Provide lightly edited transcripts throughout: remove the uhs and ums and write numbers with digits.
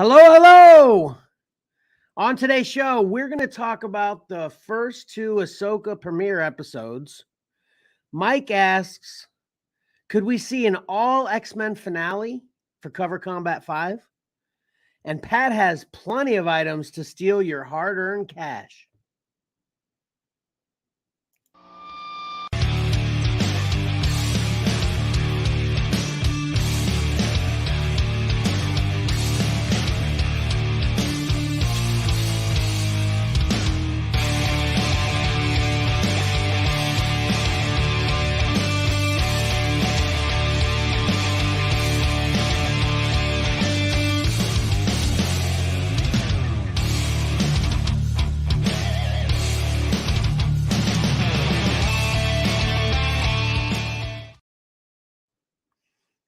Hello, hello. On today's show, we're going to talk about the first two Ashoka premiere episodes. Mike asks, could we see an all X-Men finale for Cover Combat 5? And Pat has plenty of items to steal your hard-earned cash.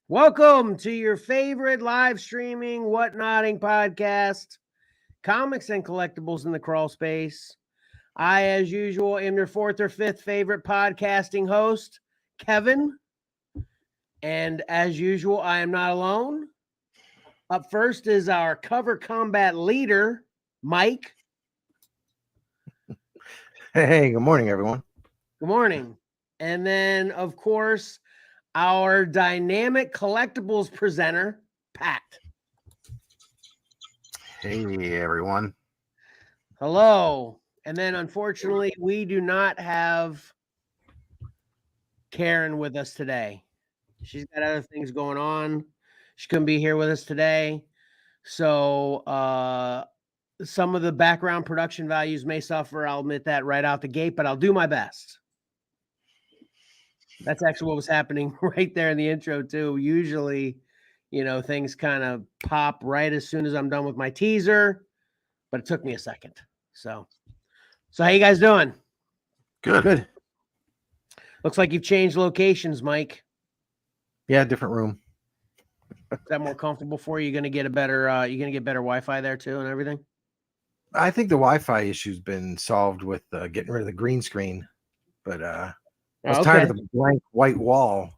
Welcome to your favorite live streaming whatnotting podcast, Comics and Collectibles in the Crawl Space. I, as usual, am your fourth or fifth favorite podcasting host, Kevin. And as usual, I am not alone. Up first is our Cover Combat leader, Mike. Hey, good morning, everyone. Good morning. And then, of course, our dynamic collectibles presenter, Pat. Hey, everyone. Hello. And then, unfortunately, we do not have Karen with us today. She's got other things going on. She couldn't be here with us today. So some of the background production values may suffer. I'll admit that right out the gate, but I'll do my best. That's actually what was happening right there in the intro, too. Usually, things kind of pop right as soon as I'm done with my teaser, but it took me a second. So how you guys doing? Good. Looks like you've changed locations, Mike. Yeah, different room. Is that more comfortable for you? You're gonna get better Wi-Fi there too and everything? I think the Wi-Fi issue's been solved with getting rid of the green screen, but I was tired of the blank white wall.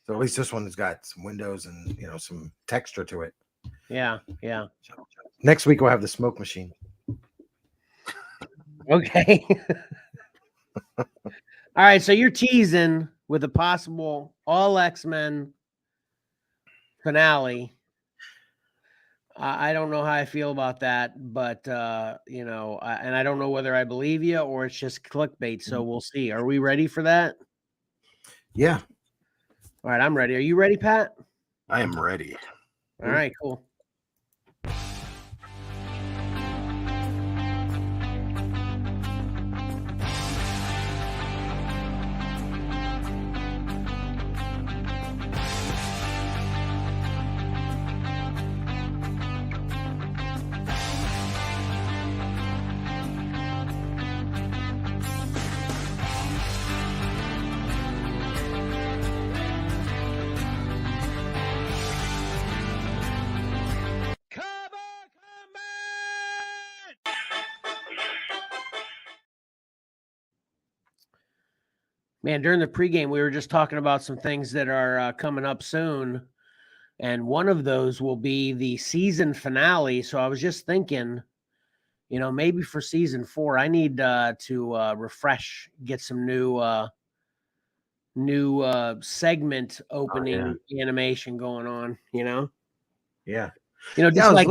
So at least this one has got some windows and some texture to it. Yeah. So, next week we'll have the smoke machine. Okay. All right, so you're teasing with a possible all X-Men finale. I don't know how I feel about that, but and I don't know whether I believe you or it's just clickbait. So we'll see. Are we ready for that? Yeah. All right, I'm ready. Are you ready, Pat? I am ready. All right, cool. Man, during the pregame, we were just talking about some things that are coming up soon. And one of those will be the season finale. So I was just thinking, maybe for season 4, I need to refresh, get some new segment opening animation going on, Yeah. Just like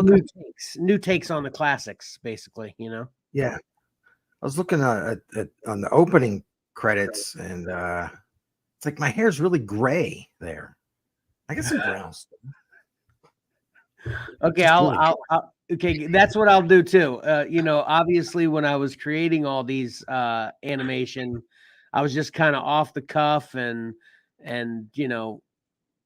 new takes on the classics, basically, Yeah. I was looking at on the opening credits, and it's like my hair's really gray there. I got some browns. Okay, okay, that's what I'll do too. Obviously when I was creating all these animation, I was just kind of off the cuff and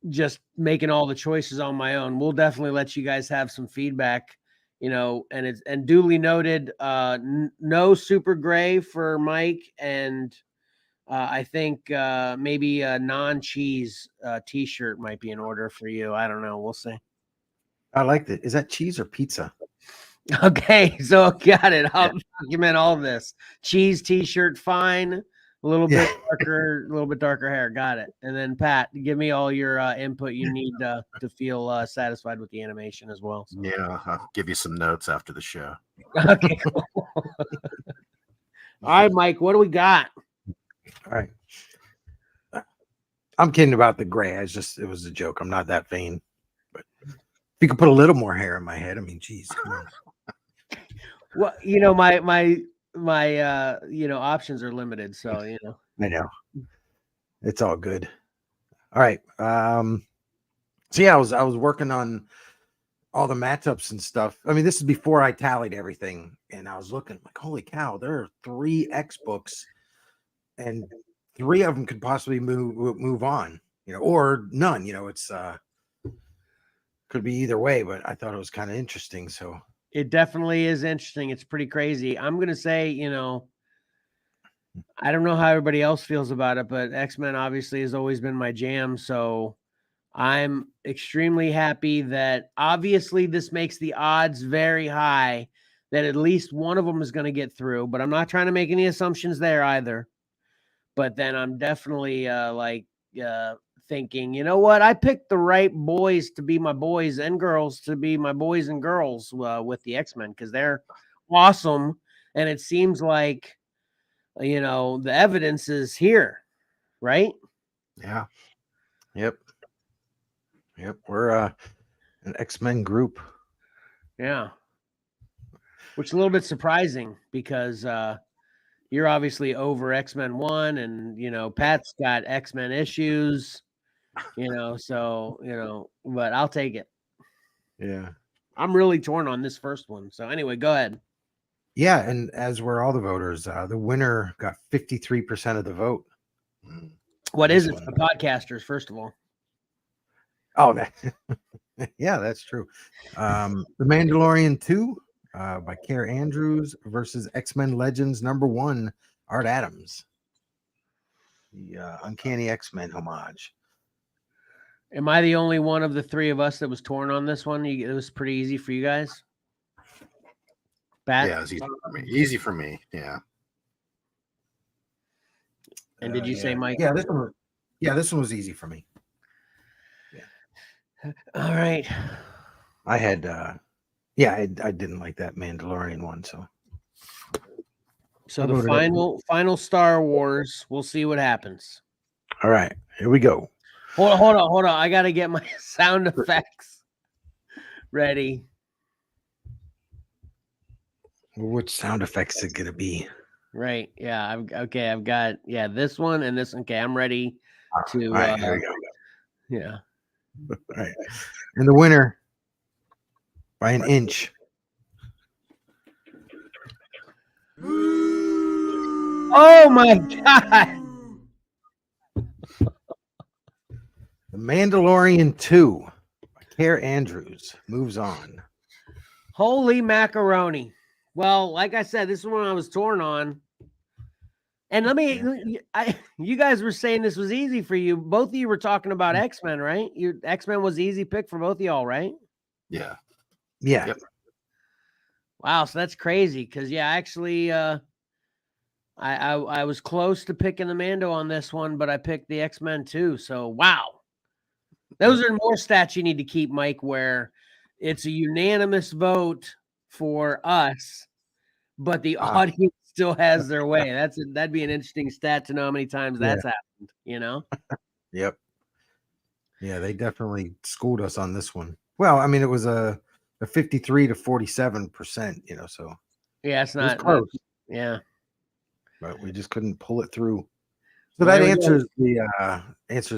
just making all the choices on my own. We'll definitely let you guys have some feedback, and duly noted, no super gray for Mike, and I think maybe a non-cheese t-shirt might be in order for you. I don't know. We'll see. I like that. Is that cheese or pizza? Okay, so got it. I'll document all of this. Cheese t-shirt, fine. A little bit darker hair. Got it. And then Pat, give me all your input you need to feel satisfied with the animation as well. So. Yeah, I'll give you some notes after the show. Okay. Cool. All right, Mike, what do we got? All right. I'm kidding about the gray. It was a joke. I'm not that vain. But if you could put a little more hair in my head, I mean, geez. Come on. Well, you know, my options are limited, so you know. I know. It's all good. All right. So yeah, I was working on all the matchups and stuff. I mean, this is before I tallied everything, and I was looking like, holy cow, there are 3 X books, and 3 of them could possibly move on, you know, or none. You know, it's could be either way, but I thought it was kind of interesting. So it definitely is interesting. It's pretty crazy. I'm gonna say, you know, I don't know how everybody else feels about it, but X-Men obviously has always been my jam. So I'm extremely happy that obviously this makes the odds very high that at least one of them is going to get through, but I'm not trying to make any assumptions there either. But then I'm definitely thinking, you know what? I picked the right boys to be my boys and girls to be my boys and girls with the X-Men because they're awesome. And it seems like, you know, the evidence is here, right? Yeah. Yep. We're an X-Men group. Yeah. Which is a little bit surprising because you're obviously over X-Men 1 and, you know, Pat's got X-Men issues, you know, so, you know, but I'll take it. Yeah. I'm really torn on this first one. So anyway, go ahead. Yeah, and as were all the voters, the winner got 53% of the vote. What is it for the podcasters, first of all? Oh, yeah, that's true. The Mandalorian 2 by Care Andrews versus X-Men Legends #1, Art Adams. The Uncanny X-Men homage. Am I the only one of the 3 of us that was torn on this one? It was pretty easy for you guys? Pat? Yeah, it's easy for me. Easy for me. Yeah. And did you say Mike? Yeah, this one was easy for me. Yeah. All right. I had I didn't like that Mandalorian one, so the final Star Wars, we'll see what happens. All right, here we go. Hold on. I gotta get my sound effects ready. Which sound effects is it gonna be? Right. Yeah. I've got this one and this one. Okay, I'm ready to all right, here we go. Yeah. All right. And the winner by an inch. Oh my God. The Mandalorian 2 by Care Andrews moves on. Holy macaroni. Well, like I said, this is one I was torn on. And you guys were saying this was easy for you. Both of you were talking about X-Men, right? Your X-Men was easy pick for both of y'all, right? Yeah. Yeah. Yep. Wow, so that's crazy because actually I was close to picking the Mando on this one, but I picked the X-Men too. So wow. Those are more stats you need to keep, Mike, where it's a unanimous vote for us, but the audience still has their way. That'd be an interesting stat to know how many times that's happened, you know? Yep. Yeah, they definitely schooled us on this one. Well, I mean, it was a 53 to 47%, you know, so yeah, it's not close. Yeah. But we just couldn't pull it through. So that answers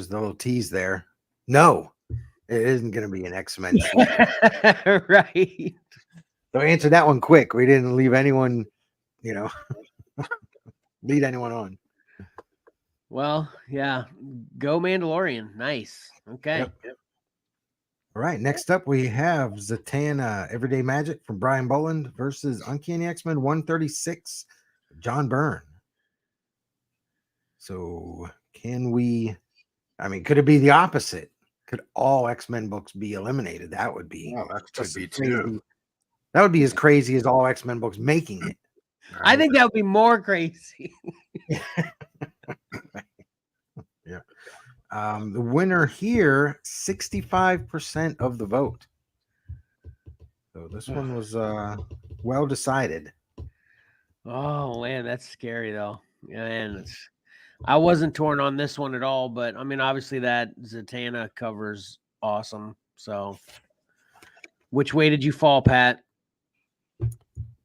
the little tease there. No, it isn't going to be an X-Men. Right. So answer that one quick. We didn't leave anyone, you know, lead anyone on. Well, yeah. Go Mandalorian. Nice. Okay. Yep. All right. Next up, we have Zatanna Everyday Magic from Brian Boland versus Uncanny X-Men 136, John Byrne. So could it be the opposite? Could all X-Men books be eliminated? That would be. Oh, that could be crazy. too. That would be as crazy as all X-Men books making it. Right? I think that would be more crazy. The winner here, 65% of the vote. So this one was well decided. Oh man, that's scary though. Yeah, and I wasn't torn on this one at all, but I mean, obviously that Zatanna cover's awesome. So, which way did you fall, Pat?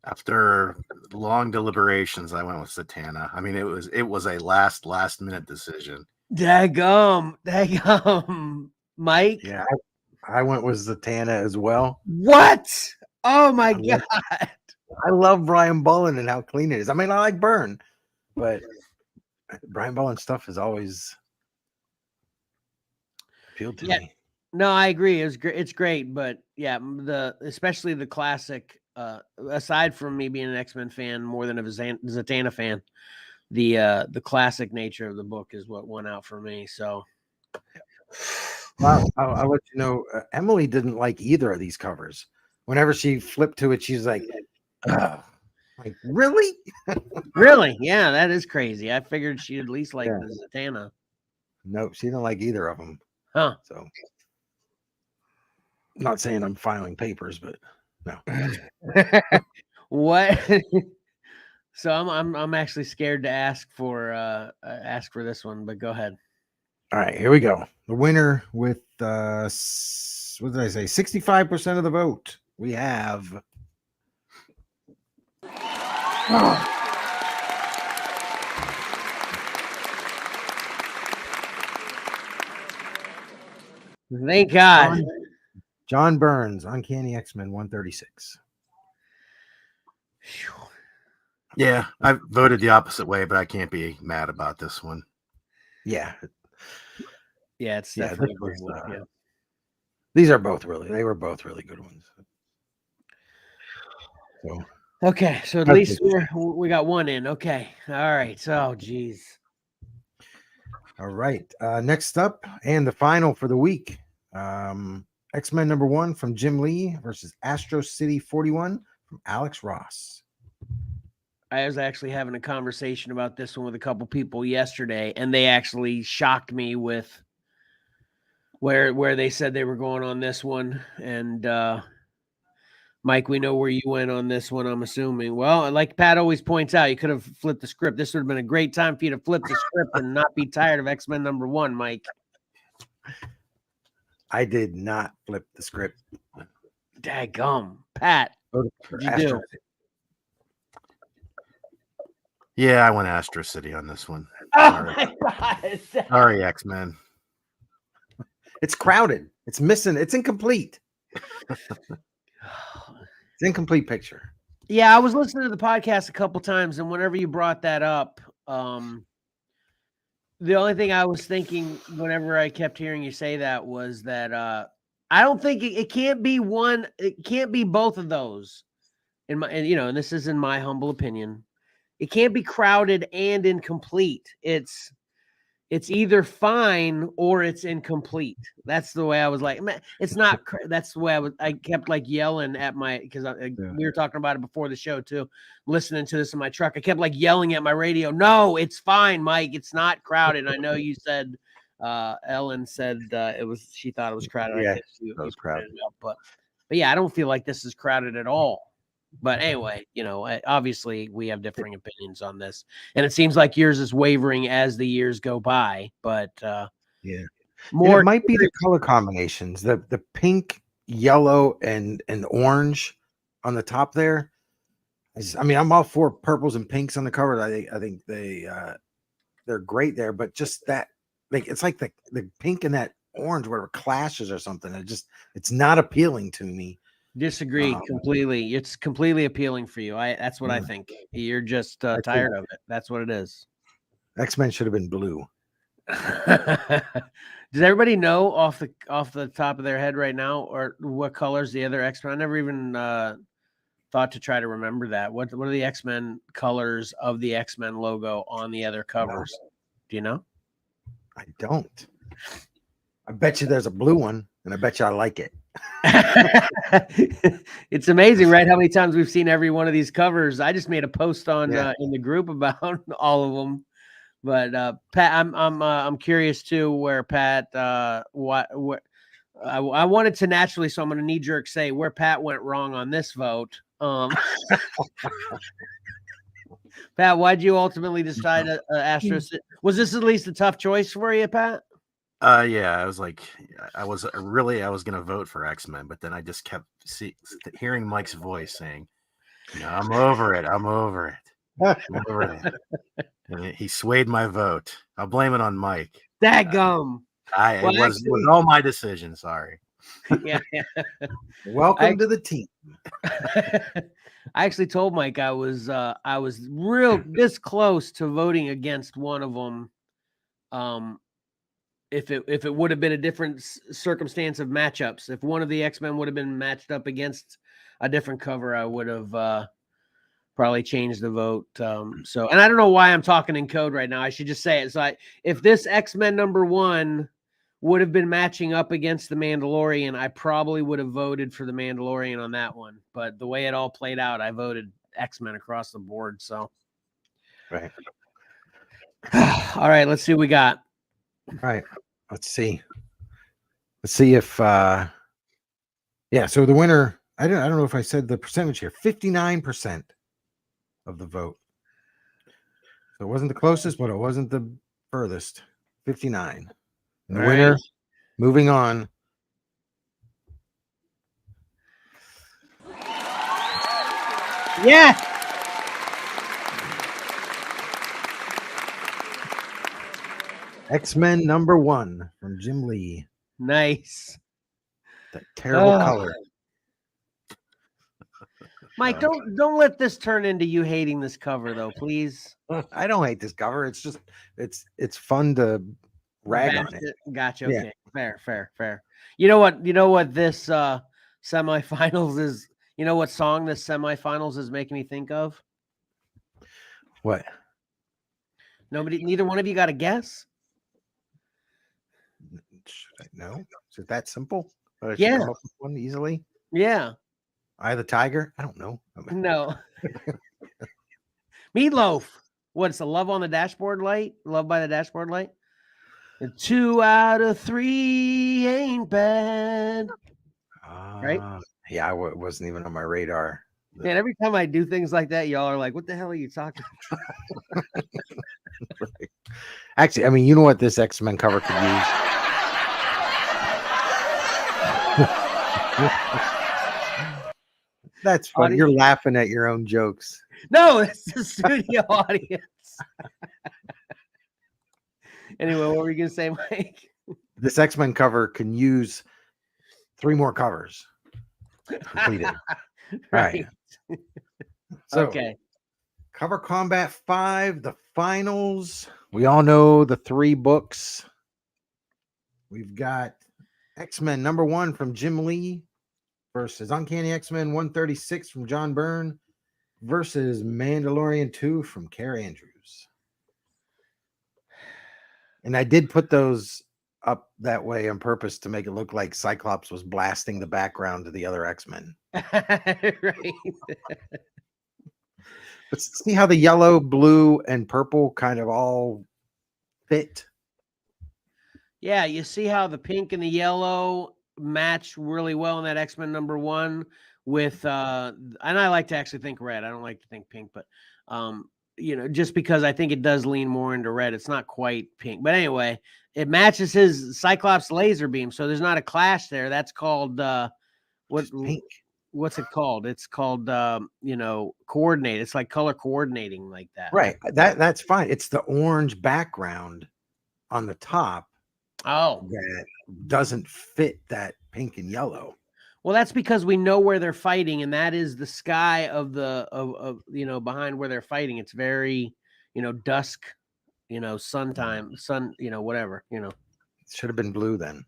After long deliberations, I went with Zatanna. I mean, it was a last minute decision. Daggum, Mike. Yeah, I went with Zatanna as well. What? Oh my god! I love Brian Bullen and how clean it is. I mean, I like Byrne, but Brian Bullen stuff has always appealed to me. No, I agree. It's great, but yeah, especially the classic. Aside from me being an X-Men fan more than a Zatanna fan, the classic nature of the book is what won out for me. So, well, I'll let you know. Emily didn't like either of these covers. Whenever she flipped to it, she's like, like really? Really? Yeah, that is crazy. I figured she'd at least like the Zatanna. Nope, she didn't like either of them. Huh. So, not saying I'm filing papers, but no. What? So I'm actually scared to ask for this one, but go ahead. All right, here we go. The winner with what did I say? 65% of the vote. We have Thank God. John Burns, Uncanny X-Men 136. Yeah, I voted the opposite way, but I can't be mad about this one. Yeah. Yeah, it's definitely these are both they were both really good ones. So okay, so at least we got one in. Okay. All right. So geez. All right. Next up, and the final for the week. X-Men #1 from Jim Lee versus Astro City 41 from Alex Ross. I was actually having a conversation about this one with a couple people yesterday, and they actually shocked me with where they said they were going on this one. And Mike, we know where you went on this one, I'm assuming. Well, like Pat always points out, you could have flipped the script. This would have been a great time for you to flip the script and not be tired of X-Men #1, Mike. I did not flip the script. Daggum. Pat, what'd you do? Yeah, I went Astro City on this one. Oh my God. Sorry, X-Men. It's crowded. It's missing. It's incomplete. It's incomplete picture. Yeah, I was listening to the podcast a couple times, and whenever you brought that up, the only thing I was thinking whenever I kept hearing you say that was that I don't think it can't be one. It can't be both of those. And this is in my humble opinion. It can't be crowded and incomplete. It's either fine or it's incomplete. That's the way I was like, man, it's not. That's the way I kept like yelling at because we were talking about it before the show too. Listening to this in my truck, I kept like yelling at my radio. No, it's fine, Mike. It's not crowded. I know you said, Ellen said she thought it was crowded. Yeah, I guess it was crowded. But yeah, I don't feel like this is crowded at all. But anyway, obviously we have differing opinions on this, and it seems like yours is wavering as the years go by. But yeah, it might be the color combinations, the pink, yellow, and orange on the top there. I mean, I'm all for purples and pinks on the cover. I think they're great there, but just that, like, it's like the pink and that orange, whatever, clashes or something. It's not appealing to me. Disagree completely. It's completely appealing for you. That's what I think. You're just tired of it. That's what it is. X-Men should have been blue. Does everybody know off the top of their head right now, or what colors the other X-Men? I never even thought to try to remember that. What are the X-Men colors of the X-Men logo on the other covers? Do you know? I don't. I bet you there's a blue one, and I bet you I like it. It's amazing, right? How many times we've seen every one of these covers. I just made a post on in the group about all of them. But Pat, I'm curious too where Pat what I wanted to naturally, so I'm going to knee jerk say where Pat went wrong on this vote. Pat, why'd you ultimately decide Astros? Was this at least a tough choice for you, Pat? Yeah, I was like, I was gonna vote for X-Men, but then I just kept hearing Mike's voice saying, "No, I'm over it. I'm over it. I'm over it." And he swayed my vote. I'll blame it on Mike. Dadgum. It was all my decision. Sorry. Yeah. Welcome to the team. I actually told Mike I was real this close to voting against one of them. If it would have been a different circumstance of matchups, if one of the X-Men would have been matched up against a different cover, I would have probably changed the vote. So, and I don't know why I'm talking in code right now. I should just say it. So, if this X-Men #1 would have been matching up against the Mandalorian, I probably would have voted for the Mandalorian on that one. But the way it all played out, I voted X-Men across the board. So, right. All right, let's see what we got. All right, let's see. Let's see if yeah. So the winner, I don't know if I said the percentage here. 59% of the vote. So it wasn't the closest, but it wasn't the furthest. 59. And the winner, moving on. Yeah. X-Men #1 from Jim Lee. Nice. That terrible color. Mike, don't let this turn into you hating this cover though, please. I don't hate this cover. It's just it's fun to rag on it. Gotcha. Okay. Yeah. Fair. You know what this semifinals is, you know what song this semifinals is making me think of? What? Neither one of you got a guess? Should I know? Is it that simple? Yeah. Come up with one easily. Yeah. Eye of the Tiger? I don't know. No. Meatloaf. What's the Love on the Dashboard Light? Love by the Dashboard Light? 2 out of 3 ain't bad. Right? Yeah, it wasn't even on my radar. Man, every time I do things like that, y'all are like, what the hell are you talking about? Right. Actually, I mean, you know what this X-Men cover could use? That's funny. You're laughing at your own jokes. No, it's the studio audience. Anyway, what were you going to say, Mike? This X-Men cover can use 3 more covers completed. Right. So, okay. Cover Combat 5, the finals. We all know the 3 books. We've got X-Men #1 from Jim Lee versus Uncanny X-Men 136 from John Byrne versus Mandalorian 2 from Kerr Andrews. And I did put those up that way on purpose to make it look like Cyclops was blasting the background to the other X-Men. Right. But see how the yellow, blue, and purple kind of all fit? Yeah, you see how the pink and the yellow match really well in that X-Men #1 with and I like to actually think red. I don't like to think pink, but just because I think it does lean more into red. It's not quite pink. But anyway, it matches his Cyclops laser beam, so there's not a clash there. That's called pink. What's it called? It's called coordinate. It's like color coordinating like that. Right. That's fine. It's the orange background on the top. Oh, that doesn't fit that pink and yellow. Well, that's because we know where they're fighting, and that is the sky of behind where they're fighting. It's very, dusk, sun time, whatever, It should have been blue then.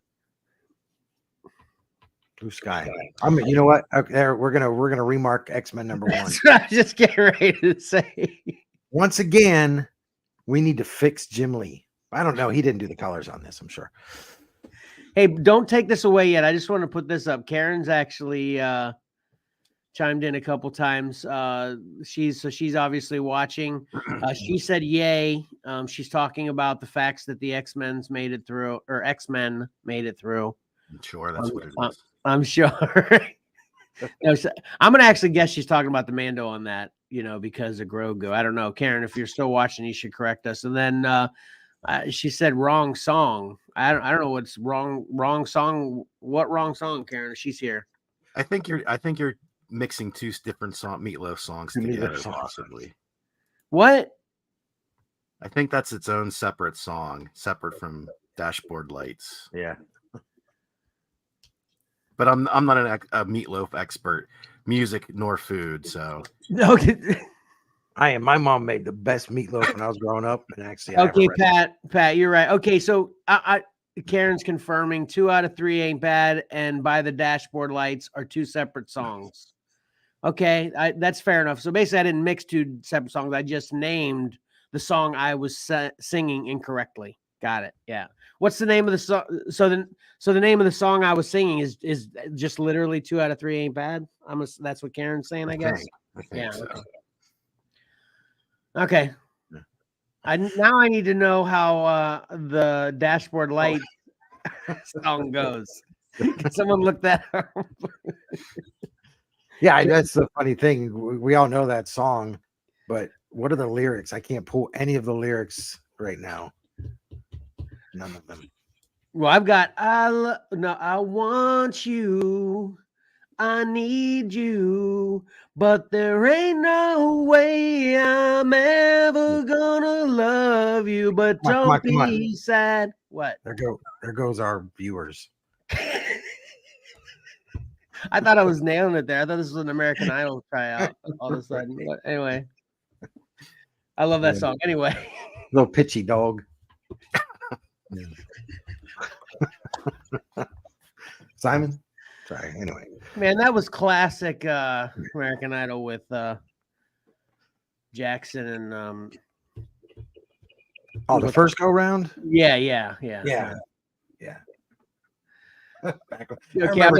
Blue sky. I mean, you know what? Okay, we're gonna remark X-Men #1. That's what I was just getting ready to say. Once again, we need to fix Jim Lee. I don't know. He didn't do the colors on this, I'm sure. Hey, don't take this away yet. I just want to put this up. Karen's actually chimed in a couple times. She's obviously watching. She said yay. She's talking about the facts that the X-Men made it through. I'm sure that's what it is. I'm sure. No, I'm gonna actually guess she's talking about the Mando on that, because of Grogu. I don't know, Karen. If you're still watching, you should correct us. And then she said wrong song. I don't know what's wrong. Wrong song. What wrong song, Karen? She's here. I think you're mixing two different Meatloaf songs together, possibly. What? I think that's its own separate song, separate from Dashboard Lights. Yeah. But I'm not a Meatloaf expert, music nor food, so. Okay. I am. My mom made the best meatloaf when I was growing up, and actually, okay, Pat, you're right. Okay, so Karen's confirming 2 out of 3 ain't bad, and By the Dashboard Lights are 2 separate songs. Okay, that's fair enough. So basically, I didn't mix 2 separate songs. I just named the song I was singing incorrectly. Got it. Yeah. What's the name of the song? So the name of the song I was singing is just literally 2 out of 3 ain't bad. That's what Karen's saying, I guess. I think so. Okay. Now I need to know how the Dashboard Light song goes. Can someone look that up? Yeah, that's the funny thing. We all know that song, but what are the lyrics? I can't pull any of the lyrics right now. None of them. Well, I've got I want you. I need you, but there ain't no way I'm ever gonna love you. But don't be sad. What? There goes our viewers. I thought I was nailing it there. I thought this was an American Idol tryout all of a sudden. But anyway, I love that song. Anyway, little pitchy dog. Simon. Sorry. Anyway, man, that was classic American Idol with Jackson and the first go round. Yeah. Okay, I'm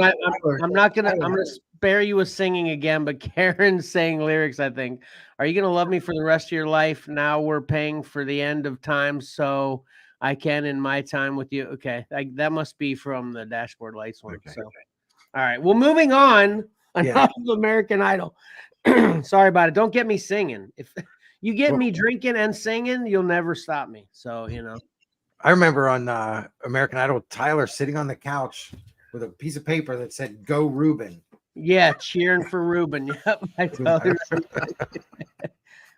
gonna spare you with singing again, but Karen's saying lyrics. I think, are you gonna love me for the rest of your life? Now we're paying for the end of time, so I can in my time with you. Okay, that must be from the Dashboard Lights one. Okay. So. All right. Well, moving on. Enough of American Idol. Sorry about it. Don't get me singing. If you get me drinking and singing, you'll never stop me. So, I remember on American Idol, Tyler sitting on the couch with a piece of paper that said "Go Ruben." Yeah, cheering for Ruben. Yep. I totally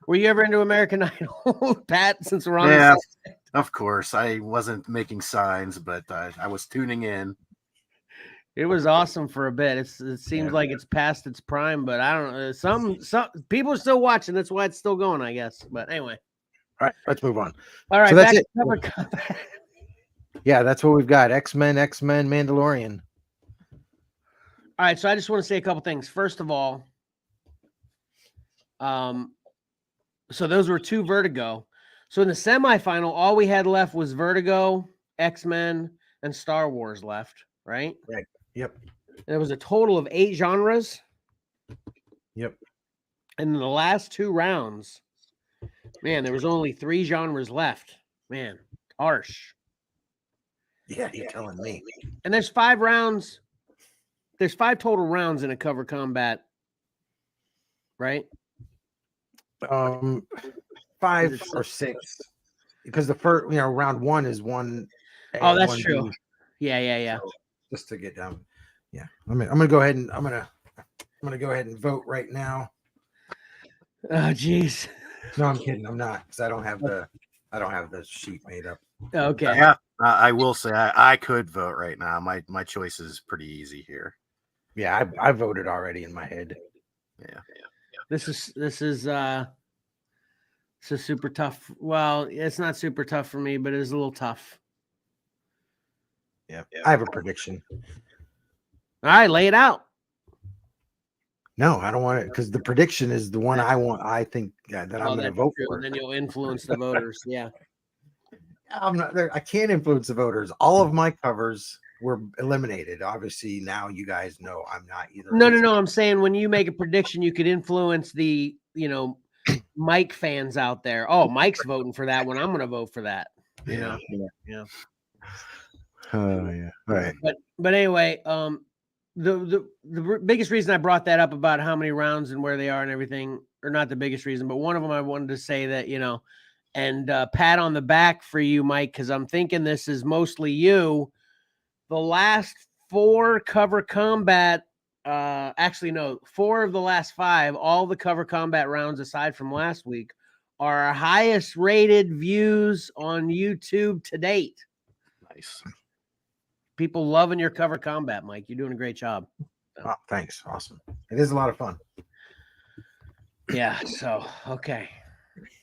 Were you ever into American Idol, Pat? Since we're on. Yeah, of course. I wasn't making signs, but I was tuning in. It was awesome for a bit. It seems like it's past its prime, but I don't know. Some people are still watching. That's why it's still going, I guess. But anyway. All right, let's move on. All right, so that's it. Yeah, that's what we've got. X-Men, Mandalorian. All right, so I just want to say a couple things. First of all, so those were 2 Vertigo. So in the semifinal, all we had left was Vertigo, X-Men, and Star Wars left, right? Right. Yep. There was a total of 8 genres. Yep. And in the last 2 rounds, man, there was only 3 genres left. Man, harsh. Yeah, you're telling me. And there's 5 rounds. There's 5 total rounds in a cover combat, right? 5 or 6, because the first, round 1 is 1. Oh, that's true. Yeah. So, just to get down. Yeah. I'm gonna go ahead and I'm gonna go ahead and vote right now. Oh, geez. No, I'm kidding. I'm not, because I don't have the sheet made up. Okay. Yeah, I will say I could vote right now. My choice is pretty easy here. Yeah, I voted already in my head. Yeah. This is super tough. Well, it's not super tough for me, but it is a little tough. Yeah. I have a prediction. All right, lay it out. No, I don't want it, because the prediction is the one I want. I think that I'm going to vote for. And then you'll influence the voters. Yeah. I'm not there. I can't influence the voters. All of my covers were eliminated. Obviously, now you guys know I'm not either. No. I'm saying when you make a prediction, you could influence the, Mike fans out there. Oh, Mike's voting for that one. I'm going to vote for that. Yeah. Oh yeah. Right. But anyway, the biggest reason I brought that up about how many rounds and where they are and everything, or not the biggest reason, but one of them I wanted to say that, and pat on the back for you, Mike, because I'm thinking this is mostly you. The last 4 cover combat, actually, no, 4 of the last 5, all the cover combat rounds aside from last week are our highest rated views on YouTube to date. Nice. People loving your cover combat, Mike. You're doing a great job. Oh, thanks. Awesome. It is a lot of fun. Yeah. So, okay.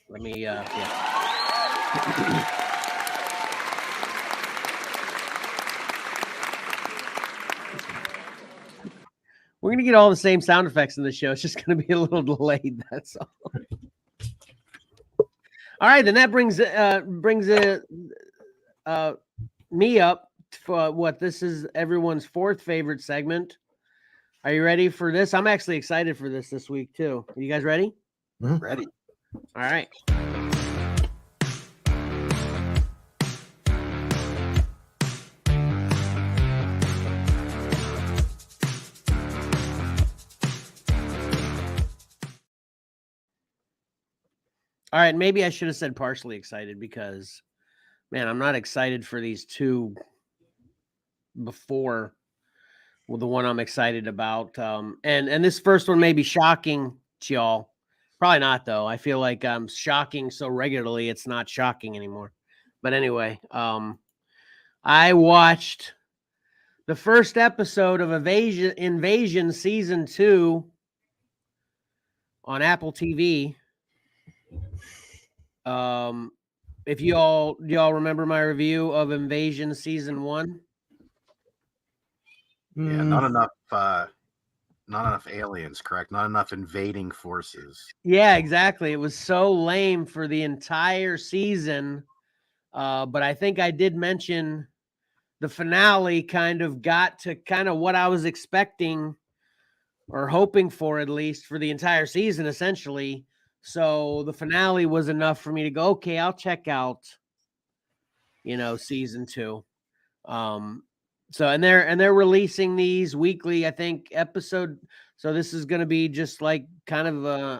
Let me, yeah. We're going to get all the same sound effects in the show. It's just going to be a little delayed. That's all. All right. Then that brings me up for what this is everyone's 4th favorite segment. Are you ready for this? I'm actually excited for this week too. Are you guys ready? Mm-hmm. Ready. All right. All right, maybe I should have said partially excited because, man, I'm not excited for these 2 before the one I'm excited about. And this first one may be shocking to y'all. Probably not, though. I feel like I'm shocking so regularly, it's not shocking anymore. But anyway, I watched the first episode of Invasion Season 2 on Apple TV. If do y'all remember my review of Invasion Season 1? Yeah, not enough aliens, correct? Not enough invading forces. Yeah, exactly. It was so lame for the entire season. But I think I did mention the finale kind of got to kind of what I was expecting or hoping for, at least for the entire season, essentially. So the finale was enough for me to go, okay, I'll check out, Season 2. So and they're releasing these weekly, I think, episode. So this is going to be just like kind of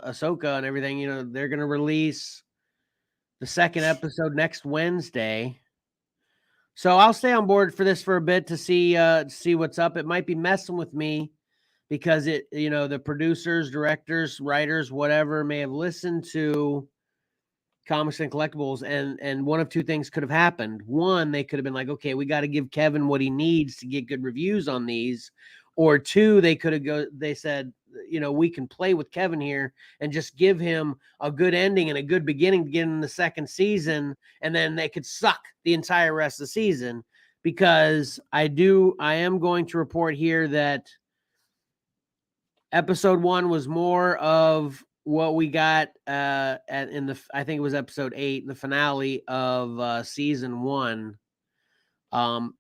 Ashoka and everything. They're going to release the 2nd episode next Wednesday. So I'll stay on board for this for a bit to see what's up. It might be messing with me because the producers, directors, writers, whatever may have listened to Comics and Collectibles, and one of 2 things could have happened. One, they could have been like, okay, we got to give Kevin what he needs to get good reviews on these. Or 2, they said, we can play with Kevin here and just give him a good ending and a good beginning to get in the 2nd season. And then they could suck the entire rest of the season, because I am going to report here that episode 1 was more of what we got I think it was episode 8, the finale of season 1.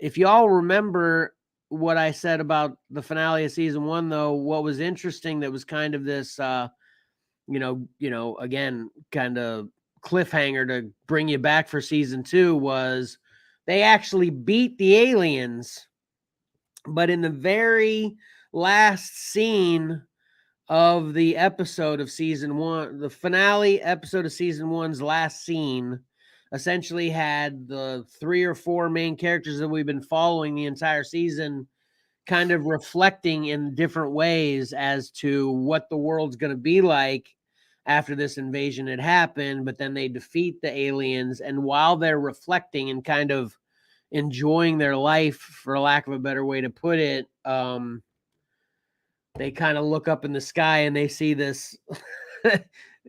If y'all remember what I said about the finale of season 1, though, what was interesting that was kind of this again, kind of cliffhanger to bring you back for season 2 was they actually beat the aliens, but in the very last scene of the episode of season 1, the finale episode of season 1's last scene essentially had the 3 or 4 main characters that we've been following the entire season kind of reflecting in different ways as to what the world's going to be like after this invasion had happened. But then they defeat the aliens, and while they're reflecting and kind of enjoying their life, for lack of a better way to put it, they kind of look up in the sky and they see this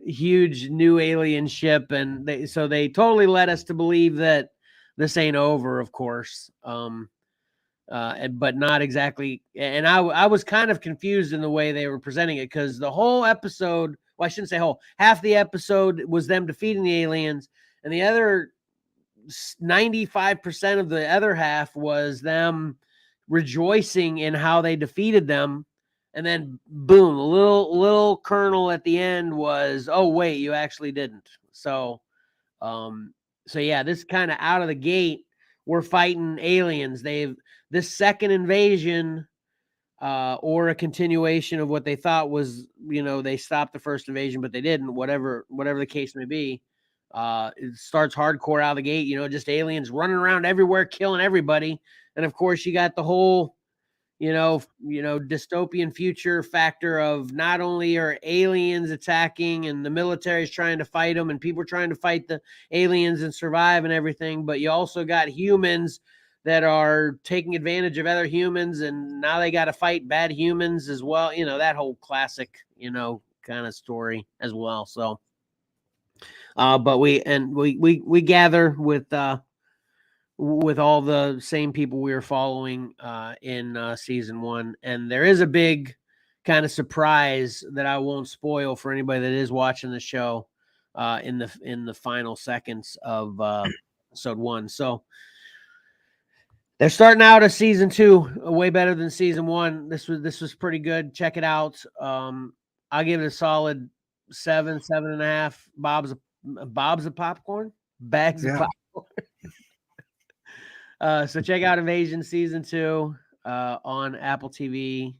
huge new alien ship. And they totally led us to believe that this ain't over, of course. But not exactly. And I was kind of confused in the way they were presenting it, because the whole episode, well, I shouldn't say whole, half the episode was them defeating the aliens, and the other 95% of the other half was them rejoicing in how they defeated them. And then boom, a little kernel at the end was, oh wait, you actually didn't. So yeah, this kind of out of the gate, we're fighting aliens. This second invasion, or a continuation of what they thought was, they stopped the first invasion, but they didn't. Whatever the case may be, it starts hardcore out of the gate. Just aliens running around everywhere, killing everybody, and of course you got the whole, dystopian future factor of not only are aliens attacking and the military is trying to fight them and people are trying to fight the aliens and survive and everything, but you also got humans that are taking advantage of other humans, and now they got to fight bad humans as well. That whole classic, kind of story as well. So, but we gather with all the same people we were following in season 1, and there is a big kind of surprise that I won't spoil for anybody that is watching the show in the final seconds of episode 1. So they're starting out a season 2 way better than season 1. This was pretty good. Check it out. I'll give it a solid 7.5 bobs of popcorn, bags of popcorn. So check out Invasion season 2 on Apple TV,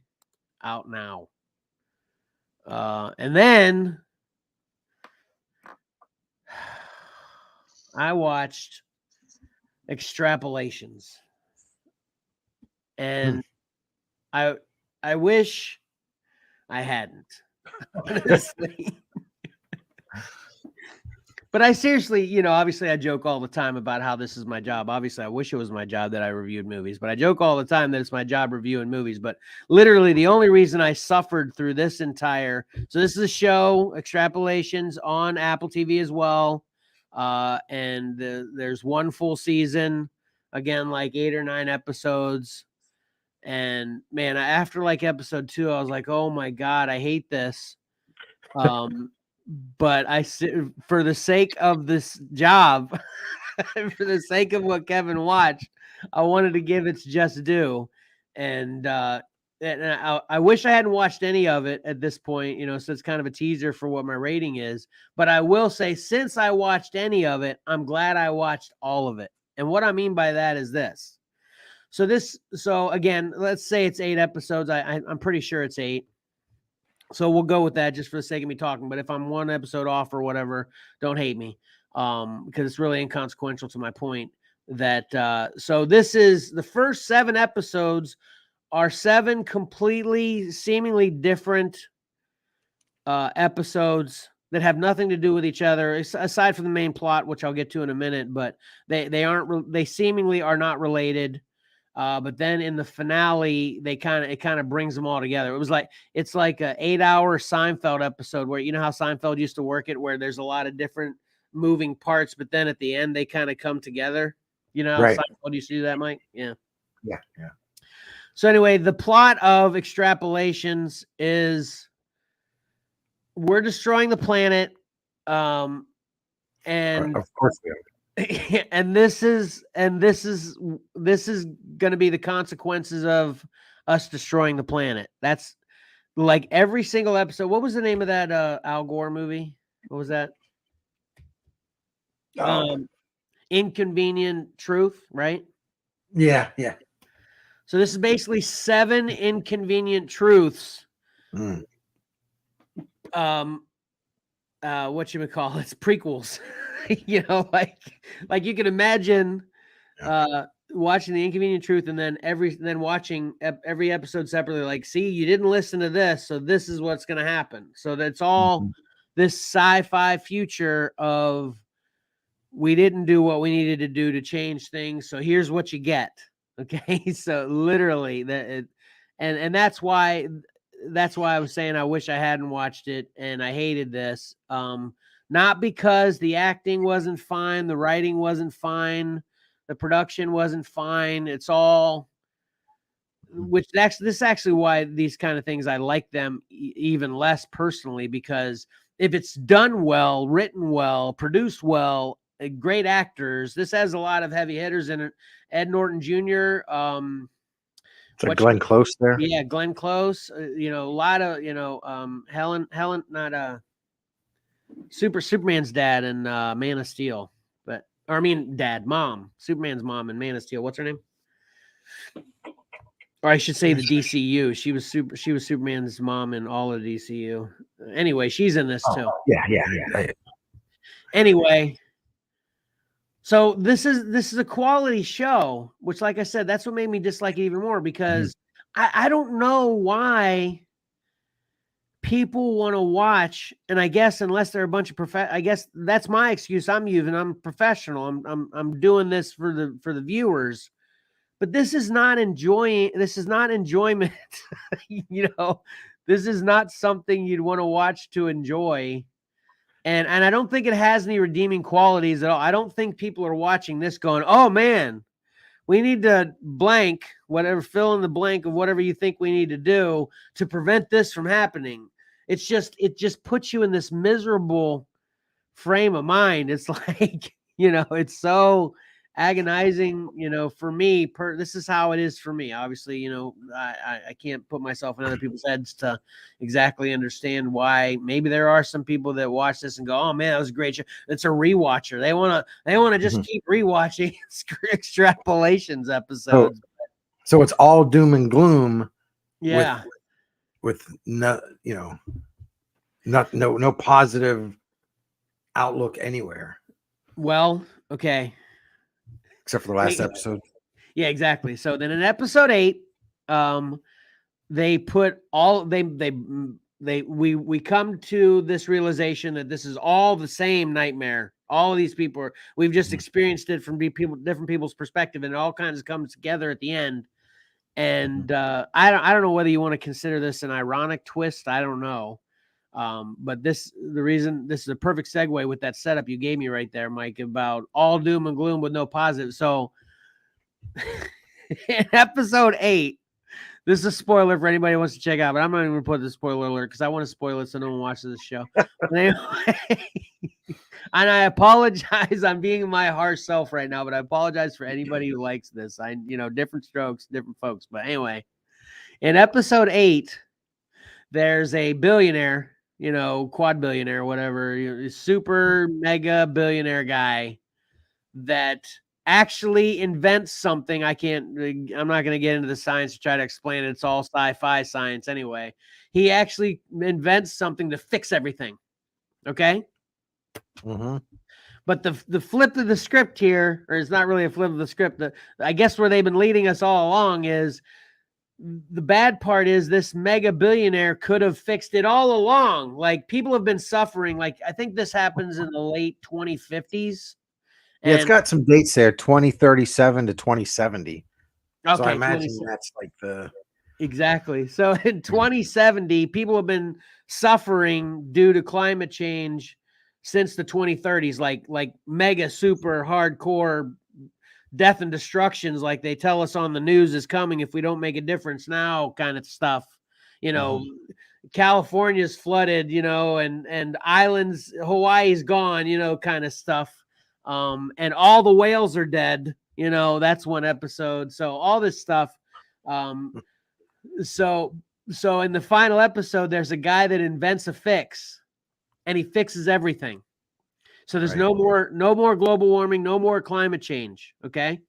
out now. And then I watched Extrapolations, and I wish I hadn't, honestly. But I seriously, obviously I joke all the time about how this is my job. Obviously, I wish it was my job that I reviewed movies, but I joke all the time that it's my job reviewing movies. But literally the only reason I suffered through this so this is a show, Extrapolations, on Apple TV as well. And there's one full season, again, like 8 or 9 episodes. And man, after like episode 2, I was like, oh my God, I hate this. But for the sake of this job, for the sake of what Kevin watched, I wanted to give its just due. And I wish I hadn't watched any of it at this point, so it's kind of a teaser for what my rating is. But I will say, since I watched any of it, I'm glad I watched all of it. And what I mean by that is this. So again, let's say it's 8 episodes. I'm pretty sure it's 8. So we'll go with that just for the sake of me talking. But if I'm 1 episode off or whatever, don't hate me, because it's really inconsequential to my point. That so this is the first 7 episodes are 7 completely, seemingly different episodes that have nothing to do with each other, aside from the main plot, which I'll get to in a minute. But they seemingly are not related. But then in the finale, it kind of brings them all together. It's like a 8-hour Seinfeld episode where, how Seinfeld used to work it, where there's a lot of different moving parts, but then at the end they kind of come together. Right. Seinfeld used to do that, Mike. Yeah. So anyway, the plot of Extrapolations is we're destroying the planet, and Of course we are. and this is going to be the consequences of us destroying the planet. That's like every single episode. What was the name of that Al Gore movie? What was that? Inconvenient Truth, right? Yeah. So this is basically 7 inconvenient truths. Whatchamacallit, prequels. Like you can imagine watching The Inconvenient Truth and then watching every episode separately, like, see, you didn't listen to this, so this is what's going to happen. So that's all this sci-fi future of we didn't do what we needed to do to change things, so here's what you get. Okay, so literally and that's why I was saying I wish I hadn't watched it and I hated this. Not because the acting wasn't fine, the writing wasn't fine, the production wasn't fine. It's all, this is actually why these kind of things, I like them even less personally, because if it's done well, written well, produced well, great actors, this has a lot of heavy hitters in it. Ed Norton Jr., It's like Glenn Close there. Yeah, Glenn Close. A lot of Helen, not Superman's dad and Man of Steel, mom, Superman's mom and Man of Steel. What's her name? Or I should say the DCU. She was Superman's mom in all of DCU. Anyway, she's in this too. Yeah. Anyway, so this is a quality show, which, like I said, that's what made me dislike it even more, because I don't know why people want to watch, and I guess unless they're a bunch of I guess that's my excuse I'm using. I'm professional. I'm doing this for the viewers. But this is not enjoyment. This is not something you'd want to watch to enjoy. And I don't think it has any redeeming qualities at all. I don't think people are watching this going, oh man, we need to fill in the blank of whatever you think we need to do to prevent this from happening. It just puts you in this miserable frame of mind. It's like, it's so agonizing, for me. This is how it is for me. Obviously, I can't put myself in other people's heads to exactly understand why. Maybe there are some people that watch this and go, "Oh man, that was a great show." It's a rewatcher. They want to just keep rewatching Extrapolations episodes. So it's all doom and gloom. Yeah. With no positive outlook anywhere. Well, okay. Except for the last episode. Yeah, exactly. So then in episode 8, they put we come to this realization that this is all the same nightmare. All of these people we've just experienced it from different people's perspective, and it all kinds of comes together at the end. And I don't know whether you want to consider this an ironic twist. I don't know. But this is a perfect segue with that setup you gave me right there, Mike, about all doom and gloom with no positive. So in episode 8, this is a spoiler for anybody who wants to check out, but I'm not even going to put the spoiler alert because I want to spoil it so no one watches this show. But anyway, and I apologize. I'm being my harsh self right now, but I apologize for anybody who likes this. Different strokes, different folks. But anyway, in episode 8, there's a billionaire, quad billionaire, whatever, super mega billionaire guy that actually invents something. I'm not going to get into the science to try to explain it. It's all sci-fi science anyway. He actually invents something to fix everything. Okay. Mm-hmm. But the flip of the script here, or it's not really a flip of the script, I guess where they've been leading us all along is, the bad part is this mega billionaire could have fixed it all along. Like, people have been suffering. Like, I think this happens in the late 2050s. Yeah, it's got some dates there, 2037 to 2070. Okay, so I imagine that's like the... Exactly. So in 2070, people have been suffering due to climate change since the 2030s, like mega super hardcore death and destructions, like they tell us on the news is coming if we don't make a difference now, kind of stuff. California's flooded, and islands, Hawaii's gone, kind of stuff. And all the whales are dead. That's one episode. So all this stuff. So in the final episode, there's a guy that invents a fix, and he fixes everything. So there's no more global warming, no more climate change. Okay.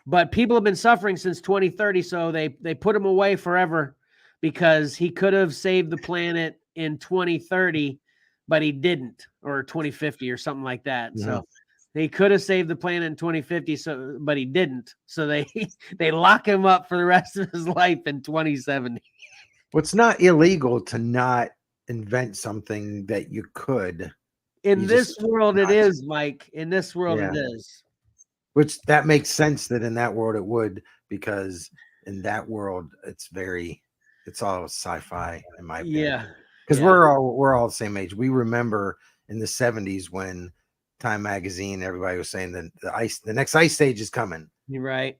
But people have been suffering since 2030. So they put him away forever because he could have saved the planet in 2030, but he didn't, or 2050 or something like that. Yeah. So they could have saved the planet in 2050, but he didn't. So they lock him up for the rest of his life in 2070. Well, it's not illegal to not invent something that you could. In this world, it is, Mike. In this world, it is. Which that makes sense that in that world it would, because in that world it's all sci-fi in my opinion. Yeah. Because we're all the same age. We remember in the 70s when Time Magazine, everybody was saying that the next ice stage is coming. You're right.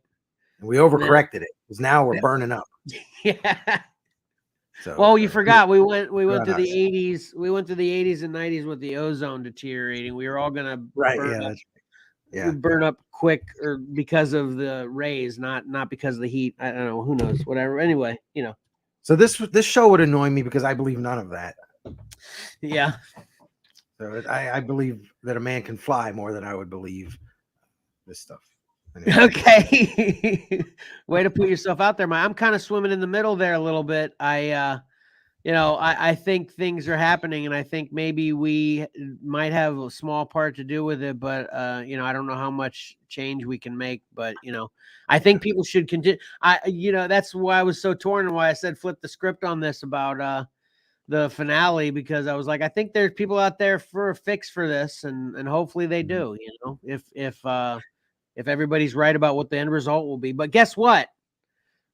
And we overcorrected it because now we're burning up. Yeah. So, well, you forgot we went to the 80s. We went to the 80s and 90s with the ozone deteriorating. We were all gonna burn up. Yeah. burn up quick or because of the rays, not because of the heat. I don't know. Who knows? Whatever. Anyway, So this show would annoy me because I believe none of that. Yeah. So I believe that a man can fly more than I would believe this stuff. Anyway. Okay. Way to put yourself out there, I'm kind of swimming in the middle there a little bit. I think things are happening, and I think maybe we might have a small part to do with it, but I don't know how much change we can make, but I think people should continue. That's why I was so torn and why I said flip the script on this about the finale, because I was like, I think there's people out there for a fix for this, and hopefully they do, if everybody's right about what the end result will be. But guess what?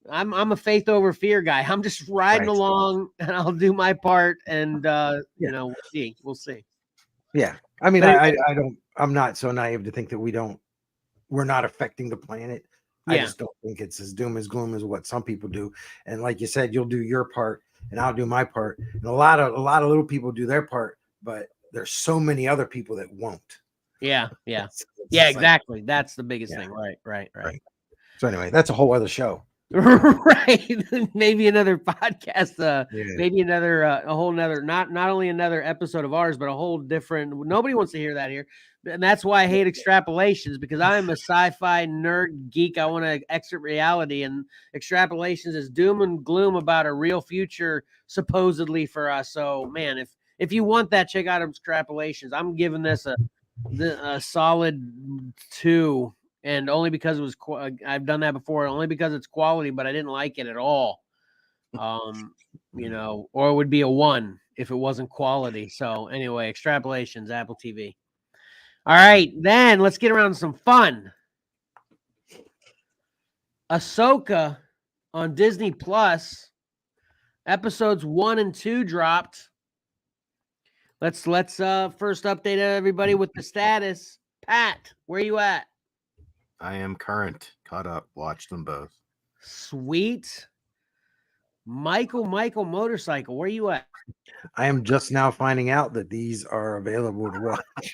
I'm a faith over fear guy. I'm just riding along, and I'll do my part, and we'll see. Yeah. I mean, But I'm not so naive to think that we're not affecting the planet. I just don't think it's as doom as gloom as what some people do. And like you said, you'll do your part and I'll do my part. And a lot of little people do their part, but there's so many other people that won't. Yeah. It's Exactly. That's the biggest thing. Right. So anyway, that's a whole other show. Right. Maybe another podcast, maybe another a whole nother, not only another episode of ours, but a whole different. Nobody wants to hear that here. And that's why I hate extrapolations, because I'm a sci-fi nerd geek. I want to exit reality, and extrapolations is doom and gloom about a real future supposedly for us. So man, if you want that, check out extrapolations. I'm giving this a solid 2. And only because it was, I've done that before, only because it's quality, but I didn't like it at all. Or it would be a 1 if it wasn't quality. So anyway, extrapolations, Apple TV. All right, then let's get around to some fun. Ahsoka on Disney Plus, episodes 1 and 2 dropped. Let's first update everybody with the status. Pat, where you at? I am current, caught up, watched them both. Sweet. Michael Motorcycle, where you at? I am just now finding out that these are available to watch.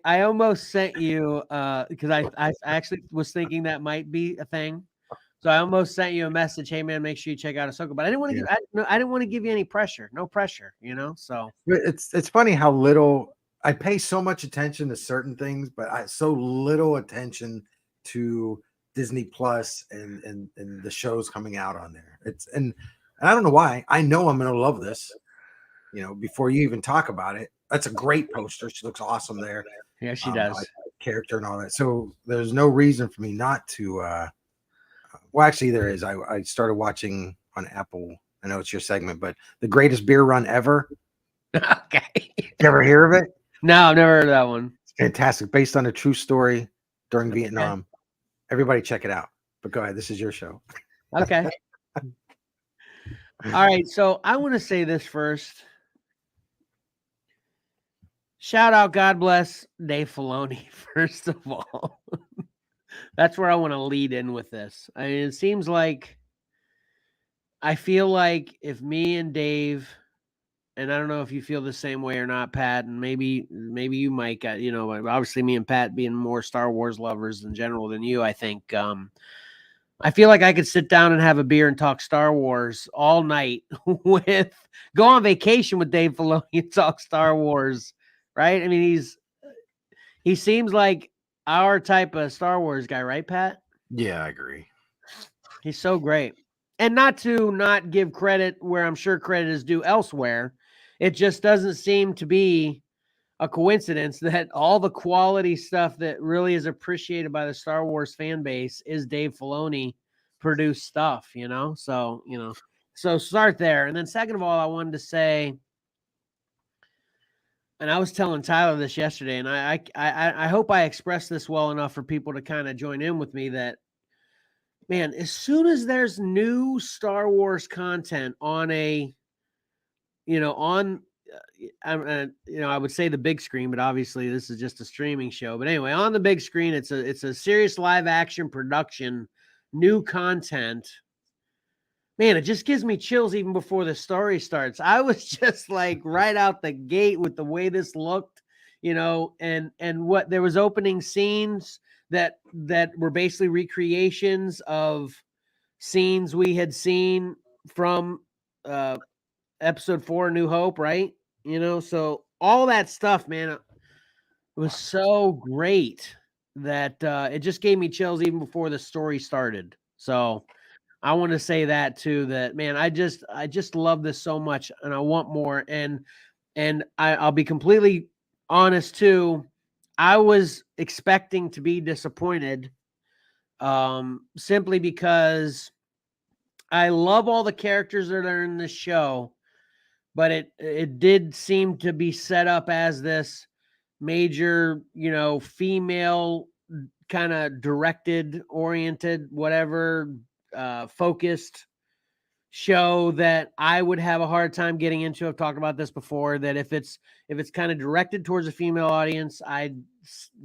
I almost sent you because I actually was thinking that might be a thing. So I almost sent you a message, hey man, make sure you check out Ahsoka. But I didn't want to I didn't want to give you any pressure. No pressure, So it's funny how little I pay so much attention to certain things, but so little attention to Disney Plus and the shows coming out on there. And I don't know why. I know I'm gonna love this. Before you even talk about it. That's a great poster. She looks awesome there. Yeah, she does. Character and all that. So there's no reason for me not to. Well, actually, there is. I started watching on Apple. I know it's your segment, but the greatest beer run ever. Okay. You ever hear of it? No, I've never heard of that one. It's fantastic, based on a true story during Vietnam. Everybody check it out. But go ahead. This is your show. Okay. All right. So I want to say this first. Shout out, God bless Dave Filoni, first of all. That's where I want to lead in with this. I mean, it seems like I feel like if me and Dave, and I don't know if you feel the same way or not, Pat, and maybe you might, obviously me and Pat being more Star Wars lovers in general than you, I think. I feel like I could sit down and have a beer and talk Star Wars all night go on vacation with Dave Filoni and talk Star Wars. Right? I mean, he seems like our type of Star Wars guy, right, Pat? Yeah, I agree. He's so great. And not to not give credit where I'm sure credit is due elsewhere. It just doesn't seem to be a coincidence that all the quality stuff that really is appreciated by the Star Wars fan base is Dave Filoni produced stuff, So, so start there. And then second of all, I wanted to say, and I was telling Tyler this yesterday, and I hope I expressed this well enough for people to kind of join in with me that, man, as soon as there's new Star Wars content on I would say the big screen, but obviously this is just a streaming show. But anyway, on the big screen, it's a serious live action production, new content. Man, it just gives me chills even before the story starts. I was just like right out the gate with the way this looked. and what there was opening scenes that were basically recreations of scenes we had seen from episode 4, New Hope, right? So all that stuff, man, it was so great that it just gave me chills even before the story started. So I want to say that too, that man, I just love this so much and I want more. And I'll be completely honest too. I was expecting to be disappointed simply because I love all the characters that are in this show, but it did seem to be set up as this major, female kind of directed, oriented, whatever, focused show that I would have a hard time getting into. I've talked about this before, that if it's kind of directed towards a female audience, I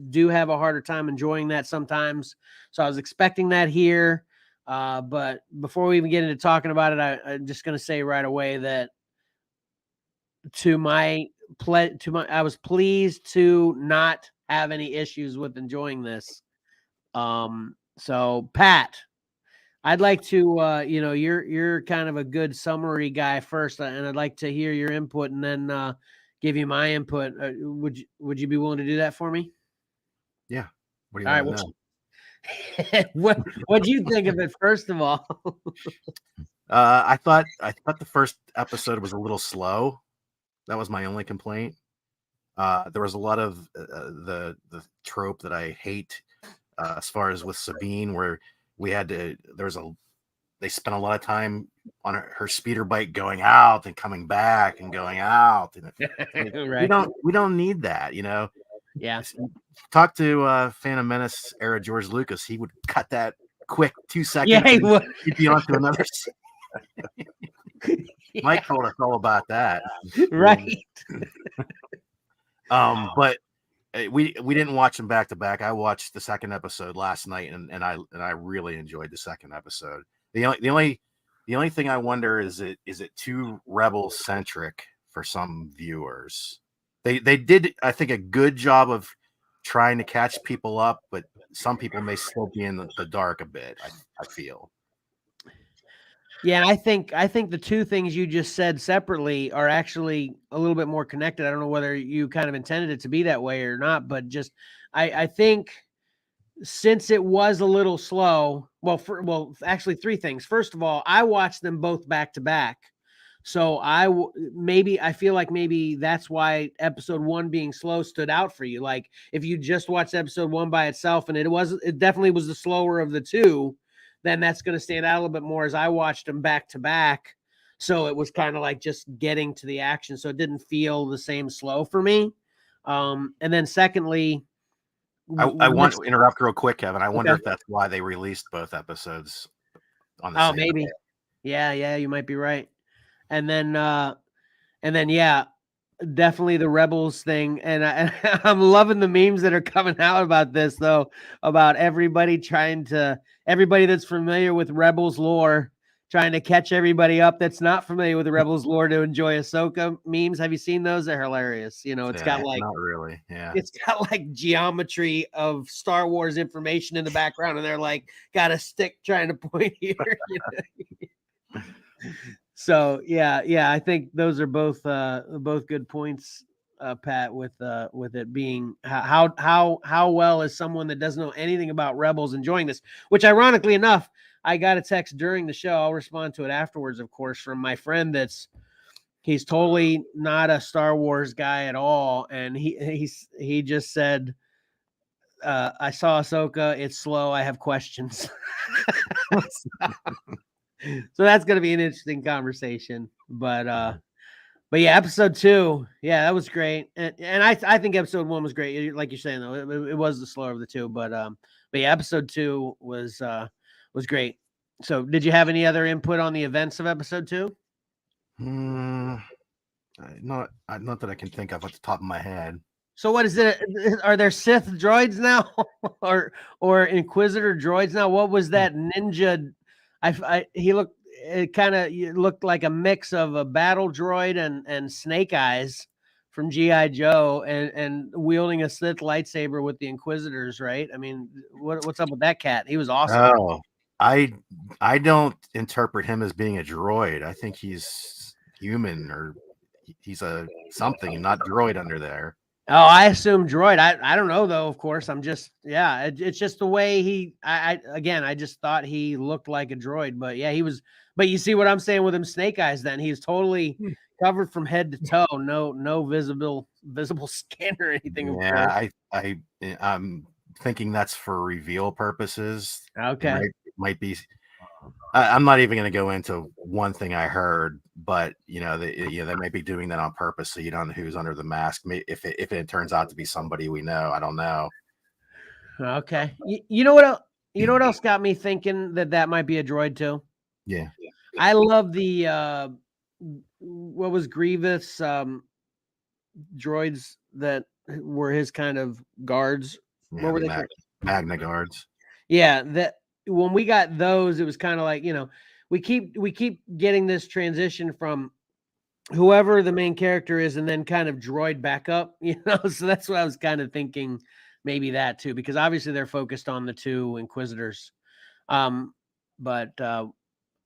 do have a harder time enjoying that sometimes. So I was expecting that here. But before we even get into talking about it, I'm just going to say right away that I was pleased to not have any issues with enjoying this. So Pat, I'd like to, you're kind of a good summary guy first, and I'd like to hear your input and then give you my input. Would you be willing to do that for me? Yeah. What do you want to know? What do you think of it, first of all? I thought the first episode was a little slow. That was my only complaint. There was a lot of the trope that I hate, as far as with Sabine, where they spent a lot of time on her speeder bike going out and coming back and going out. And right. we don't need that, Yeah. Talk to Phantom Menace era George Lucas. He would cut that quick 2 seconds. Yeah, he would. He'd be on to another. Mike told us all about that. Right. But we didn't watch them back to back. I watched the second episode last night, and I really enjoyed the second episode. The only thing I wonder is it too Rebel centric for some viewers. They did, I think, a good job of trying to catch people up, but some people may still be in the dark a bit. I feel. Yeah, I think the two things you just said separately are actually a little bit more connected. I don't know whether you kind of intended it to be that way or not, but just I think since it was a little slow, actually three things. First of all, I watched them both back to back. So I feel like maybe that's why episode 1 being slow stood out for you. Like if you just watched episode 1 by itself and it definitely was the slower of the two, then that's going to stand out a little bit more, as I watched them back to back. So it was kind of like just getting to the action. So it didn't feel the same slow for me. And then secondly, I want to interrupt real quick, Kevin. I wonder if that's why they released both episodes on the same maybe. day. Yeah, you might be right. And then, yeah, definitely the Rebels thing. And I'm loving the memes that are coming out about this, though, about everybody that's familiar with Rebels lore, trying to catch everybody up that's not familiar with the Rebels lore to enjoy Ahsoka memes. Have you seen those? They're hilarious. It's got like, not really. Yeah. It's got like geometry of Star Wars information in the background, and they're like, got a stick trying to point here. So yeah, I think those are both good points, Pat. With it being how well is someone that doesn't know anything about Rebels enjoying this? Which, ironically enough, I got a text during the show. I'll respond to it afterwards, of course, from my friend he's totally not a Star Wars guy at all, and he just said, I saw Ahsoka. It's slow. I have questions. So that's going to be an interesting conversation, but yeah, episode 2, yeah, that was great. And I think episode 1 was great. Like you're saying, though, it was the slower of the two, but yeah, episode 2 was great. So did you have any other input on the events of episode 2? Not that I can think of off the top of my head. So what is it? Are there Sith droids now or Inquisitor droids now? What was that ninja? He looked like a mix of a battle droid and Snake Eyes from GI Joe and wielding a Sith lightsaber with the Inquisitors, right? I mean, what's up with that cat? He was awesome. Oh, I don't interpret him as being a droid. I think he's human, or he's a something, and not droid under there. Oh, I assume droid. I don't know though. Of course, I'm just it's just the way I just thought he looked like a droid, but yeah, he was. But you see what I'm saying with him, Snake Eyes. Then he's totally covered from head to toe. No visible skin or anything. Yeah, I'm thinking that's for reveal purposes. Okay, it might be. I'm not even going to go into one thing I heard, but they might be doing that on purpose, so you don't know who's under the mask. If it turns out to be somebody we know, I don't know. Okay, you know what else? You know what else got me thinking that might be a droid too? Yeah, I love the what was Grievous droids that were his kind of guards. yeah, What were they? Magna guards. Yeah, that when we got those, it was kind of like, we keep getting this transition from whoever the main character is and then kind of droid back up, so that's what I was kind of thinking, maybe that too, because obviously they're focused on the two Inquisitors. But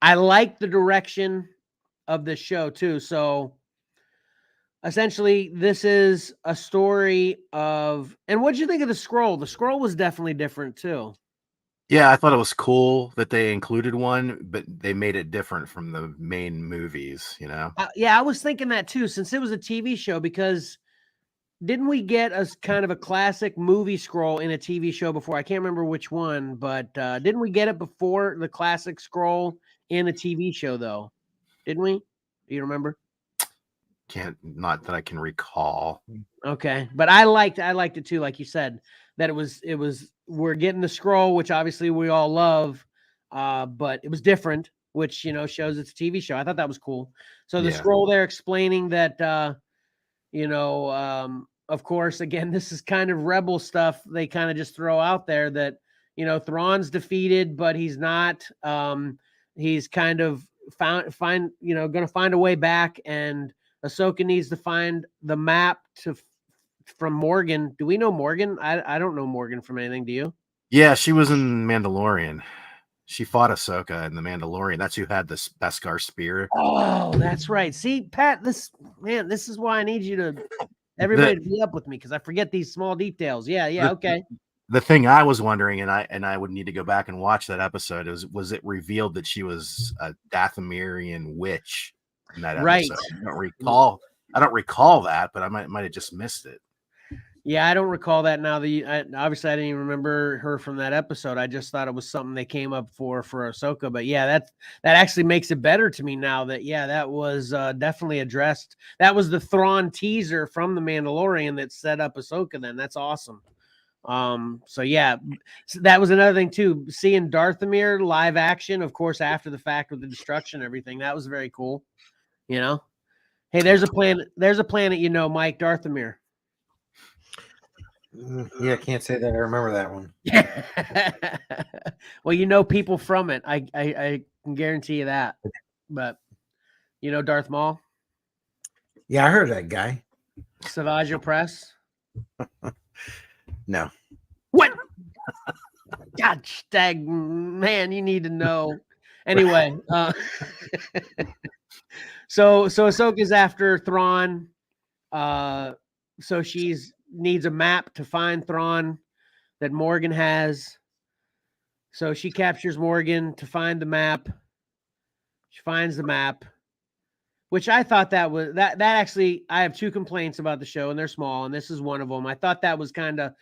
I like the direction of the show too. So essentially this is a story of, and what'd you think of the scroll? The scroll was definitely different too. Yeah, I thought it was cool that they included one, but they made it different from the main movies, Yeah, I was thinking that too, since it was a TV show, because didn't we get a kind of a classic movie scroll in a TV show before? I can't remember which one, but didn't we get it before the classic scroll in a TV show though? Didn't we? Do you remember? Not that I can recall. Okay, but I liked it too, like you said, that it was we're getting the scroll, which obviously we all love, but it was different, which shows it's a TV show. I thought that was cool. So the scroll there explaining that of course, again, this is kind of rebel stuff they kind of just throw out there, that Thrawn's defeated, but he's not. He's kind of going to find a way back, and Ahsoka needs to find the map from Morgan. Do we know Morgan? I don't know Morgan from anything. Do you? Yeah, she was in Mandalorian. She fought Ahsoka in the Mandalorian. That's who had the Beskar spear. Oh, that's right. See, Pat, this is why I need you to everybody to be up with me, because I forget these small details. Yeah, okay. The thing I was wondering, and I would need to go back and watch that episode, was it revealed that she was a Dathomirian witch in that episode? Right. I don't recall that, but I might have just missed it. Yeah, I don't recall that now. Obviously I didn't even remember her from that episode. I just thought it was something they came up for Ahsoka. But yeah, that actually makes it better to me now that that was definitely addressed. That was the Thrawn teaser from the Mandalorian that set up Ahsoka. Then that's awesome. So yeah, so that was another thing too. Seeing Dathomir live action, of course, after the fact with the destruction and everything, that was very cool. Hey, there's a planet, Mike, Dathomir. Yeah, I can't say that I remember that one. Well, people from it. I can guarantee you that. But Darth Maul? Yeah, I heard that guy. Savage Opress? No. What? God dang, man, you need to know. Anyway, so Ahsoka's after Thrawn. So she's needs a map to find Thrawn that Morgan has. So she captures Morgan to find the map. She finds the map, which I thought that actually, I have two complaints about the show, and they're small, and this is one of them. I thought that was kind of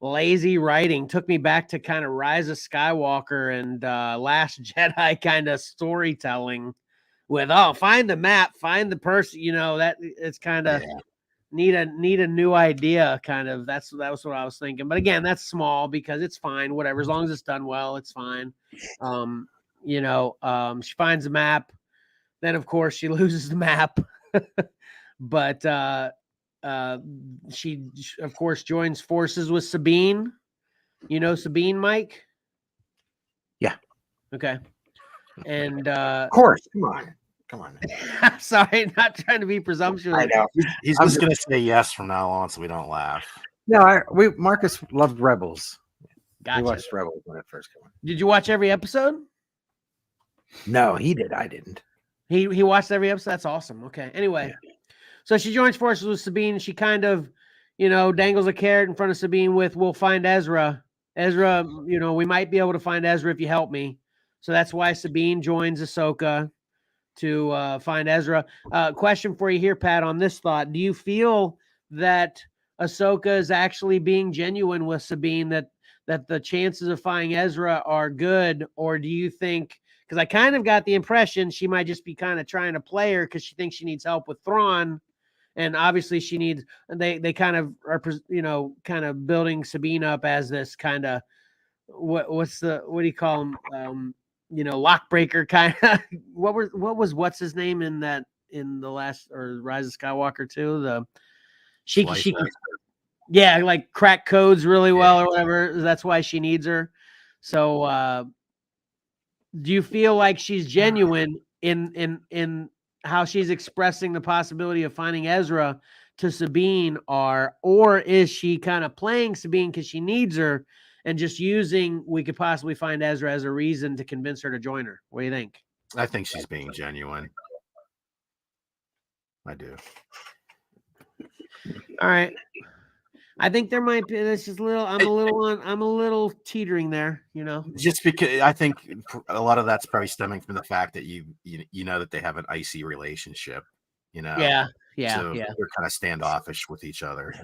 lazy writing. Took me back to kind of Rise of Skywalker and Last Jedi kind of storytelling with, find the map, find the person, that it's kind of need a new idea, kind of. That was what I was thinking. But again, that's small because it's fine, whatever, as long as it's done well, it's fine. She finds the map, then of course she loses the map. But she of course joins forces with Sabine. Sabine, Mike? Yeah. Okay. And of course, come Come on. I'm sorry, not trying to be presumptuous. I know. He's just gonna say yes from now on, so we don't laugh. No, Marcus loved Rebels. Gotcha. We watched Rebels when it first came on. Did you watch every episode? No, he did. I didn't. He watched every episode. That's awesome. Okay. Anyway, so she joins forces with Sabine. She kind of, dangles a carrot in front of Sabine with, "We'll find Ezra. Ezra, we might be able to find Ezra if you help me." So that's why Sabine joins Ahsoka to find Ezra. Question for you here, Pat, on this thought. Do you feel that Ahsoka is actually being genuine with Sabine, that the chances of finding Ezra are good? Or do you think, because I kind of got the impression she might just be kind of trying to play her because she thinks she needs help with Thrawn. And obviously she needs, they kind of are, kind of building Sabine up as this kind of, what do you call him? Lockbreaker kind of, what's his name in the last, or Rise of Skywalker 2? She yeah, like crack codes really well or whatever. That's why she needs her. So, do you feel like she's genuine in how she's expressing the possibility of finding Ezra to Sabine, or is she kind of playing Sabine because she needs her and just using, we could possibly find Ezra as a reason to convince her to join her? What do you think? I think she's being genuine. I do. All right. I think there might be, this is I'm a little teetering there, Just because I think a lot of that's probably stemming from the fact that you know that they have an icy relationship, Yeah. So they're kind of standoffish with each other.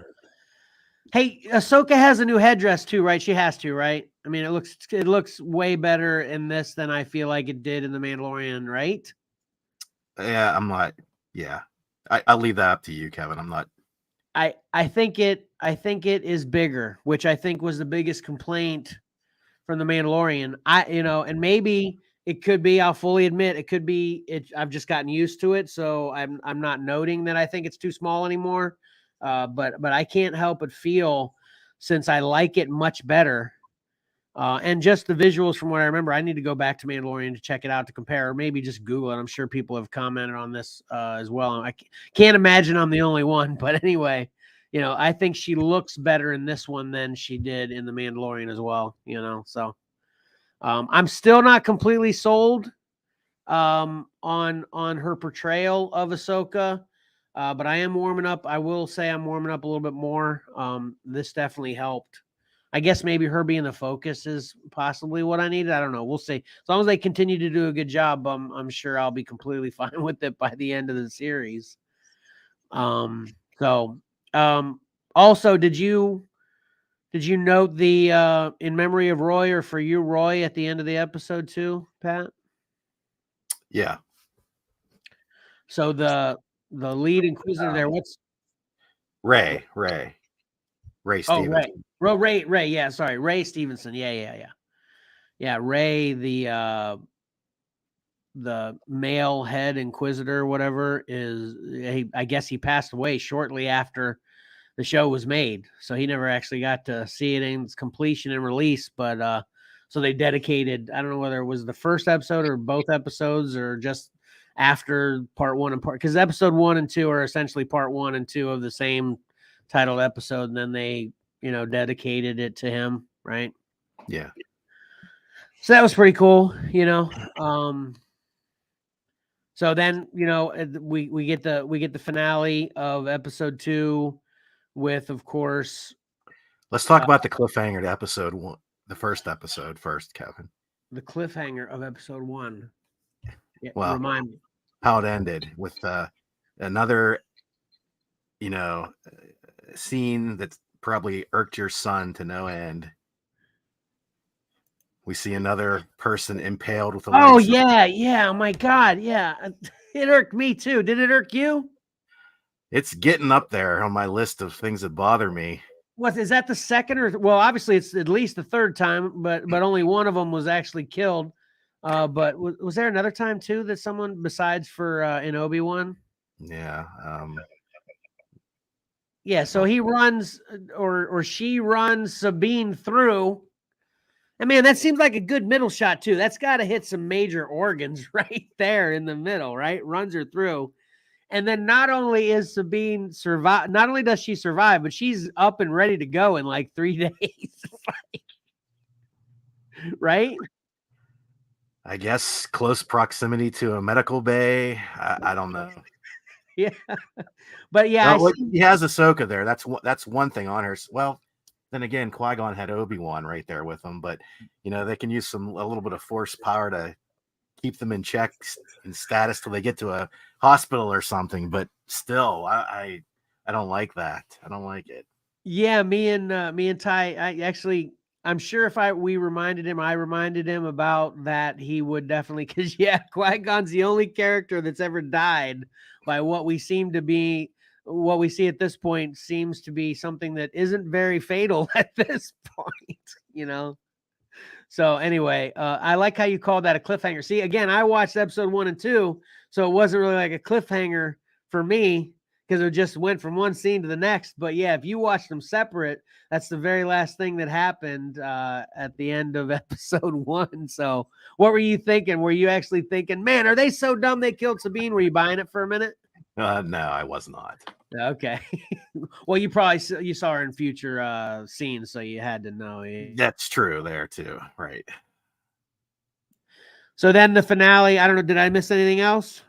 Hey, Ahsoka has a new headdress too, right? She has to, right? I mean, it looks way better in this than I feel like it did in The Mandalorian, right? Yeah, I'm not. Yeah, I'll leave that up to you, Kevin. I'm not. I think it is bigger, which I think was the biggest complaint from The Mandalorian. And maybe it could be, I'll fully admit, it could be I've just gotten used to it, so I'm not noting that I think it's too small anymore. But I can't help but feel, since I like it much better, and just the visuals from what I remember, I need to go back to Mandalorian to check it out to compare, or maybe just Google it. I'm sure people have commented on this as well. I can't imagine I'm the only one, but anyway, I think she looks better in this one than she did in The Mandalorian as well. So I'm still not completely sold on her portrayal of Ahsoka. But I am warming up. I will say I'm warming up a little bit more. This definitely helped. I guess maybe her being the focus is possibly what I needed. I don't know. We'll see. As long as they continue to do a good job, I'm sure I'll be completely fine with it by the end of the series. Also, did you note the in memory of Roy, or for you, Roy, at the end of the episode too, Pat? Yeah. So the lead inquisitor there, what's Ray Stevenson. Ray. Yeah, sorry, Ray Stevenson. Yeah. Ray, the male head inquisitor, whatever, I guess he passed away shortly after the show was made, so he never actually got to see it in its completion and release. But so they dedicated, I don't know whether it was the first episode or both episodes, or just after part 1 and because episode 1 and 2 are essentially part 1 and 2 of the same titled episode, and then they dedicated it to him, right? Yeah. So that was pretty cool. So then we get the finale of episode 2 with, of course, let's talk about the cliffhanger to episode 1, the first episode first, Kevin. The cliffhanger of episode 1. Yeah, well, remind me how it ended with another scene that probably irked your son to no end. We see another person impaled with a lightsaber. Yeah. Oh my God. Yeah. It irked me too. Did it irk you? It's getting up there on my list of things that bother me. Is that the second, or, well, obviously it's at least the third time, but only one of them was actually killed. But was there another time too that someone besides for in Obi-Wan? Yeah. Yeah. So he runs, or she runs Sabine through, And man, that seems like a good middle shot too. That's got to hit some major organs right there in the middle, right? Runs her through. And then not only is Sabine not only does she survive, but she's up and ready to go in like 3 days. Right? I guess close proximity to a medical bay. I don't know. Yeah. But yeah, he has Ahsoka there. That's one thing on her. Well, then again, Qui-Gon had Obi-Wan right there with him, but they can use a little bit of force power to keep them in check and status till they get to a hospital or something. But still, I don't like that. I don't like it. Yeah, me and Ty, I'm sure if I reminded him about that, he would definitely, because Qui-Gon's the only character that's ever died by what we see at this point seems to be something that isn't very fatal at this point, So anyway, I like how you called that a cliffhanger. See, again, I watched episode 1 and 2, so it wasn't really like a cliffhanger for me because it just went from one scene to the next. But yeah, if you watch them separate, that's the very last thing that happened at the end of episode 1. So what were you thinking? Were you actually thinking, man, are they so dumb they killed Sabine? Were you buying it for a minute? No, I was not. Okay. Well, you saw her in future scenes, so you had to know. That's true there too, right? So then the finale, I don't know, did I miss anything else?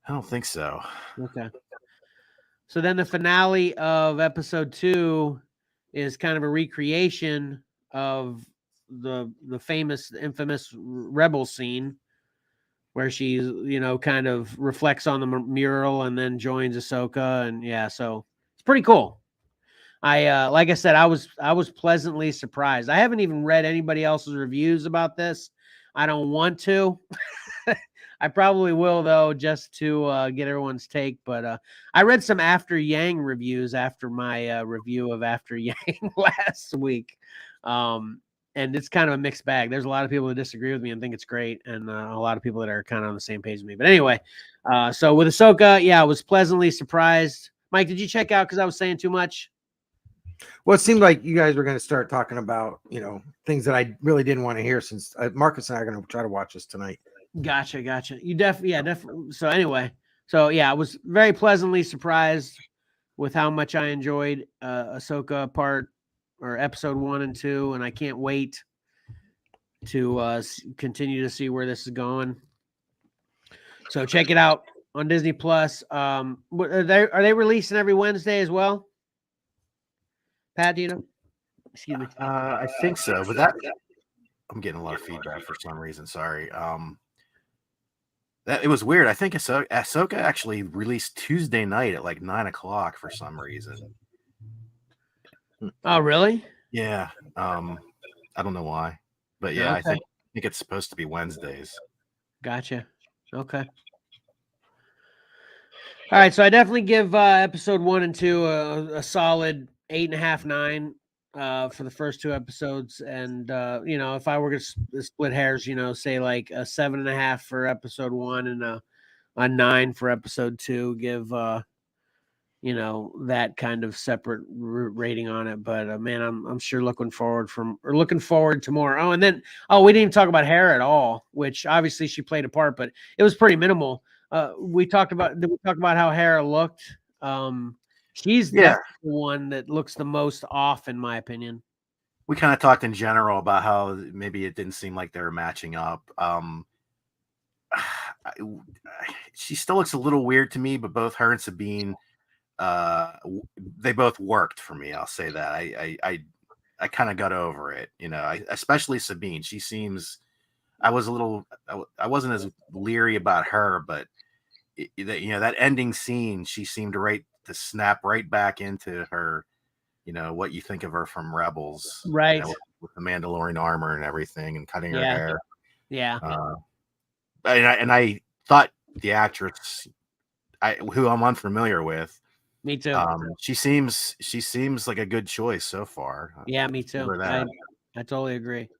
I don't think so. Okay. So then the finale of episode 2 is kind of a recreation of the infamous rebel scene where she, kind of reflects on the mural and then joins Ahsoka. And yeah, so it's pretty cool. Like I said, I was pleasantly surprised. I haven't even read anybody else's reviews about this. I don't want to. I probably will though, just to get everyone's take. But I read some After Yang reviews after my review of After Yang last week. And it's kind of a mixed bag. There's a lot of people that disagree with me and think it's great, and a lot of people that are kind of on the same page as me. But anyway, so with Ahsoka, yeah, I was pleasantly surprised. Mike, did you check out because I was saying too much? Well, it seemed like you guys were going to start talking about, things that I really didn't want to hear, since Marcus and I are going to try to watch this tonight. Gotcha. You definitely. So anyway, I was very pleasantly surprised with how much I enjoyed Ahsoka episode 1 and 2, and I can't wait to continue to see where this is going. So check it out on Disney Plus. Are they releasing every Wednesday as well? Pat, do you know? Excuse me. I think so, but I'm getting a lot of feedback for some reason. Sorry. It was weird. I think Ahsoka actually released Tuesday night at like 9:00 for some reason. Oh, really? Yeah. I don't know why, but yeah, okay. I think it's supposed to be Wednesdays. Gotcha. Okay. All right, so I definitely give episode 1 and 2 a solid 8.5, 9 for the first 2 episodes, and if I were going to split hairs, say like a 7.5 for episode 1 and a 9 for episode 2, give that kind of separate rating on it. But man, I'm sure looking forward to more. Oh, and then we didn't even talk about Hera at all, which obviously she played a part, but it was pretty minimal. Did we talk about how Hera looked? She's the one that looks the most off, in my opinion. We kind of talked in general about how maybe it didn't seem like they were matching up. She still looks a little weird to me, but both her and Sabine, they both worked for me. I'll say that. I kind of got over it, especially Sabine. She seems, I wasn't as leery about her, but that ending scene, she seemed to snap right back into her, what you think of her from Rebels, right? With the Mandalorian armor and everything, and cutting her hair. Yeah. And I thought the actress, who I'm unfamiliar with, me too. She seems like a good choice so far. Yeah, me too. I totally agree.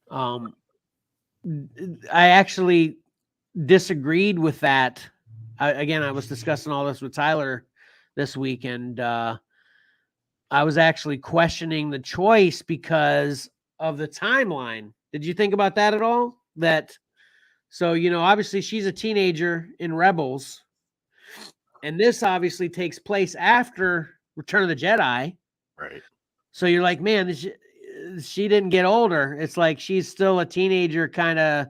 I actually disagreed with that. I was discussing all this with Tyler this week, and I was actually questioning the choice because of the timeline. Did you think about that at all? So, obviously she's a teenager in Rebels, and this obviously takes place after Return of the Jedi. Right. So you're like, man, she didn't get older. It's like she's still a teenager kind of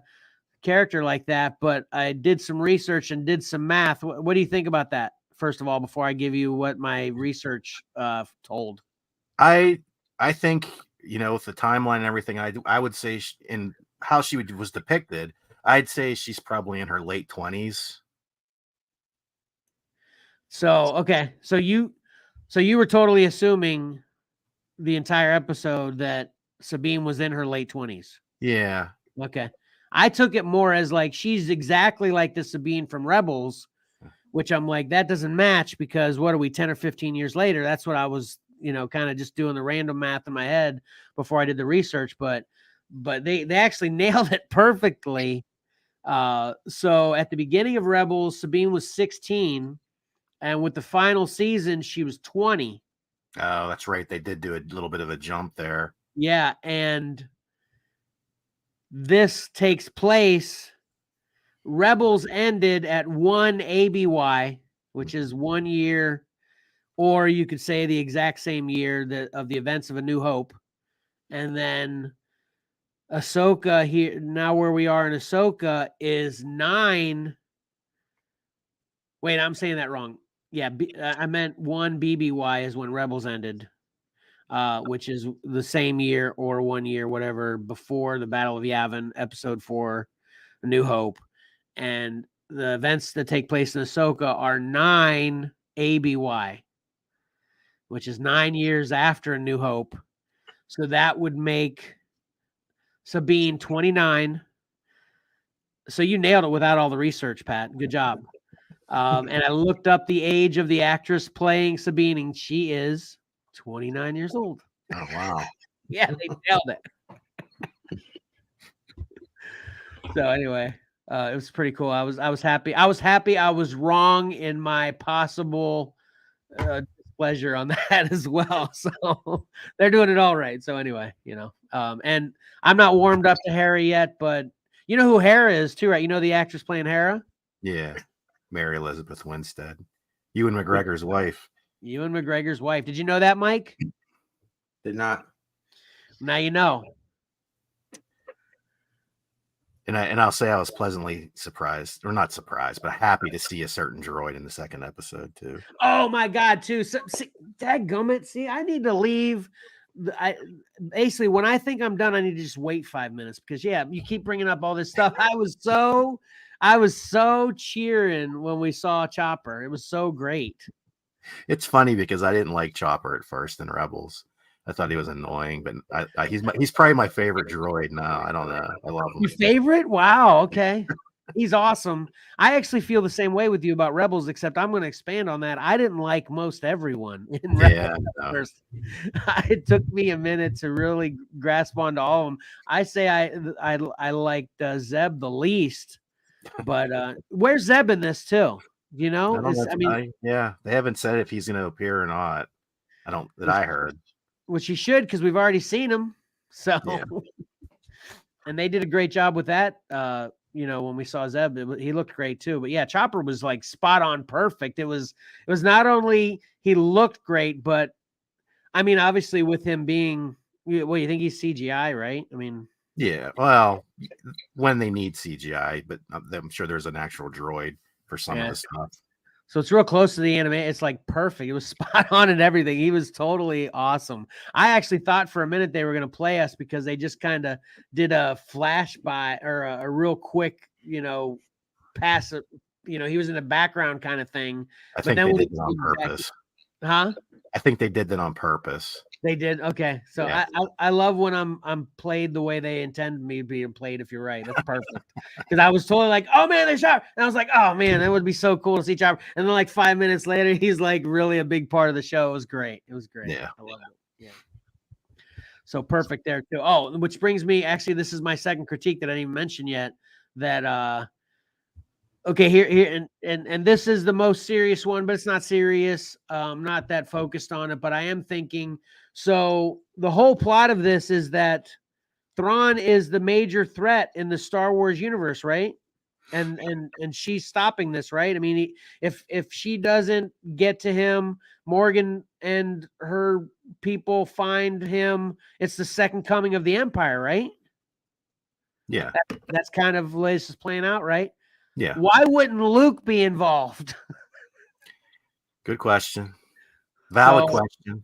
character like that. But I did some research and did some math. What do you think about that? First of all, before I give you what my research told. I think, with the timeline and everything, I would say in how she was depicted, I'd say she's probably in her late 20s. So, okay. So you were totally assuming the entire episode that Sabine was in her late 20s. Yeah. Okay. I took it more as like she's exactly like the Sabine from Rebels, which I'm like, that doesn't match because what are we, 10 or 15 years later? That's what I was, kind of just doing the random math in my head before I did the research. But they actually nailed it perfectly. So at the beginning of Rebels, Sabine was 16, and with the final season, she was 20. Oh, that's right. They did do a little bit of a jump there. Yeah, and this takes place. Rebels ended at 1 ABY, which is 1 year, or you could say the exact same year of the events of A New Hope. And then Ahsoka here, now where we are in Ahsoka, is 9. Wait, I'm saying that wrong. Yeah, I meant 1 BBY is when Rebels ended, which is the same year or 1 year, whatever, before the Battle of Yavin, Episode 4, A New Hope. And the events that take place in Ahsoka are 9 ABY, which is 9 years after A New Hope. So that would make Sabine 29. So you nailed it without all the research, Pat. Good job. And I looked up the age of the actress playing Sabine, and she is 29 years old. Oh, wow. Yeah, they nailed it. So anyway, it was pretty cool. I was happy. I was happy I was wrong in my possible displeasure on that as well. So they're doing it all right. So anyway, and I'm not warmed up to Hera yet, but you know who Hera is too, right? You know the actress playing Hera? Yeah. Mary Elizabeth Winstead. Ewan McGregor's wife. Ewan McGregor's wife. Did you know that, Mike? Did not. Now you know. And I'll say I was pleasantly surprised, or not surprised, but happy to see a certain droid in the second episode too. Oh my God, too. So, see, dadgummit. See, I need to leave. Basically, when I think I'm done, I need to just wait 5 minutes because you keep bringing up all this stuff. I was so cheering when we saw Chopper. It was so great. It's funny because I didn't like Chopper at first in Rebels. I thought he was annoying, but he's probably my favorite droid now. I don't know. I love him. Your favorite? Wow. Okay. He's awesome. I actually feel the same way with you about Rebels, except I'm going to expand on that. I didn't like most everyone in Rebels at first. It took me a minute to really grasp onto all of them. I say I liked Zeb the least, but where's Zeb in this too? You know? Yeah, they haven't said if he's going to appear or not. I heard. Which he should, because we've already seen him. So, yeah. And they did a great job with that. When we saw Zeb, he looked great too. But yeah, Chopper was like spot on perfect. It was not only he looked great, but I mean, obviously with him being, well, you think he's CGI, right? I mean, yeah, well, when they need CGI, but I'm sure there's an actual droid for some of the stuff. So it's real close to the anime. It's like perfect. It was spot on and everything. He was totally awesome. I actually thought for a minute they were going to play us because they just kind of did a flash by or a real quick, pass. He was in the background kind of thing. I think they did it on purpose. Huh? I think they did that on purpose. They did. Okay. So yeah. I love when I'm played the way they intend me being played. If you're right, that's perfect. Because I was totally like, oh man, they shot. And I was like, oh man, that would be so cool to see Chopper. And then like 5 minutes later, he's like really a big part of the show. It was great. Yeah. I love it. Yeah. So perfect there too. Oh, which brings me, actually, this is my second critique that I didn't even mention yet, that Okay, here, and this is the most serious one, but it's not serious. Not that focused on it, but I am thinking. So the whole plot of this is that Thrawn is the major threat in the Star Wars universe, right? And she's stopping this, right? I mean, if she doesn't get to him, Morgan and her people find him. It's the second coming of the Empire, right? Yeah. That's kind of the way this is playing out, right? Yeah. Why wouldn't Luke be involved? Good question. Valid So- question.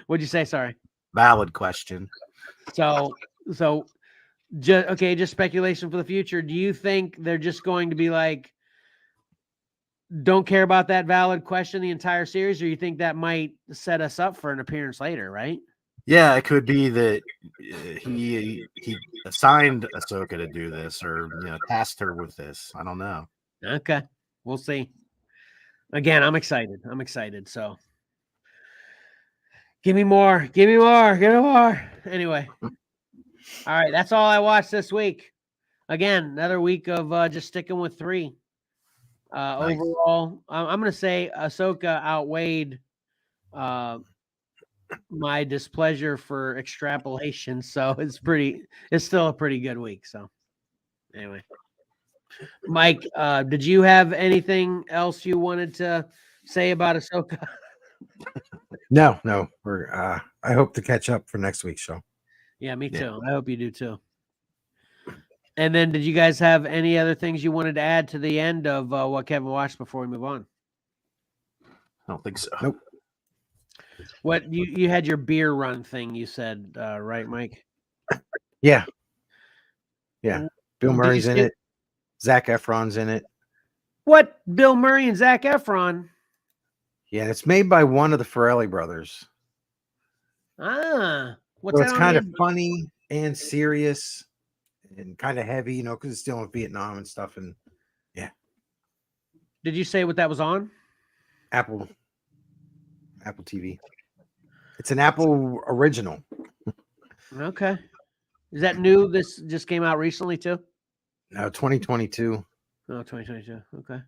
What'd you say? Sorry. Valid question. So just speculation for the future. Do you think they're just going to be like, don't care about that valid question the entire series, or you think that might set us up for an appearance later, right? Yeah, it could be that he assigned Ahsoka to do this, or tasked her with this. I don't know. Okay, we'll see. Again, I'm excited. So give me more. Anyway, all right, that's all I watched this week. Again, another week of just sticking with 3. Nice. Overall, I'm going to say Ahsoka outweighed my displeasure for Extrapolations, so it's still a pretty good week. So anyway, Mike, did you have anything else you wanted to say about Ahsoka? No, we're I hope to catch up for next week's show. Yeah, me too. I hope you do too. And then did you guys have any other things you wanted to add to the end of what Kevin watched before we move on? I don't think so. Nope. What you had your beer run thing, you said, right, Mike? Yeah. Bill Murray's in it. Zac Efron's in it. What? Bill Murray and Zac Efron? Yeah, it's made by one of the Farrelly brothers. What's so that? It's kind of funny and serious and kind of heavy, because it's still in Vietnam and stuff. And yeah. Did you say what that was on? Apple TV. It's an Apple original. Okay. Is that new? This just came out recently too? No, 2022. Oh, 2022. Okay.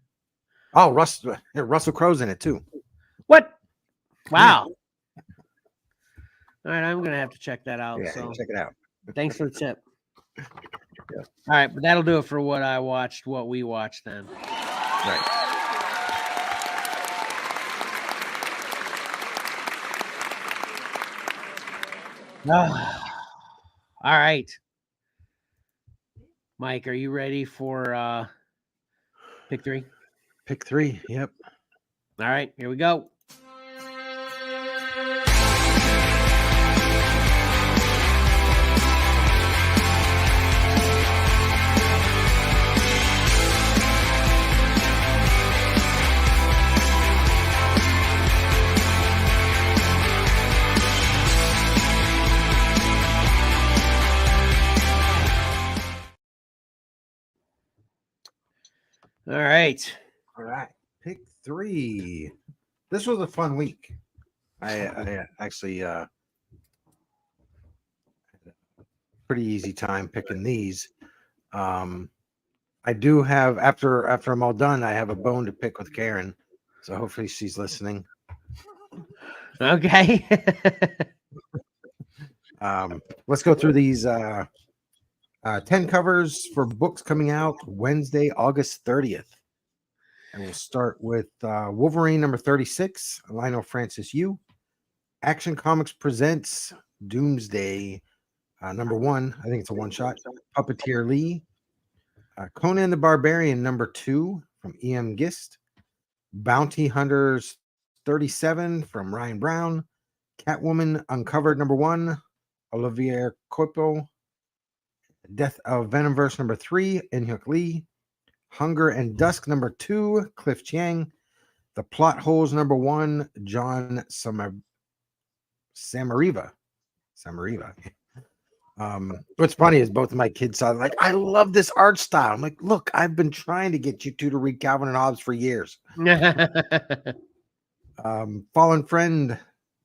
Oh, Russell Crowe's in it too. What? Wow. Yeah. All right, I'm gonna have to check that out. Yeah, so check it out. Thanks for the tip. Yeah. All right, but that'll do it for what we watched then. Right. All right. Mike, are you ready for pick 3? Pick 3, yep. All right, here we go. All right. Pick 3. This was a fun week. I actually pretty easy time picking these. I do have after I'm all done, I have a bone to pick with Karen. So hopefully she's listening. Okay. Let's go through these 10 covers for books coming out Wednesday, August 30th. And we'll start with Wolverine number 36, Lionel Francis Yu. Action Comics presents Doomsday number 1. I think it's a one-shot. Puppeteer Lee. Conan the Barbarian number 2 from E.M. Gist. Bounty Hunters 37 from Ryan Brown. Catwoman Uncovered number 1, Olivier Coipel. Death of Venomverse number 3, In-Hyuk Lee. Hunger and Dusk number 2, Cliff Chiang. The Plot Holes number 1, John Samariva. What's funny is both of my kids saw like, I love this art style. I'm like, look, I've been trying to get you two to read Calvin and Hobbes for years. Fallen Friend,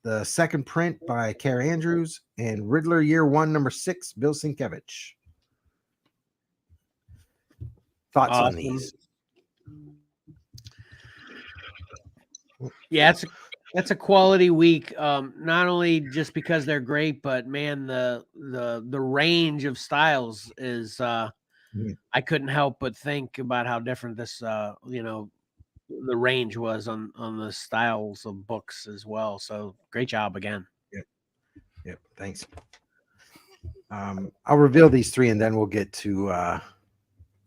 the second print by Kara Andrews, and Riddler Year 1 number 6, Bill Sienkiewicz. Thoughts on these? Yeah, that's a quality week. Not only just because they're great, but man, the range of styles is I couldn't help but think about how different this the range was on the styles of books as well. So great job again. Yep. Thanks. I'll reveal these three and then we'll get to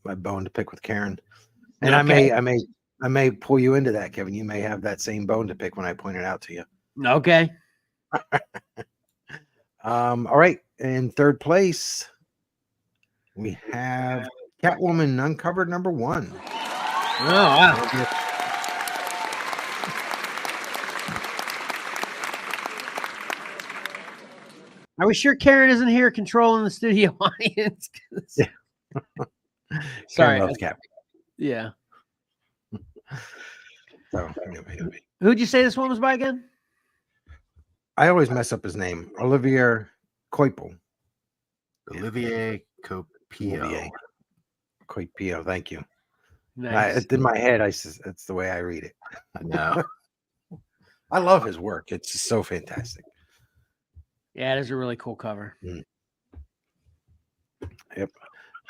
my bone to pick with Karen. And Okay. I may pull you into that, Kevin. You may have that same bone to pick when I point it out to you. Okay. All right. In third place, we have Catwoman Uncovered #1. Oh, wow. Are we sure Karen isn't here controlling the studio audience? Sorry. Loves Catwoman. Yeah. So, Who'd you say this one was by again? I always mess up his name. Olivier Coipel. Olivier Coipel. Coipel. Thank you. Nice. In my head, that's the way I read it. I know. I love his work. It's just so fantastic. Yeah, it is a really cool cover. Yep.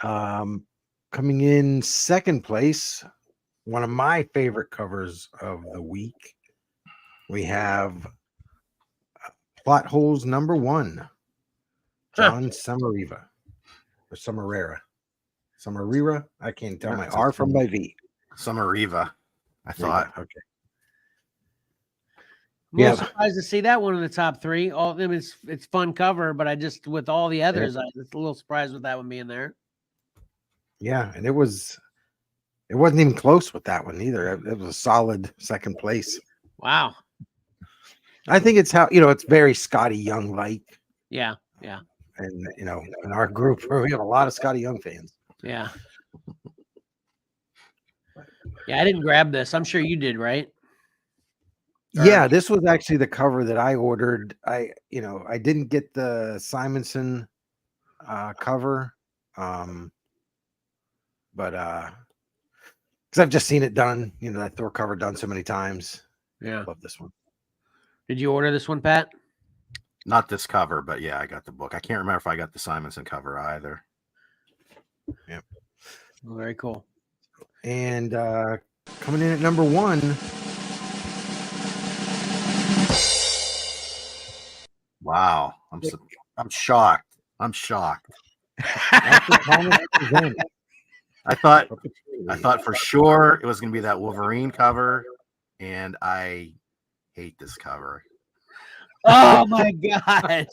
Coming in second place, one of my favorite covers of the week, we have Plot Holes #1, John Sommariva or Sommariva. I can't tell my R from my V. Sommariva, I thought. Okay. I'm a little surprised to see that one in the top three. It's fun cover, but I just with all the others, I was a little surprised with that one being there. Yeah, and it wasn't even close with that one either. It was a solid second place. Wow. I think it's how it's very Scotty Young like. Yeah. And in our group we have a lot of Scotty Young fans. Yeah. Yeah, I didn't grab this. I'm sure you did, right? Yeah, this was actually the cover that I ordered. I didn't get the Simonson cover, but because I've just seen it done, that Thor cover done so many times. Yeah, I love this one. Did you order this one, Pat? Not this cover, but yeah, I got the book. I can't remember if I got the Simonson cover either. Yep. Well, very cool. And coming in at #1. Wow, I'm shocked. I'm shocked. I thought for sure it was going to be that Wolverine cover, and I hate this cover. Oh my gosh!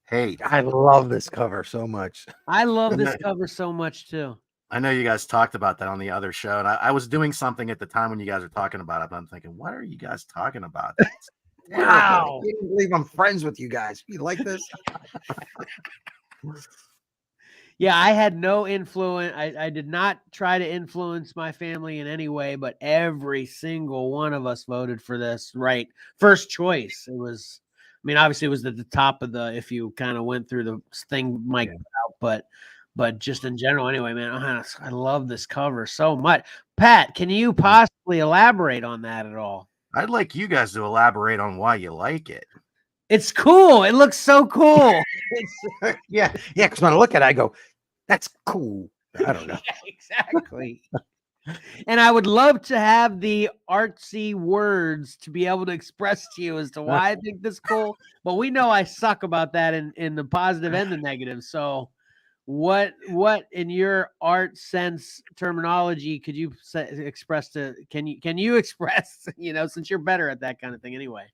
Hate. I love this cover so much. I love this cover so much too. I know you guys talked about that on the other show, and I was doing something at the time when you guys were talking about it, but I'm thinking, what are you guys talking about? Wow. I can't believe I'm friends with you guys. You like this? Yeah, I had no influence. I did not try to influence my family in any way, but every single one of us voted for this. Right. First choice. It was, obviously it was at the top of if you kind of went through the thing, Mike, out, but just in general, anyway, man, I love this cover so much. Pat, can you possibly elaborate on that at all? I'd like you guys to elaborate on why you like it. It's cool. It looks so cool. Yeah. Because when I look at it, I go, "That's cool." I don't know. Yeah, exactly. And I would love to have the artsy words to be able to express to you as to why I think this cool. But we know I suck about that in the positive and the negative. So what in your art sense terminology could you express can you express, since you're better at that kind of thing anyway?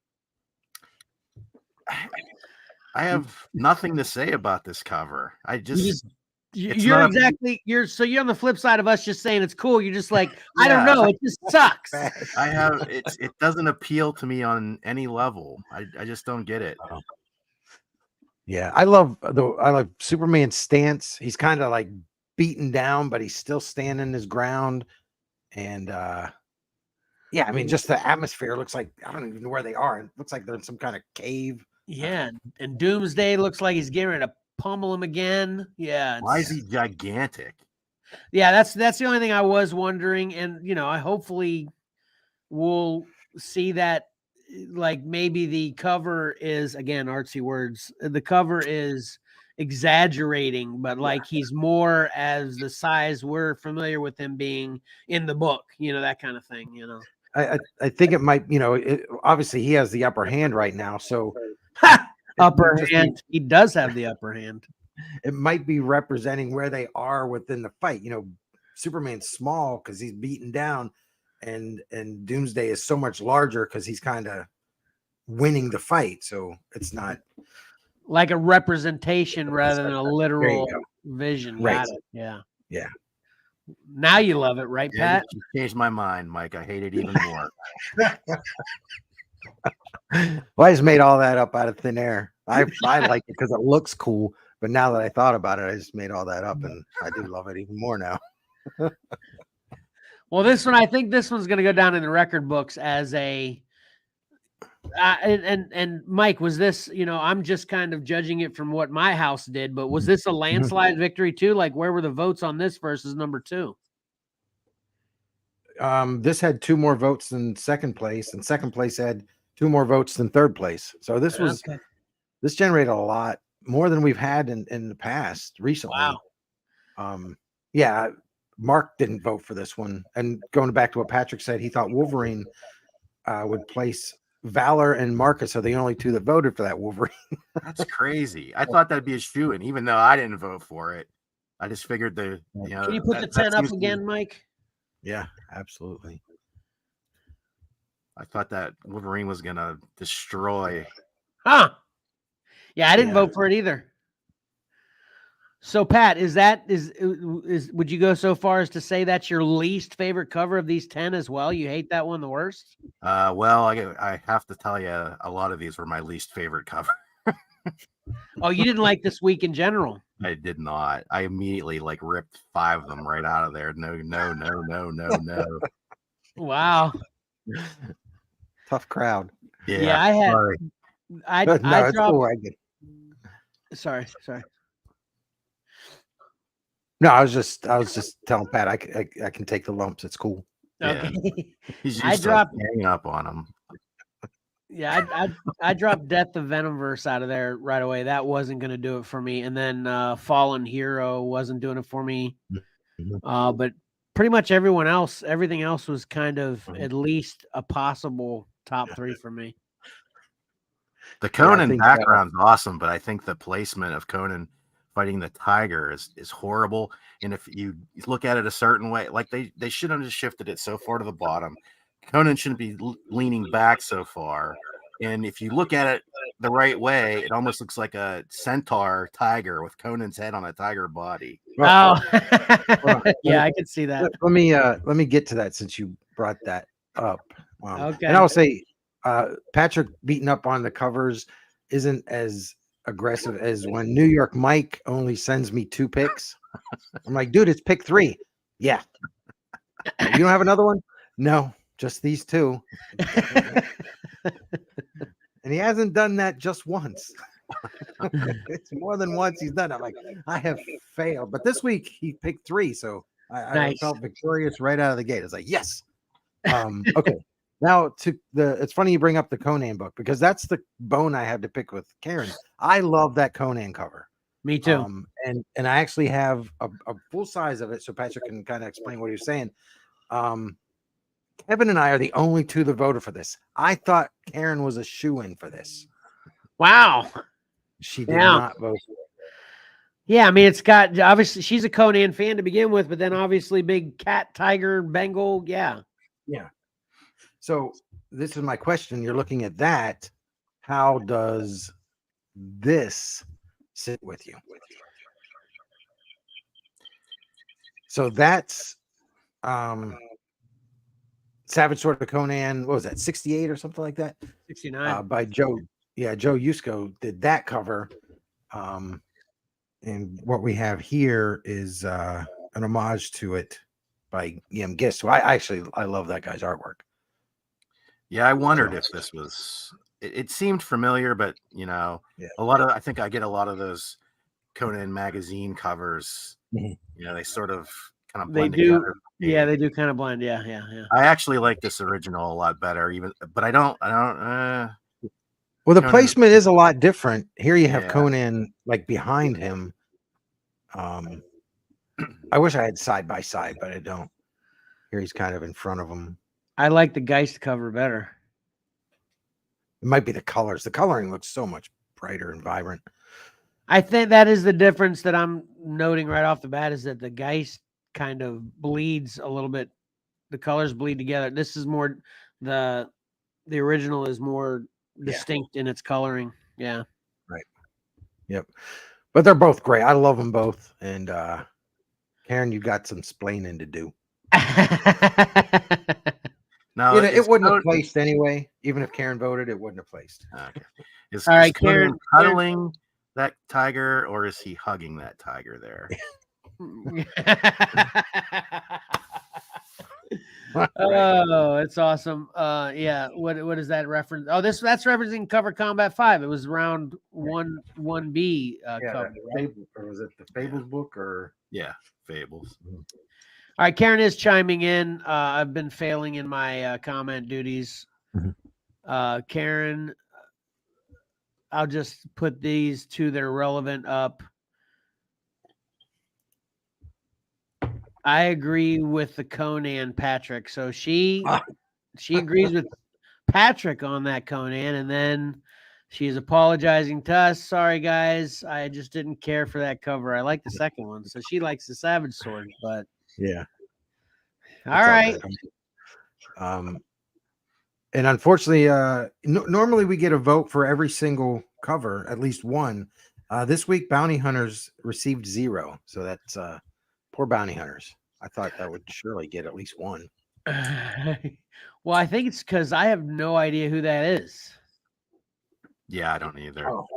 I have nothing to say about this cover. You're on the flip side of us just saying it's cool. You're just like, I don't know, it just sucks. It doesn't appeal to me on any level. I just don't get it. Yeah, I love Superman's stance. He's kind of like beaten down, but he's still standing his ground. And just the atmosphere looks like, I don't even know where they are. It looks like they're in some kind of cave. Yeah, and Doomsday looks like he's getting ready to pummel him again. Yeah. Why is he gigantic? Yeah, that's the only thing I was wondering. And, you know, I hopefully we'll see that, like, maybe the cover is, again, artsy words, the cover is exaggerating, but like he's more as the size we're familiar with him being in the book, you know, that kind of thing, you know. I think it might, you know, obviously he has the upper hand right now. So upper hand, he does have the upper hand. It might be representing where they are within the fight. You know, Superman's small because he's beaten down, and Doomsday is so much larger because he's kind of winning the fight. So it's not like a representation rather than a literal vision. Right. Got it. Yeah. Yeah. Now you love it, right, Pat? You changed my mind, Mike. I hate it even more. Well, I just made all that up out of thin air. I like it because it looks cool. But now that I thought about it, I just made all that up, and I do love it even more now. Well, this one, I think this one's going to go down in the record books as a. And Mike, was this? You know, I'm just kind of judging it from what my house did, but was this a landslide victory too? Like, where were the votes on this versus number 2? This had 2 more votes than second place, and second place had 2 more votes than third place. So this was this generated a lot more than we've had in the past recently. Wow. Yeah, Mark didn't vote for this one. And going back to what Patrick said, he thought Wolverine would place Valor and Marcus are the only 2 that voted for that Wolverine. That's crazy. I thought that'd be a shoe-in, even though I didn't vote for it. I just figured can you put the 10 up again, Mike? Yeah, absolutely. I thought that Wolverine was gonna destroy. Huh. Yeah, I didn't vote for it either. So, Pat, would you go so far as to say that's your least favorite cover of these 10 as well? You hate that one the worst? Well, I have to tell you, a lot of these were my least favorite cover. Oh, you didn't like this week in general? I did not. I immediately ripped 5 of them right out of there. No. Wow. Tough crowd. Yeah, I had. Sorry. I dropped. Cool. Sorry. No, I was just telling Pat I can take the lumps. It's cool. Okay. Yeah. He's used to hanging up on him. Yeah, I dropped Death of Venomverse out of there right away. That wasn't going to do it for me. And then Fallen Hero wasn't doing it for me. But pretty much everything else was kind of at least a possible top 3 for me. The Conan background's awesome, but I think the placement of Conan fighting the tiger is horrible. And if you look at it a certain way, like they shouldn't have just shifted it so far to the bottom. Conan shouldn't be leaning back so far. And if you look at it the right way, it almost looks like a centaur tiger with Conan's head on a tiger body. Oh, yeah, I can see that. Let me get to that since you brought that up. Okay. And I'll say, Patrick beating up on the covers isn't as aggressive as when New York Mike only sends me 2 picks. I'm like, dude, it's pick 3. Yeah. You don't have another one? No, just these 2. And he hasn't done that just once. It's more than once he's done it. I'm like, I have failed. But this week he picked 3, so I felt victorious right out of the gate. It's like, yes. Okay. Now it's funny you bring up the Conan book because that's the bone I had to pick with Karen. I love that Conan cover. Me too. And I actually have a full size of it, so Patrick can kind of explain what he was saying. Kevin and I are the only 2 that voted for this. I thought Karen was a shoo-in for this. Wow. She did not vote for it. Yeah, I mean, it's got obviously she's a Conan fan to begin with, but then obviously big cat, tiger, Bengal. Yeah. Yeah. So this is my question. You're looking at that. How does this sit with you? So that's Savage Sword of Conan. What was that? 68 or something like that? 69. By Joe. Yeah, Joe Yusko did that cover. And what we have here is an homage to it by E.M. Gist. So I love that guy's artwork. Yeah, I wondered if this was. It seemed familiar, but I think I get a lot of those Conan magazine covers. Mhm. You know, they sort of kind of They blend do. together. Yeah, they do kind of blend. Yeah. I actually like this original a lot better, but I don't. Well, the Conan, placement is a lot different. Here you have Yeah. Conan like behind him. I wish I had side by side, but I don't. Here he's kind of in front of him. I like the Geist cover better. It might be the colors. The coloring looks so much brighter and vibrant. I think that is the difference that I'm noting right off the bat, is that the Geist kind of bleeds a little bit. The colors bleed together. This is more the original is more distinct in its coloring. Yeah. Right. Yep. But they're both great. I love them both. And Karen, you got some splaining to do. No, it wouldn't have placed anyway. Even if Karen voted, it wouldn't have placed. Okay. All right, Conan Karen, cuddling that tiger, or is he hugging that tiger there? Oh, it's awesome. Yeah. What is that reference? Oh, that's referencing Cover Combat 5. It was round 1B cover, right? Or was it the Fables book or Fables? All right, Karen is chiming in. I've been failing in my comment duties. Karen, I'll just put these to their relevant up. I agree with the Conan Patrick. So she agrees with Patrick on that Conan, and then she's apologizing to us. Sorry, guys. I just didn't care for that cover. I like the second one. So she likes the Savage Sword, but yeah. All right. And unfortunately, normally we get a vote for every single cover, at least one. This week, Bounty Hunters received 0. So that's poor Bounty Hunters. I thought that would surely get at least one. Well, I think it's because I have no idea who that is. Yeah, I don't either. Oh.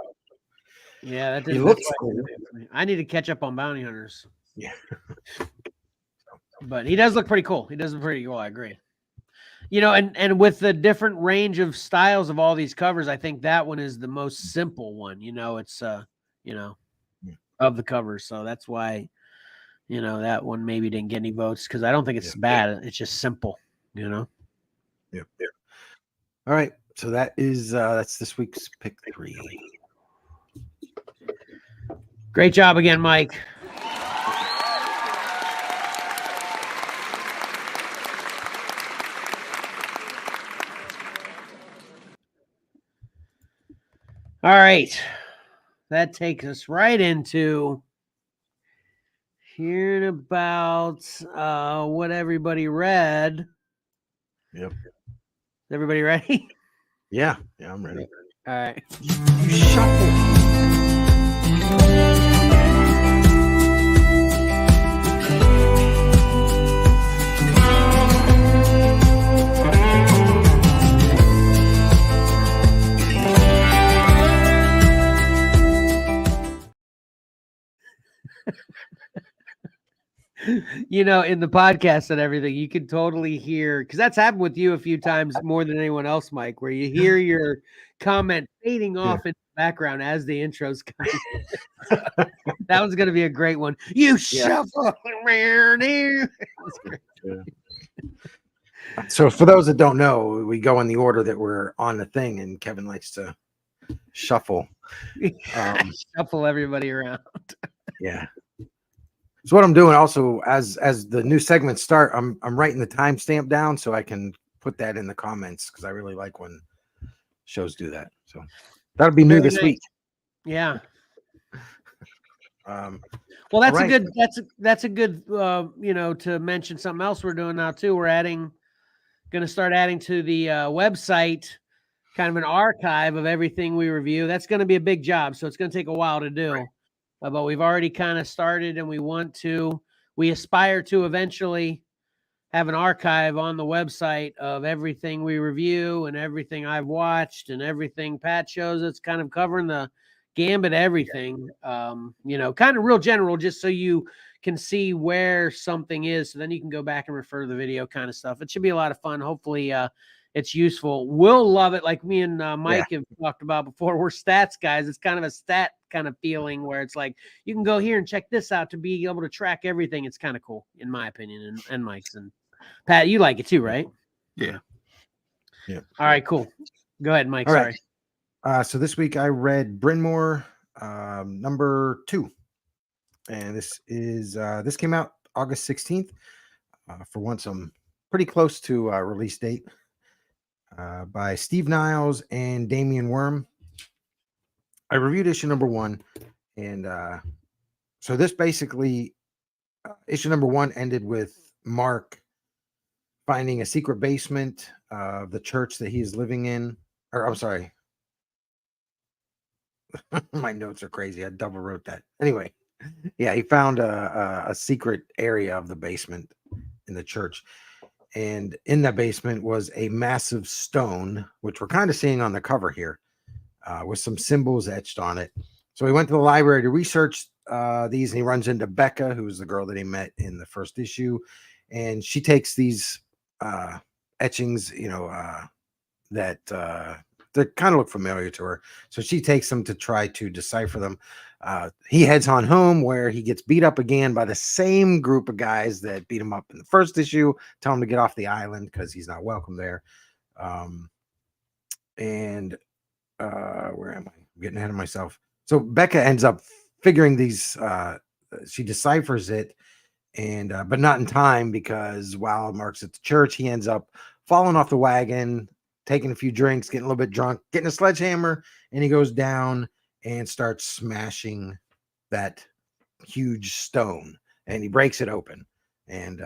Yeah, that He looks cool. I need to catch up on Bounty Hunters. Yeah. But he does look pretty cool. He does look pretty cool. I agree. You know, and with the different range of styles of all these covers, I think that one is the most simple one. You know, it's of the covers. So that's why, that one maybe didn't get any votes, because I don't think it's bad. It's just simple, Yep. All right. So that's this week's pick 3. Great job again, Mike. All right. That takes us right into hearing about what everybody read. Yep. Is everybody ready? Yeah, I'm ready. All right. Shuffle. In the podcast and everything, you can totally hear, because that's happened with you a few times more than anyone else, Mike, where you hear your comment fading off in the background as the intro's coming. That was going to be a great one. You shuffle around here. So for those that don't know, we go in the order that we're on the thing, and Kevin likes to shuffle. Shuffle everybody around. Yeah. So what I'm doing also, as the new segments start, I'm writing the timestamp down so I can put that in the comments, because I really like when shows do that. So that'll be new this week. Yeah. Well, that's a good. That's a good. To mention something else we're doing now too. We're going to start adding to the website kind of an archive of everything we review. That's going to be a big job, so it's going to take a while to do. Right. But we've already kind of started, and we aspire to eventually have an archive on the website of everything we review and everything I've watched and everything Pat shows. It's kind of covering the gambit, everything, kind of real general, just so you can see where something is. So then you can go back and refer to the video kind of stuff. It should be a lot of fun. Hopefully it's useful. We'll love it. Like me and Mike have talked about before. We're stats guys. It's kind of a stat kind of feeling where it's like you can go here and check this out to be able to track everything. It's kind of cool, in my opinion, and Mike's. And Pat, you like it too, right? Yeah. All right, cool. Go ahead, Mike. All Sorry. right. So this week I read Bryn Mawr number 2, and this came out August 16th. For once, I'm pretty close to release date. By Steve Niles and Damian Worm. I reviewed issue number 1, and so this basically issue number 1 ended with Mark finding a secret basement of the church that he is living in. Or I'm sorry, my notes are crazy. I double wrote that. Anyway, yeah, he found a secret area of the basement in the church. And in that basement was a massive stone, which we're kind of seeing on the cover here, with some symbols etched on it. So he went to the library to research these, and he runs into Becca, who's the girl that he met in the first issue. And she takes these etchings, that they kind of look familiar to her. So she takes them to try to decipher them. He heads on home, where he gets beat up again by the same group of guys that beat him up in the first issue, tell him to get off the island because he's not welcome there. Where am I? I'm getting ahead of myself. So Becca ends up figuring these, she deciphers it, and but not in time, because while Mark's at the church, he ends up falling off the wagon, taking a few drinks, getting a little bit drunk, getting a sledgehammer, and he goes down and starts smashing that huge stone, and he breaks it open. And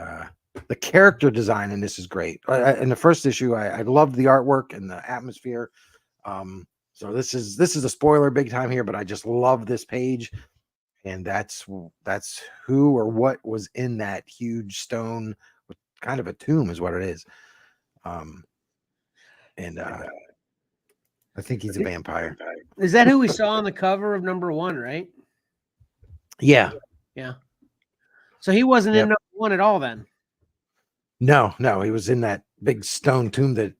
the character design in this is great. In the first issue, I loved the artwork and the atmosphere. So this is a spoiler big time here, but I just love this page. And that's who or what was in that huge stone, with kind of a tomb is what it is. I think he's a vampire. Is that who we saw on the cover of number 1, right? Yeah. Yeah. So he wasn't in number 1 at all then. No, he was in that big stone tomb that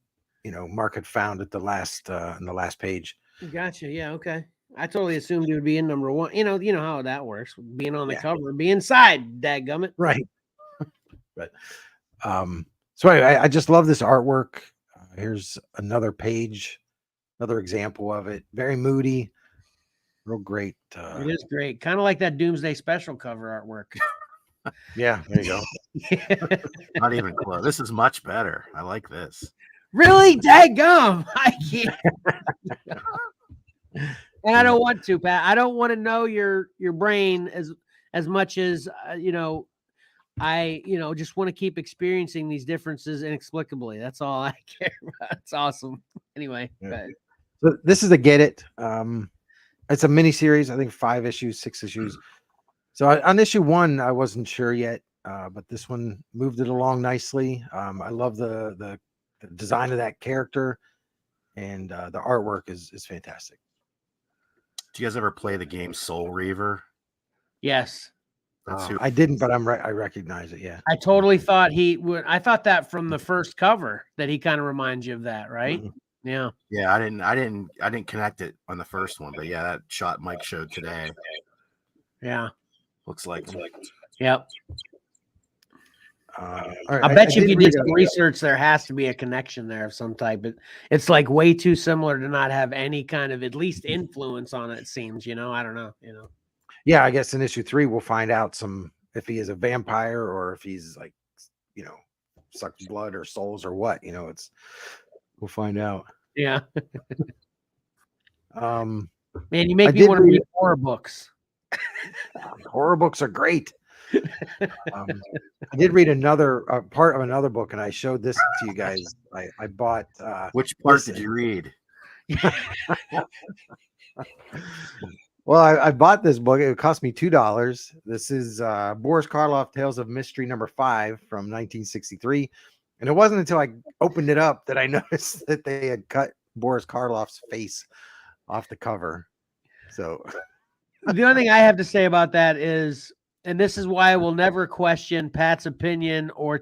Mark had found at the last in the last page. Gotcha. Yeah. Okay. I totally assumed he would be in number 1. You know how that works. Being on the cover, be inside, dadgummit. Right. But so anyway, I just love this artwork. Here's another page, another example of it. Very moody, real great. It is great. Kind of like that Doomsday Special cover artwork. Yeah, there you go. Not even close. This is much better. I like this. Really? Daggum. I can't. And I don't want to, Pat. I don't want to know your brain as much as I just want to keep experiencing these differences inexplicably. That's all I care about. It's awesome. Anyway, so this is a Get It. It's a mini series. I think 5 issues, 6 issues. So on issue 1, I wasn't sure yet, but this one moved it along nicely. I love the design of that character, and the artwork is fantastic. Do you guys ever play the game Soul Reaver? Yes. I didn't, but I recognize it. Yeah. I totally thought he would. I thought that from the first cover that he kind of reminds you of that, right? Mm-hmm. Yeah. Yeah, I didn't connect it on the first one, but yeah, that shot Mike showed today. Yeah. Looks like. Yep. Right, I bet you if you did some research, there has to be a connection there of some type. But it's like way too similar to not have any kind of at least influence on it. It seems, I don't know, Yeah, I guess in issue 3 we'll find out if he is a vampire or if he's like, sucks blood or souls or what. We'll find out. Yeah. Man, you make me want to read horror books. Horror books are great. I did read another part of another book, and I showed this to you guys. I bought. Which part did you read? Well, I bought this book. It cost me $2. This is Boris Karloff, Tales of Mystery #5 from 1963. And it wasn't until I opened it up that I noticed that they had cut Boris Karloff's face off the cover. So the only thing I have to say about that is And this is why I will never question Pat's opinion or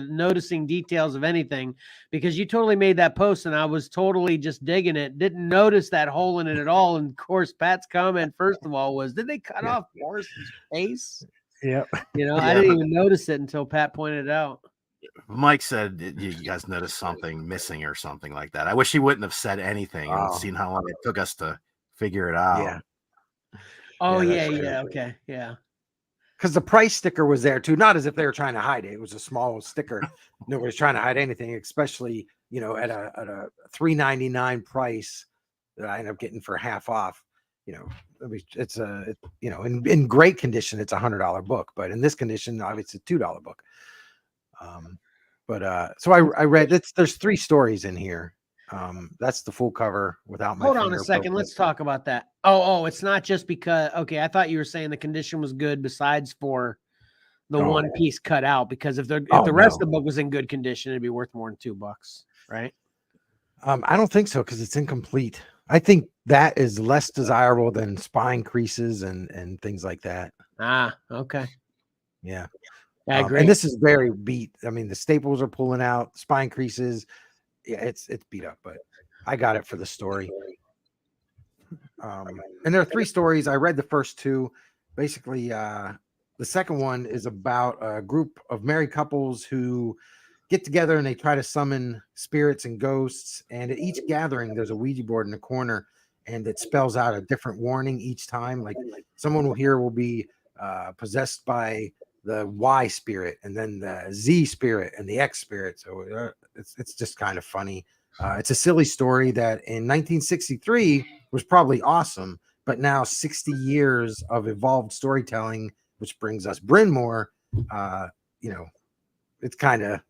noticing details of anything, because you totally made that post and I was totally just digging it. Didn't notice that hole in it at all. And of course, Pat's comment, first of all, was, did they cut off Morris's face? Yep. I didn't even notice it until Pat pointed it out. Mike said you guys noticed something missing or something like that. I wish he wouldn't have said anything and seen how long it took us to figure it out. Yeah. Oh, yeah. Okay. Yeah. Because the price sticker was there too, not as if they were trying to hide it. It was a small sticker. Nobody's trying to hide anything, especially at a $3.99 price that I ended up getting for half off. It's in great condition, it's $100 book, but in this condition, obviously it's a $2 book. So I read there's 3 stories in here. That's the full cover without my Hold on a second. Let's talk about that. Oh, it's not just because, okay, I thought you were saying the condition was good besides for the one piece cut out, because if the rest of the book was in good condition, it'd be worth more than $2, right? I don't think so, because it's incomplete. I think that is less desirable than spine creases and things like that. Okay. Yeah. I agree. And this is very beat. I mean, the staples are pulling out, spine creases. Yeah, it's beat up, but I got it for the story. And there are 3 stories. I read the first 2. Basically, the second one is about a group of married couples who get together and they try to summon spirits and ghosts. And at each gathering, there's a Ouija board in the corner, and it spells out a different warning each time. Like someone will be possessed by the Y spirit, and then the Z spirit and the X spirit. So it's just kind of funny. It's a silly story that in 1963 was probably awesome, but now 60 years of evolved storytelling, which brings us Bryn Mawr, it's kind of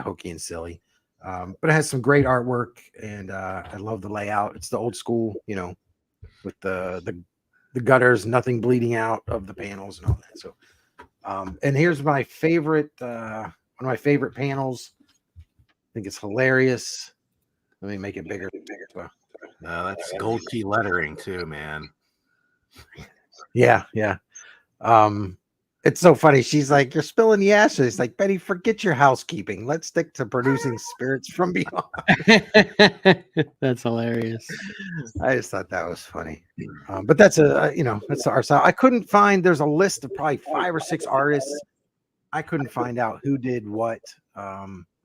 hokey and silly. But it has some great artwork, and I love the layout. It's the old school, with the gutters, nothing bleeding out of the panels and all that. So, and here's my favorite, one of my favorite panels. I think it's hilarious. Let me make it bigger. That's gold key lettering too, man. Yeah. It's so funny. She's like, you're spilling the ashes. It's like, Betty, forget your housekeeping. Let's stick to producing spirits from beyond. That's hilarious. I just thought that was funny. But that's that's our style. I couldn't find, there's a list of probably 5 or 6 artists. I couldn't find out who did what.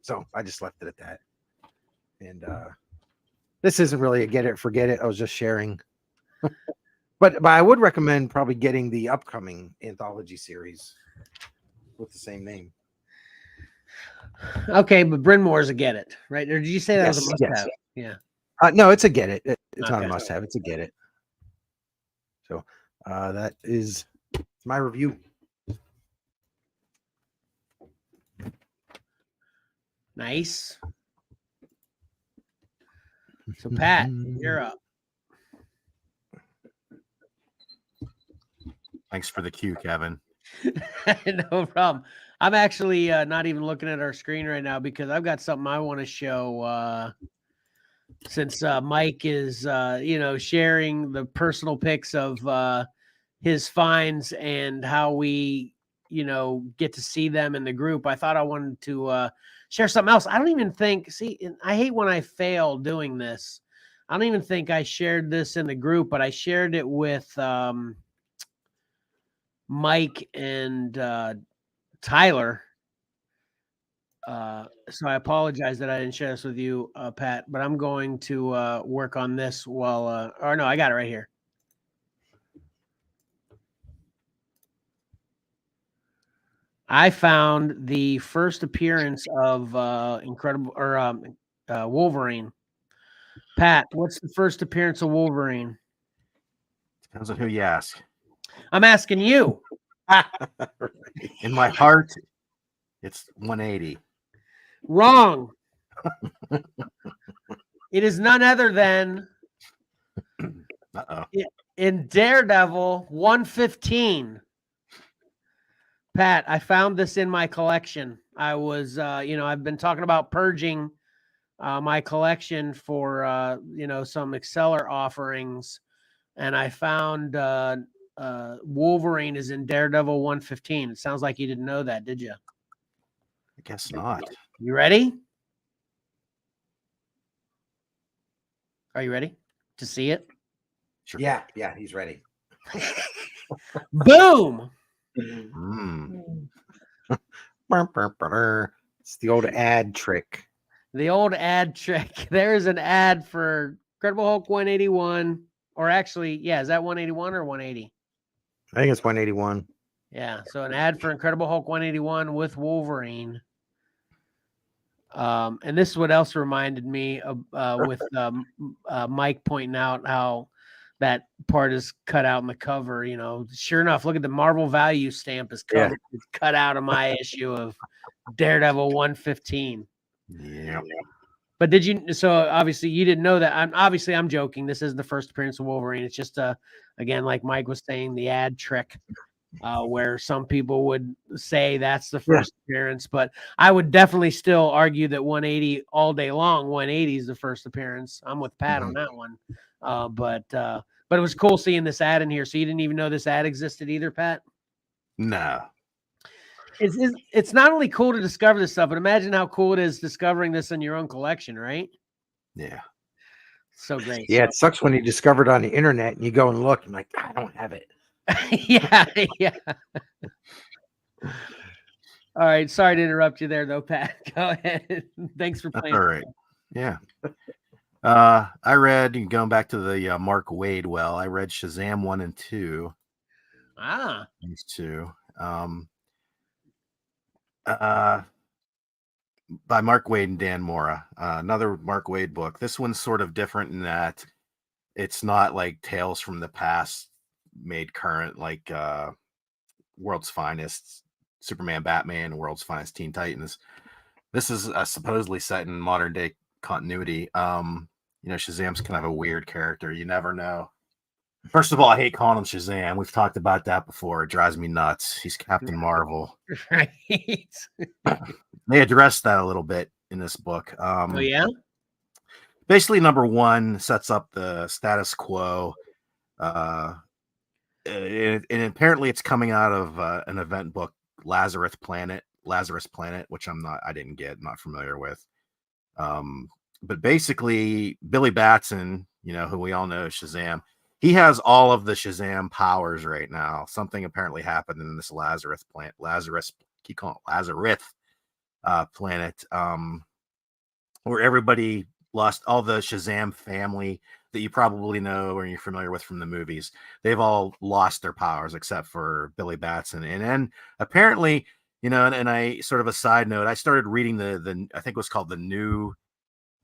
So I just left it at that. And this isn't really a get it, forget it. I was just sharing. But I would recommend probably getting the upcoming anthology series with the same name. Okay, but Bryn Mawr's a get it, right? Or did you say that was a must-have? Yeah. No, it's a get it. It's not a must-have. It's a get it. So that is my review. Nice. So Pat, you're up. Thanks for the cue, Kevin. No problem. I'm actually not even looking at our screen right now because I've got something I want to show. Since Mike is, sharing the personal pics of his finds and how we, get to see them in the group, I thought I wanted to share something else. I don't even think, I hate when I fail doing this. I don't even think I shared this in the group, but I shared it with Mike and Tyler. So I apologize that I didn't share this with you, Pat, but I'm going to work on this while, or no, I got it right here. I found the first appearance of Wolverine. Pat, what's the first appearance of Wolverine? Depends on who you ask. I'm asking you. In my heart, it's 180. Wrong. It is none other than in Daredevil 115. Pat, I found this in my collection. I was, I've been talking about purging my collection for, some Xcellar offerings, and I found a Wolverine is in Daredevil 115. It sounds like you didn't know that, did you? I guess not. You ready? Are you ready to see it? Sure. Yeah, he's ready. Boom! It's the old ad trick. The old ad trick. There is an ad for Incredible Hulk 181, or actually, yeah, is that 181 or 180? I think it's 181. Yeah, so an ad for Incredible Hulk 181 with Wolverine. And this is what else reminded me of with Mike pointing out how that part is cut out in the cover. You know, sure enough, look at the Marvel value stamp is covered. Yeah. It's cut out of my issue of Daredevil 115. Yeah. But did you? So obviously you didn't know that. I'm joking. This isn't the first appearance of Wolverine. It's just again, like Mike was saying, the ad trick. Where some people would say that's the first appearance, but I would definitely still argue that 180 all day long. 180 is the first appearance. I'm with Pat on that one. But it was cool seeing this ad in here. So you didn't even know this ad existed either, Pat? No. It's not only cool to discover this stuff, but imagine how cool it is discovering this in your own collection, right? Yeah. So great. Yeah, it sucks when you discover it on the internet and you go and look and like, I don't have it. yeah. All right. Sorry to interrupt you there, though, Pat. Go ahead. Thanks for playing. All right. Yeah. I read, going back to the Mark Waid I read Shazam 1 and 2. These two. By Mark Waid and Dan Mora. Another Mark Waid book. This one's sort of different in that it's not like Tales from the Past made current, like World's Finest Superman, Batman, World's Finest Teen Titans. This is supposedly set in modern day continuity. Shazam's kind of a weird character. You never know. First of all, I hate calling him Shazam. We've talked about that before. It drives me nuts. He's Captain Marvel. Right. They addressed that a little bit in this book. Oh, yeah? Basically, number one sets up the status quo. And apparently it's coming out of an event book, Lazarus Planet, which I didn't get, not familiar with. But basically, Billy Batson, who we all know, Shazam, he has all of the Shazam powers right now. Something apparently happened in this Lazarus planet, planet, where everybody lost, all the Shazam family that you probably know or you're familiar with from the movies. They've all lost their powers except for Billy Batson. And then apparently, and I sort of a side note, I started reading the I think it was called The New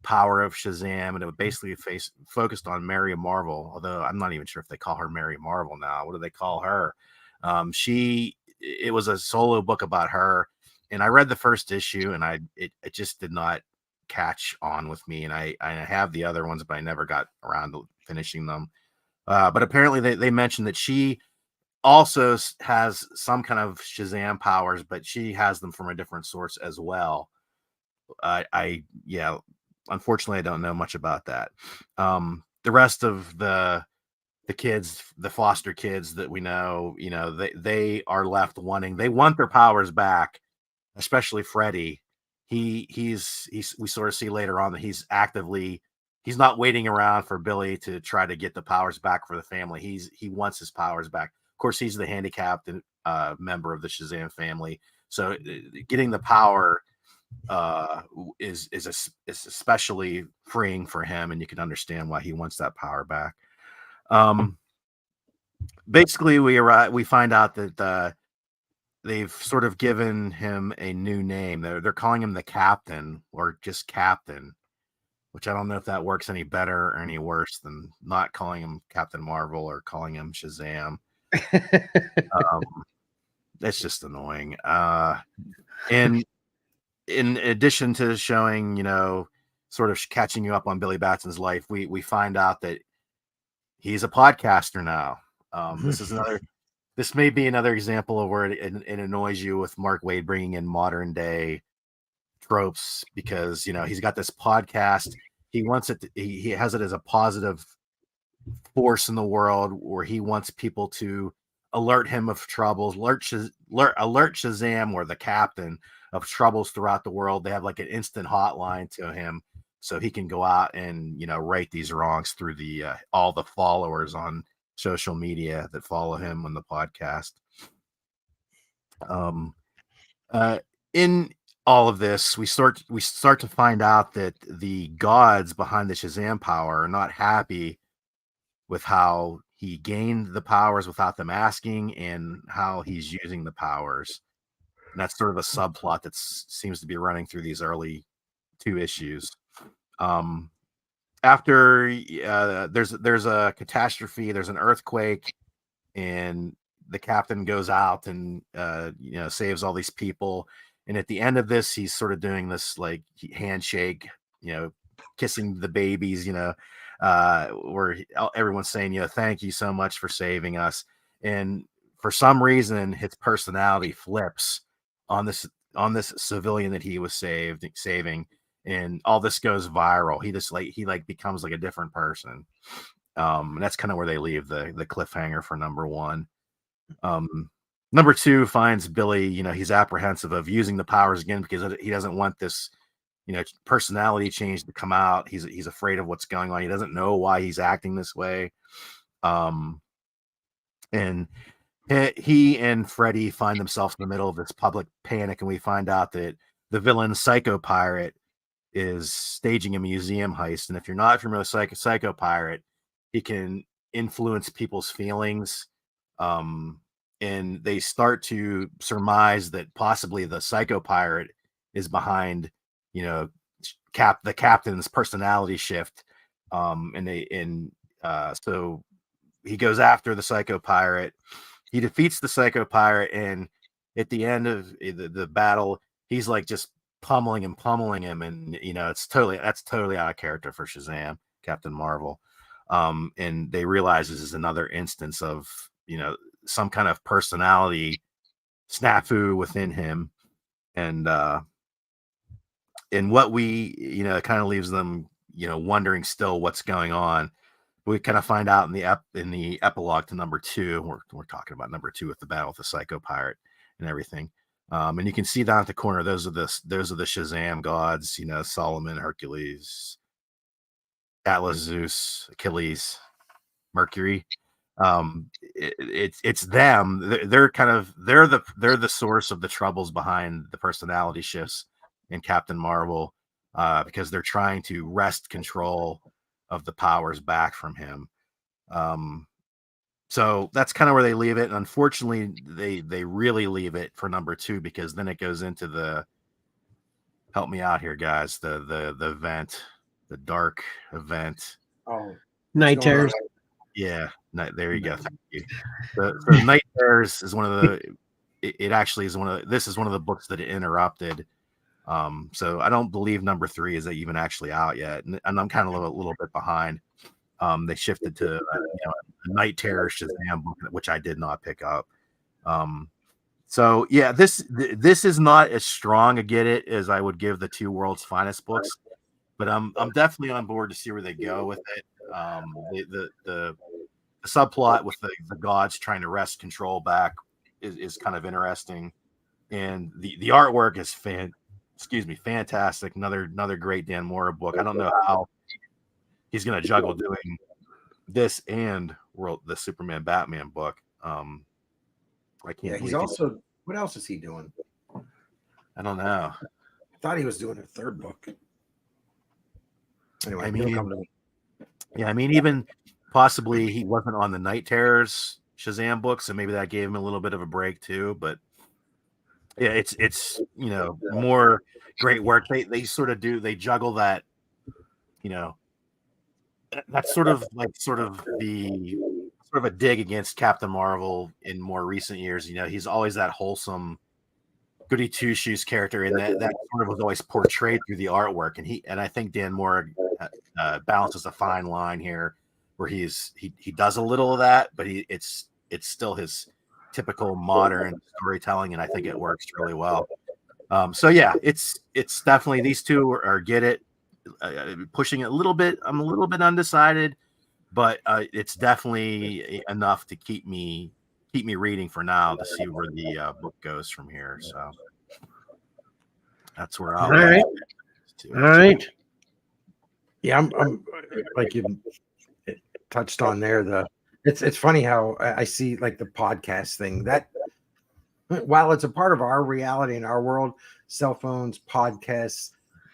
Power of Shazam, and it basically focused on Mary Marvel, although I'm not even sure if they call her Mary Marvel now. What do they call her? It was a solo book about her, and I read the first issue, and it just did not catch on with me, and I have the other ones, but I never got around to finishing them. But apparently they mentioned that she also has some kind of Shazam powers, but she has them from a different source as well. Unfortunately, I don't know much about that. The rest of the kids, the foster kids that we know, they are left they want their powers back, especially Freddy. We sort of see later on that he's not waiting around for Billy to try to get the powers back for the family. He wants his powers back. Of course, he's the handicapped member of the Shazam family. So getting the power is especially freeing for him, and you can understand why he wants that power back. Basically, we find out that they've sort of given him a new name. They're calling him the Captain, or just Captain, which I don't know if that works any better or any worse than not calling him Captain Marvel or calling him Shazam. It's just annoying. And in addition to showing, sort of catching you up on Billy Batson's life, we find out that he's a podcaster now. This may be another example of where it annoys you with Mark Waid bringing in modern day tropes, because he's got this podcast. He wants it. He has it as a positive force in the world, where he wants people to alert him of troubles, alert Shazam or the captain of troubles throughout the world. They have like an instant hotline to him, so he can go out and right these wrongs through the all the followers on social media that follow him on the podcast. In all of this, we start to find out that the gods behind the Shazam power are not happy with how he gained the powers without them asking and how he's using the powers. And that's sort of a subplot that seems to be running through these early 2 issues. After there's a catastrophe, there's an earthquake, and the captain goes out and saves all these people. And at the end of this, he's sort of doing this like handshake, kissing the babies, where everyone's saying, thank you so much for saving us. And for some reason, his personality flips on this civilian that he was saving, and all this goes viral. He becomes like a different person. And that's kind of where they leave the cliffhanger for number 1. Number 2 finds Billy, he's apprehensive of using the powers again because he doesn't want this, personality change to come out. He's afraid of what's going on. He doesn't know why he's acting this way. And he and Freddy find themselves in the middle of this public panic, and we find out that the villain Psycho Pirate is staging a museum heist. And if you're not familiar with Psycho Pirate, he can influence people's feelings. And they start to surmise that possibly the Psycho Pirate is behind, the captain's personality shift. So he goes after the Psycho Pirate. He defeats the Psycho Pirate, and at the end of the battle, he's like just pummeling him, and that's totally out of character for Shazam, Captain Marvel. And they realize this is another instance of some kind of personality snafu within him, and what we it kind of leaves them wondering still what's going on. We kind of find out in the epilogue to number 2. We're talking about number 2 with the battle with the Psycho Pirate and everything. And you can see down at the corner, those are the Shazam gods, Solomon, Hercules, Atlas, Zeus, Achilles, Mercury. It's them. They're the source of the troubles behind the personality shifts in Captain Marvel, because they're trying to wrest control of the powers back from him. So that's kind of where they leave it. And unfortunately, they really leave it for number 2, because then it goes into the, help me out here, guys, the event, the dark event. Oh, Night Terrors. Yeah, there you go. Thank you. So Night Terrors is one of the. It actually is this is one of the books that it interrupted. So I don't believe number 3 is even actually out yet, and I'm kind of a little bit behind. They shifted to a Night Terror Shazam book, which I did not pick up. So yeah, this is not as strong a get it as I would give the 2 World's Finest books, but I'm definitely on board to see where they go with it. The subplot with the gods trying to wrest control back is kind of interesting, and the artwork is fantastic. Another great Dan Mora book. I don't know how he's going to juggle doing this and the Superman Batman book. I can't. Yeah, he's also. What else is he doing? I don't know. I thought he was doing a 3rd book. Anyway, I mean, even possibly he wasn't on the Night Terrors Shazam book, so maybe that gave him a little bit of a break too. But yeah, it's more great work. They sort of juggle that, that's sort of a dig against Captain Marvel in more recent years. He's always that wholesome goody two shoes character, and that sort of was always portrayed through the artwork. And I think Dan Mora balances a fine line here, where he does a little of that, but it's still his typical modern storytelling, and I think it works really well. So yeah, it's definitely, these 2 are get it, pushing it a little bit. I'm a little bit undecided, but it's definitely enough to keep me keep me reading for now to see where the book goes from here. So that's where I'll. All right. All right. Yeah, I'm like you touched on there. It's funny how I see like the podcast thing that while it's a part of our reality in our world, cell phones, podcasts,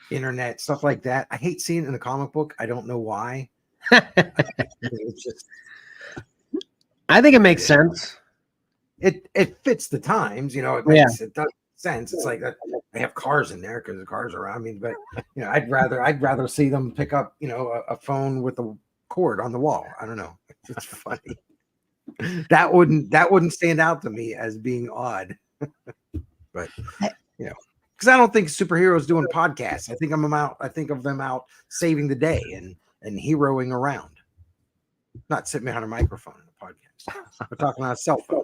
internet, stuff like that. I hate seeing it in the comic book. I don't know why. It's just. I think it makes sense. It fits the times, you know. It does make sense. It's like that they have cars in there because the cars are around. I mean, but you know, I'd rather see them pick up, you know, a phone with a cord on the wall. I don't know. It's funny. That wouldn't stand out to me as being odd. But you know, because I don't think superheroes doing podcasts. I think I think of them out saving the day and heroing around, not sitting behind a microphone in a podcast. We're talking on a cell phone.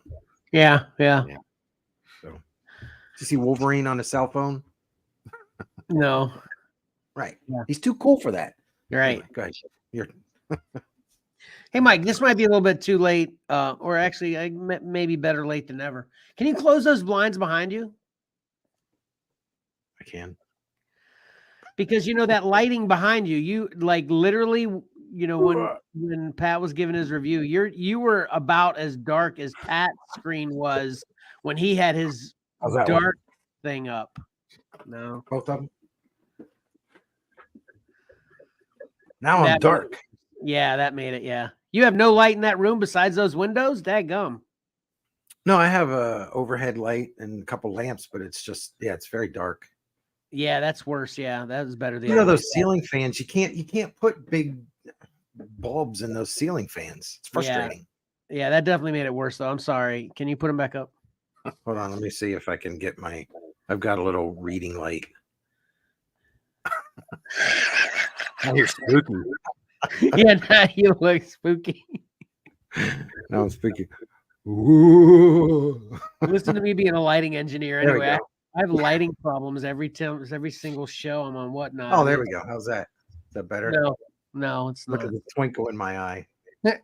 Yeah. So, did you see Wolverine on a cell phone? No. Right. Yeah. He's too cool for that. You're right. Anyway, go ahead. You're. Hey, Mike, this might be a little bit too late, or actually, maybe better late than never. Can you close those blinds behind you? I can. Because you know that lighting behind you, you like literally, you know, when Pat was giving his review, you were about as dark as Pat's screen was when he had his dark thing up. No, both of them. Now I'm dark. Yeah, that made it. Yeah, you have no light in that room besides those windows. Dadgum. No, I have a overhead light and a couple lamps, but it's just it's very dark. Yeah, that's worse. Yeah, that was better. You know those ceiling fans. You can't put big bulbs in those ceiling fans. It's frustrating. Yeah, that definitely made it worse, though. I'm sorry. Can you put them back up? Hold on, let me see if I can get I've got a little reading light. You're spooky. Yeah, now you look spooky. Now I'm spooky. Ooh. Listen to me being a lighting engineer. Anyway, I have lighting problems every single show I'm on. Whatnot. Oh, there we go. How's that? Is that better? No, it's Look not. at the twinkle in my eye. But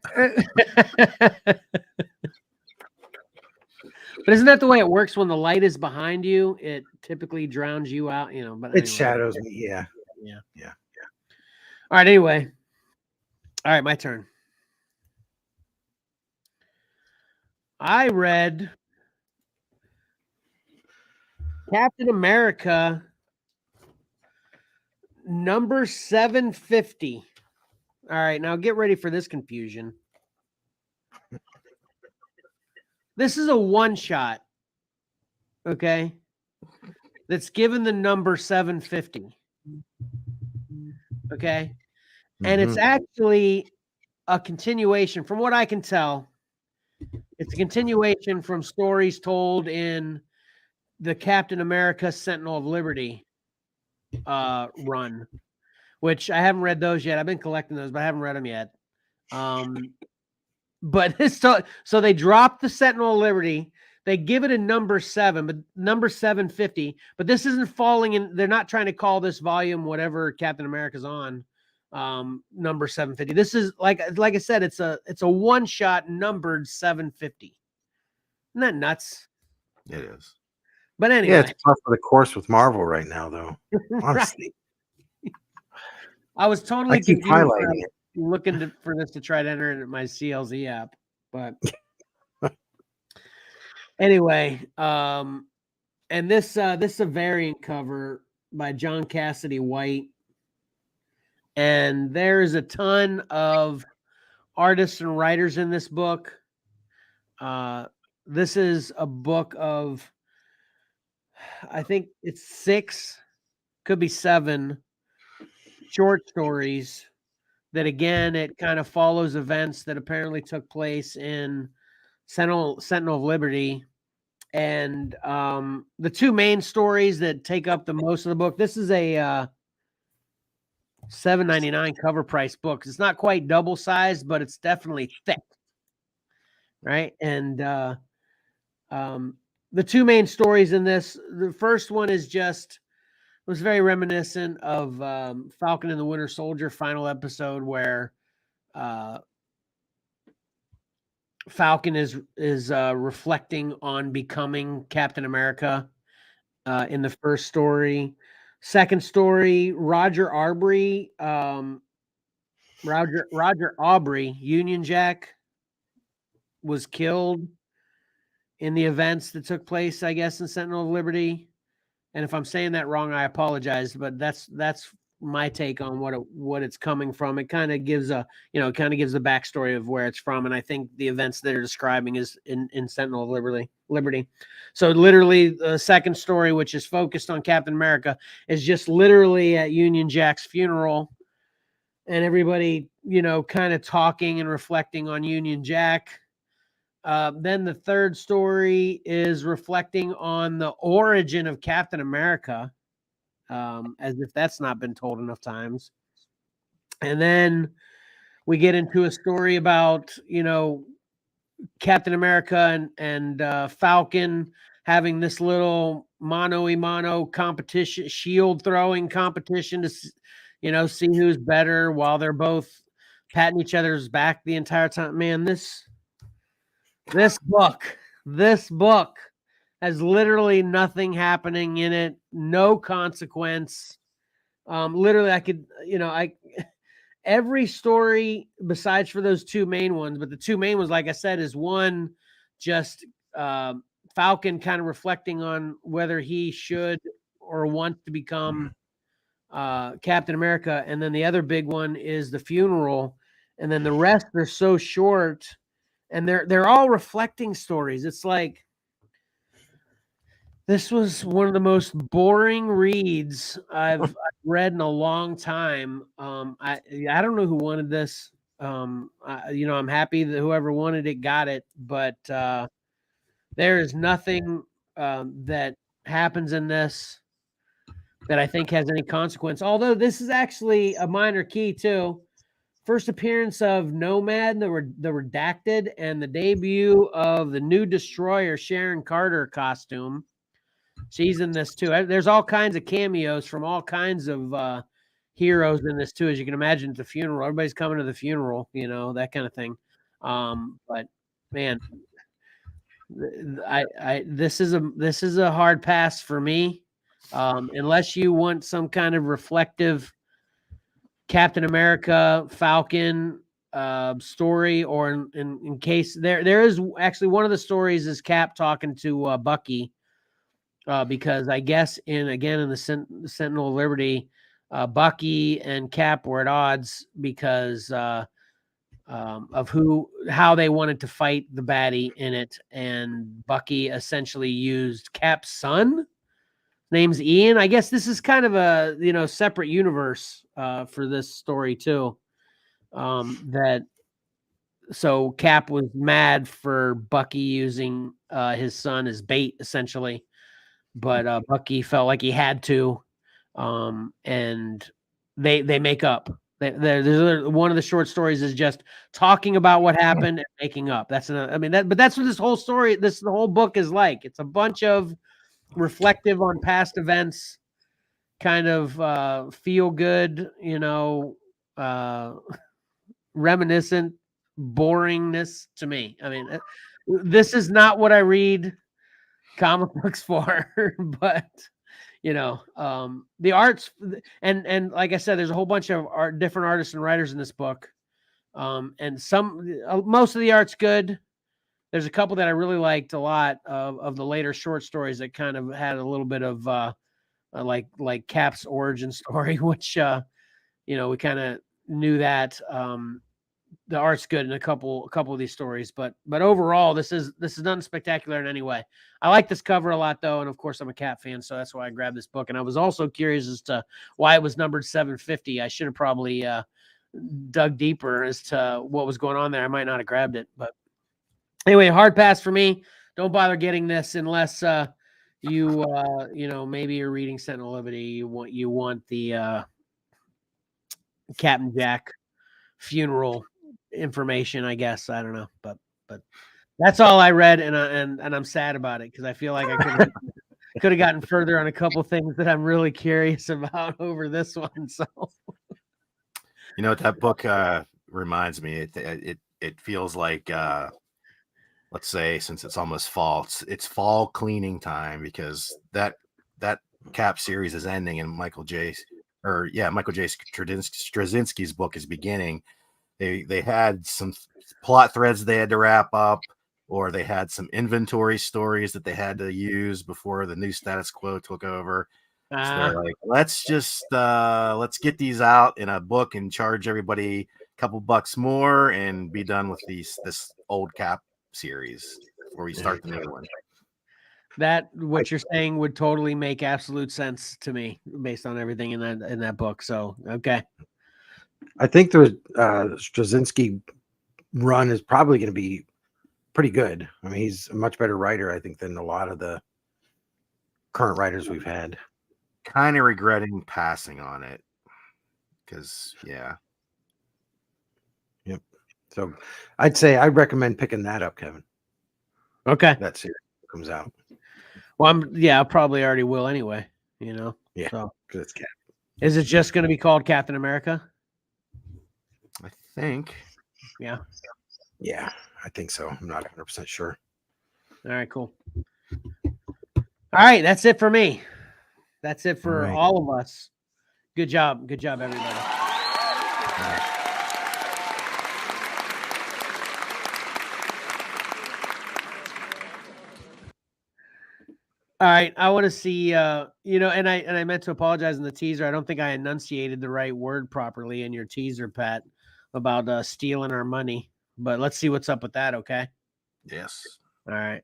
isn't that the way it works when the light is behind you? It typically drowns you out, you know. But it shadows me. Yeah. All right. Anyway. All right, my turn. I read Captain America number 750. All right, now get ready for this confusion. This is a one-shot, okay, that's given the number 750, okay? And it's actually a continuation, from what I can tell. It's a continuation from stories told in the Captain America Sentinel of Liberty run, which I haven't read those yet. I've been collecting those, but I haven't read them yet. But so they dropped the Sentinel of Liberty. They give it a number 7, but number 750. But this isn't falling in. They're not trying to call this volume whatever Captain America's on. Number 750. This is like I said, it's a one shot numbered 750. Isn't that nuts? It is. But anyway, yeah, it's part of the course with Marvel right now, though. Honestly, I was totally keep highlighting it, looking for this to try to enter into my CLZ app, but anyway, and this is a variant cover by John Cassidy White. And there's a ton of artists and writers in this book. This is a book of, I think it's 6, could be 7 short stories that, again, it kind of follows events that apparently took place in Sentinel of Liberty. And the 2 main stories that take up the most of the book, this is a $7.99 cover price book. It's not quite double sized, but it's definitely thick, right? And the 2 main stories in this, the first one is was very reminiscent of Falcon and the Winter Soldier final episode, where Falcon is reflecting on becoming Captain America in the first story. Second story, Roger Aubrey, Union Jack, was killed in the events that took place, I guess, in Sentinel of Liberty. And if I'm saying that wrong, I apologize, but that's my take on what it's coming from. It kind of gives the backstory of where it's from, and I think the events that are describing is in Sentinel of Liberty. So literally, the second story, which is focused on Captain America, is just literally at Union Jack's funeral, and everybody, kind of talking and reflecting on Union Jack. Then the third story is reflecting on the origin of Captain America, as if that's not been told enough times. And then we get into a story about, Captain America and Falcon having this little mano-a-mano competition, shield throwing competition to, see who's better while they're both patting each other's back the entire time. Man, this book has literally nothing happening in it, no consequence. Literally, I could, every story besides for those two main ones, but the two main ones, like I said, is one just Falcon kind of reflecting on whether he should or wants to become Captain America, and then the other big one is the funeral, and then the rest are so short, and they're all reflecting stories. It's like this was one of the most boring reads I've read in a long time. I don't know who wanted this. I'm happy that whoever wanted it got it, but there is nothing that happens in this that I think has any consequence. Although this is actually a minor key too. First appearance of Nomad, the Redacted, and the debut of the new Destroyer Sharon Carter costume. She's in this too. There's all kinds of cameos from all kinds of heroes in this too. As you can imagine, at the funeral, everybody's coming to the funeral, that kind of thing. But man, this is a hard pass for me. Unless you want some kind of reflective Captain America, Falcon story, or in case there is actually one of the stories is Cap talking to Bucky. Because I guess in the Sentinel of Liberty, Bucky and Cap were at odds because of how they wanted to fight the baddie in it, and Bucky essentially used Cap's son. Name's Ian. I guess this is kind of a separate universe for this story too. So Cap was mad for Bucky using his son as bait essentially. But Bucky felt like he had to, and they make up. There's one of the short stories is just talking about what happened and making up. That's but that's what this whole story, the whole book is like. It's a bunch of reflective on past events, kind of feel good, reminiscent boringness to me. I mean, this is not what I read comic books for, but the arts and like I said, there's a whole bunch of different artists and writers in this book, and most of the art's good. There's a couple that I really liked a lot of the later short stories that kind of had a little bit of like Cap's origin story, which we kind of knew that. The art's good in a couple of these stories, but overall, this is nothing spectacular in any way. I like this cover a lot, though, and of course, I'm a Cap fan, so that's why I grabbed this book. And I was also curious as to why it was numbered 750. I should have probably dug deeper as to what was going on there. I might not have grabbed it, but anyway, hard pass for me. Don't bother getting this unless you maybe you're reading Sentinel Liberty. You want the Captain Jack funeral information, I guess. I don't know, but that's all I read, and I'm sad about it because I feel like I could have gotten further on a couple things that I'm really curious about over this one. So, what that book reminds me, it feels like let's say, since it's almost fall, it's fall cleaning time, because that Cap series is ending and Michael J. Straczynski's book is beginning. They had some plot threads they had to wrap up, or they had some inventory stories that they had to use before the new status quo took over. So they're like, let's get these out in a book and charge everybody a couple bucks more and be done with this old Cap series before we start the new one. That what you're saying would totally make absolute sense to me based on everything in that book. So okay. I think the Straczynski run is probably going to be pretty good. I mean, he's a much better writer, I think, than a lot of the current writers we've had. Kind of regretting passing on it, because Yep. So I'd say I'd recommend picking that up, Kevin. Okay. That series comes out. Well, I probably already will anyway. Yeah. So because it's Cap. Is it just going to be called Captain America? I think. Yeah. Yeah, I think so. I'm not 100% sure. All right, cool. All right, that's it for me. That's it for all of us. Good job. Good job, everybody. All right, I want to see, and I meant to apologize in the teaser. I don't think I enunciated the right word properly in your teaser, Pat, about stealing our money. But let's see what's up with that, okay? Yes. All right.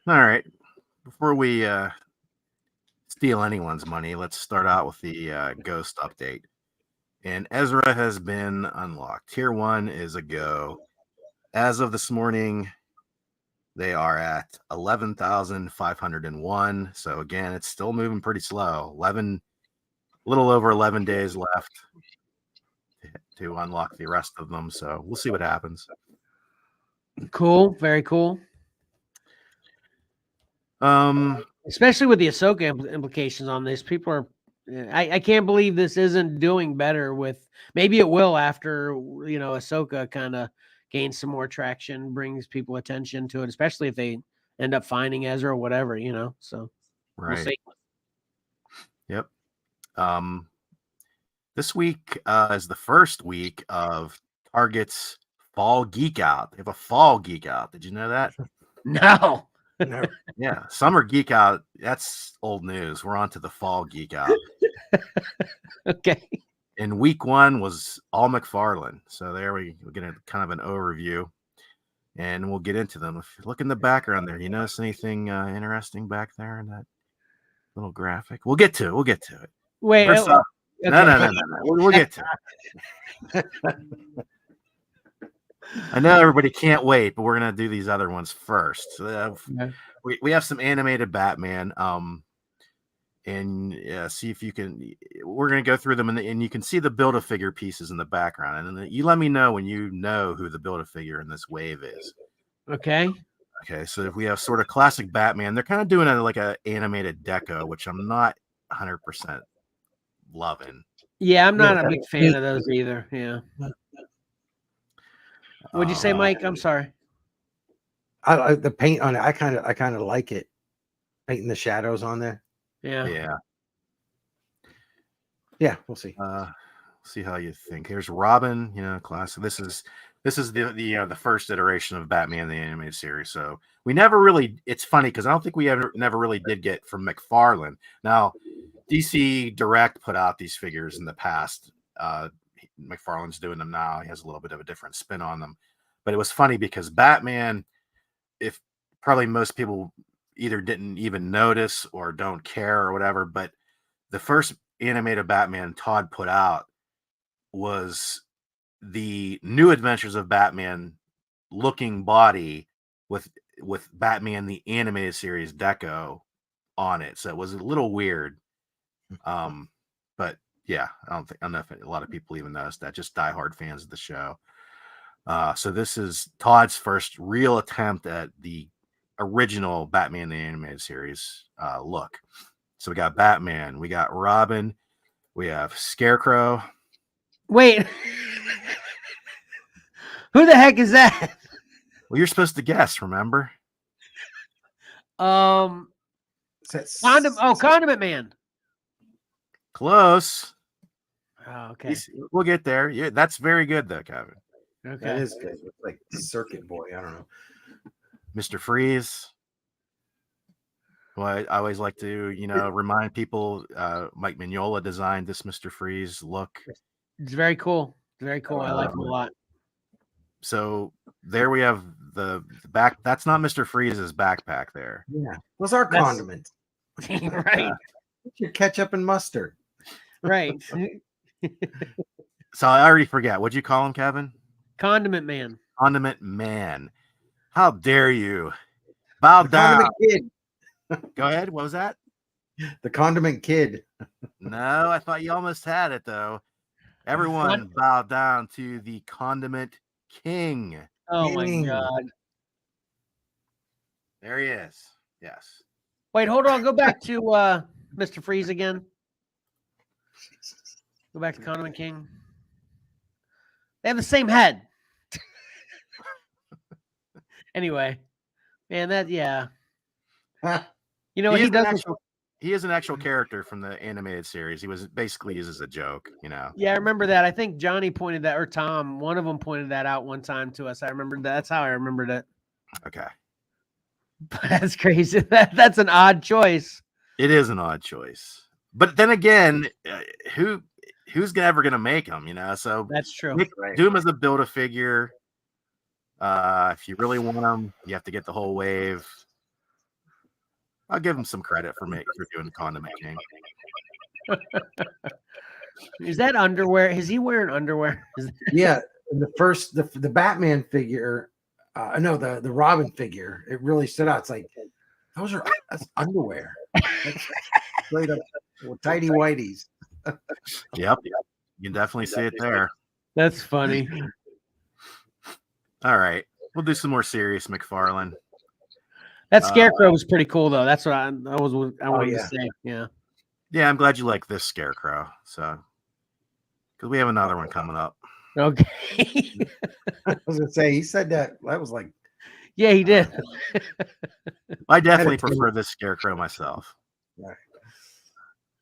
All right. Before we steal anyone's money, let's start out with the Ghost update. And Ezra has been unlocked. Tier 1 is a go. As of this morning, they are at 11,501. So again, it's still moving pretty slow. A little over 11 days left to unlock the rest of them. So we'll see what happens. Cool. Very cool. Especially with the Ahsoka implications on this, people are. I can't believe this isn't doing better with. Maybe it will after Ahsoka kind of gains some more traction, brings people attention to it, especially if they end up finding Ezra or whatever, So right. We'll see. Yep. This week is the first week of Target's Fall Geek Out. They have a Fall Geek Out. Did you know that? No. No. Yeah, Summer Geek Out, that's old news. We're on to the Fall Geek Out. Okay. And week 1 was all McFarlane. So there we get a kind of an overview, and we'll get into them. If you look in the background there, you notice anything interesting back there in that little graphic? We'll get to it. Wait. First off, okay. No. We'll get to it. I know everybody can't wait, but we're gonna do these other ones first. So, we have some animated Batman, and see if you can. We're gonna go through them, and you can see the Build-A-Figure pieces in the background, and then you let me know when you know who the Build-A-Figure in this wave is. Okay. Okay, so if we have sort of classic Batman, they're kind of doing like a animated deco, which I'm not 100% loving. Yeah, I'm not a big fan of those either. Yeah. What'd you say, Mike? I'm sorry. I the paint on it. I kind of like it, painting the shadows on there. Yeah. We'll see. See how you think. Here's Robin. Classic. This is the first iteration of Batman the animated series. So we never really. It's funny because I don't think we never really did get from McFarlane. Now, DC Direct put out these figures in the past. McFarlane's doing them now. He has a little bit of a different spin on them, but it was funny because Batman, if probably most people either didn't even notice or don't care or whatever, but the first animated Batman Todd put out was the New Adventures of Batman looking body with Batman the animated series deco on it, so it was a little weird. But yeah, I don't know if a lot of people even noticed that, just diehard fans of the show. So this is Todd's first real attempt at the original Batman the animated series look. So we got Batman, we got Robin, we have Scarecrow. Wait, who the heck is that? Well, you're supposed to guess, remember? Condiment Man. Close. Oh, okay. We'll get there. Yeah, that's very good though, Kevin. Okay. That is good. It's like Circuit Boy. I don't know. Mr. Freeze. Well, I always like to, remind people Mike Mignola designed this Mr. Freeze look. It's very cool. Very cool. I like him a lot. So there we have the back. That's not Mr. Freeze's backpack there. Yeah. Those are condiments. Right. Your ketchup and mustard. Right. So I already forget. What'd you call him, Kevin? Condiment Man. Condiment Man. How dare you? Bow down. Condiment Kid. Go ahead. What was that? The Condiment Kid. No, I thought you almost had it though. Everyone bow down to the Condiment King. Oh my God. There he is. Yes. Wait, hold on. Go back to Mr. Freeze again. Go back to Condiment King. They have the same head. Anyway, man, he is an actual character from the animated series. He was basically used as a joke, Yeah, I remember that. I think Johnny pointed that, or Tom, one of them pointed that out one time to us. I remember that. That's how I remembered it. Okay. But that's crazy. That's an odd choice. It is an odd choice. But then again, who's ever going to make them, So that's true. Do him as a Build-A-Figure. If you really want them, you have to get the whole wave. I'll give him some credit for doing Condiment King. Is that underwear? Is he wearing underwear? Yeah, the Batman figure, the Robin figure, it really stood out. It's like that's underwear. That's straight up tidy whities. Yep, you can definitely see it there. That's funny. All right, we'll do some more serious McFarlane. That Scarecrow was pretty cool, though. That's what I wanted to say. Yeah. Yeah, I'm glad you like this Scarecrow. So, because we have another one coming up. Okay. I was gonna say he said that was like. Yeah, he did. I definitely prefer this Scarecrow myself. Right.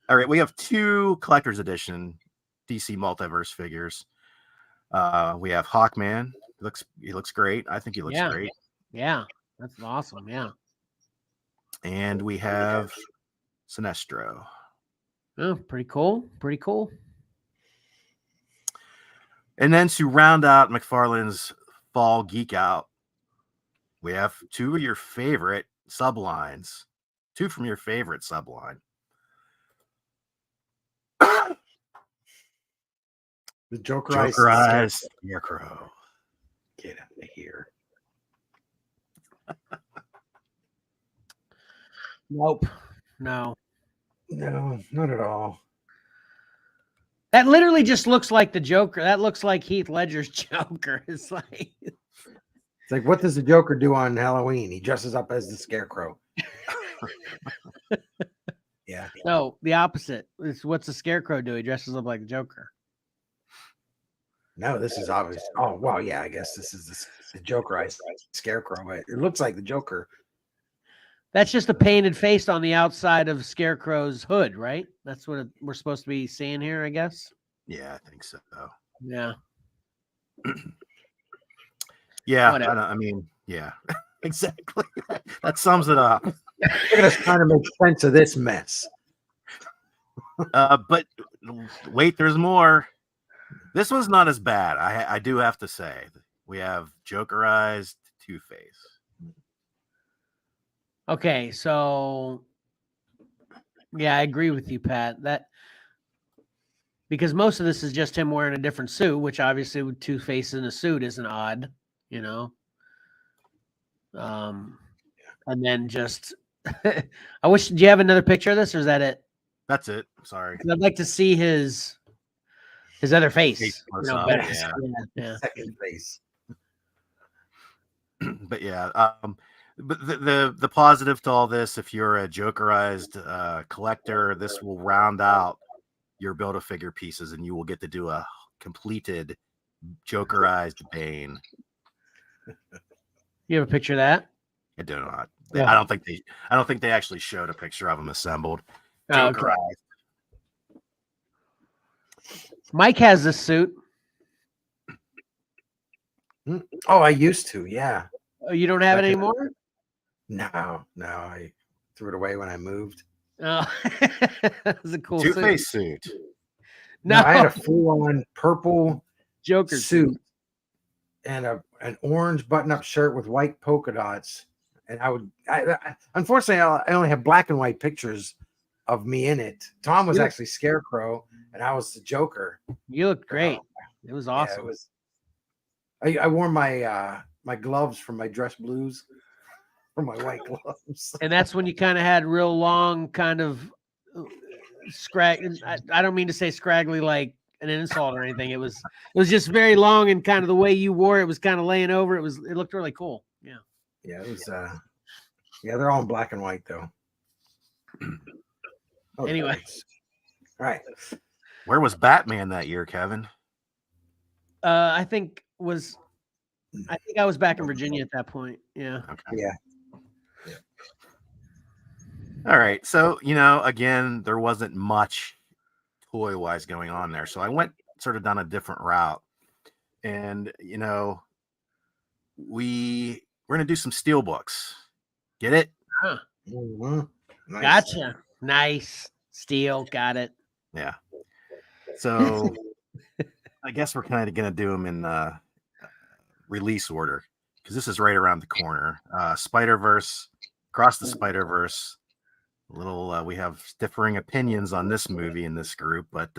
All right, we have 2 collector's edition DC Multiverse figures. We have Hawkman. He looks great. I think he looks great. Yeah, that's awesome. Yeah. And we have Sinestro. Oh, pretty cool. Pretty cool. And then to round out McFarlane's Fall Geek Out, we have 2 of your favorite sublines. 2 from your favorite subline. The Joker Scarecrow. Get out of here. Nope. No, not at all. That literally just looks like the Joker. That looks like Heath Ledger's Joker. It's like what does the Joker do on Halloween? He dresses up as the Scarecrow. Yeah. No, the opposite. What's the Scarecrow do? He dresses up like the Joker. No, this is obvious. Oh, well, yeah, I guess this is the Jokerized Scarecrow. But it looks like the Joker. That's just a painted face on the outside of Scarecrow's hood, right? That's what we're supposed to be seeing here, I guess. Yeah, I think so. Yeah. Yeah, yeah, exactly. That sums it up. Look at us trying to make sense of this mess. But wait, there's more. This one's not as bad. I do have to say. We have Jokerized Two-Face. Okay, so yeah, I agree with you, Pat. That because most of this is just him wearing a different suit, which obviously with Two-Face in a suit isn't odd, And then just, I wish, do you have another picture of this or is that it? That's it. Sorry. 'Cause I'd like to see his other face, Close you know, up, better. yeah. Yeah. Second face. But yeah, but the positive to all this, if you're a jokerized collector, this will round out your Build-A-Figure pieces, and you will get to do a completed jokerized Bane. You have a picture of that? I do not. Yeah. I don't think they actually showed a picture of him assembled. Oh, okay. Jokerized. Mike has this suit. Oh, I used to. Yeah. Oh, you don't have it Back in- anymore? No. I threw it away when I moved. Oh, that was a cool Two-Face suit. No, I had a full-on purple Joker suit and an orange button-up shirt with white polka dots. And unfortunately, I only have black and white pictures of me in it. Tom was actually Scarecrow, and I was the Joker. You looked great. It was awesome. Yeah, it was. I wore my my gloves from my dress blues, from my white gloves. And that's when you kind of had real long, kind of I don't mean to say scraggly like an insult or anything. It was just very long, and kind of the way you wore it was kind of laying over. It looked really cool. Yeah. Yeah, it was. Yeah, they're all in black and white though. Oh, anyway, nice. All right. Where was Batman that year, Kevin? I think I was back in Virginia at that point. Yeah. Okay. Yeah. All right. So, again, there wasn't much toy-wise going on there. So I went sort of down a different route. And, we're going to do some Steelbooks. Get it? Huh. Mm-hmm. Nice. Gotcha. Nice. Steel. Got it. Yeah. So I guess we're kind of going to do them in release order because this is right around the corner. Spider-Verse, Across the Spider-Verse. We have differing opinions on this movie in this group, but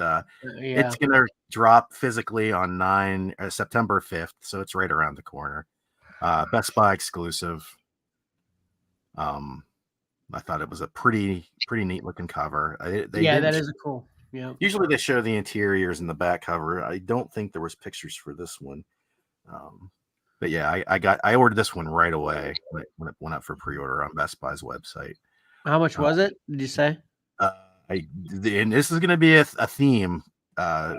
it's going to drop physically on September 5th, so it's right around the corner. Best Buy exclusive. I thought it was a pretty neat looking cover. That is a cool. Yeah. Usually they show the interiors in the back cover. I don't think there was pictures for this one. But yeah, I ordered this one right away when it went up for pre-order on Best Buy's website. How much was it? Did you say? And this is going to be a theme. We're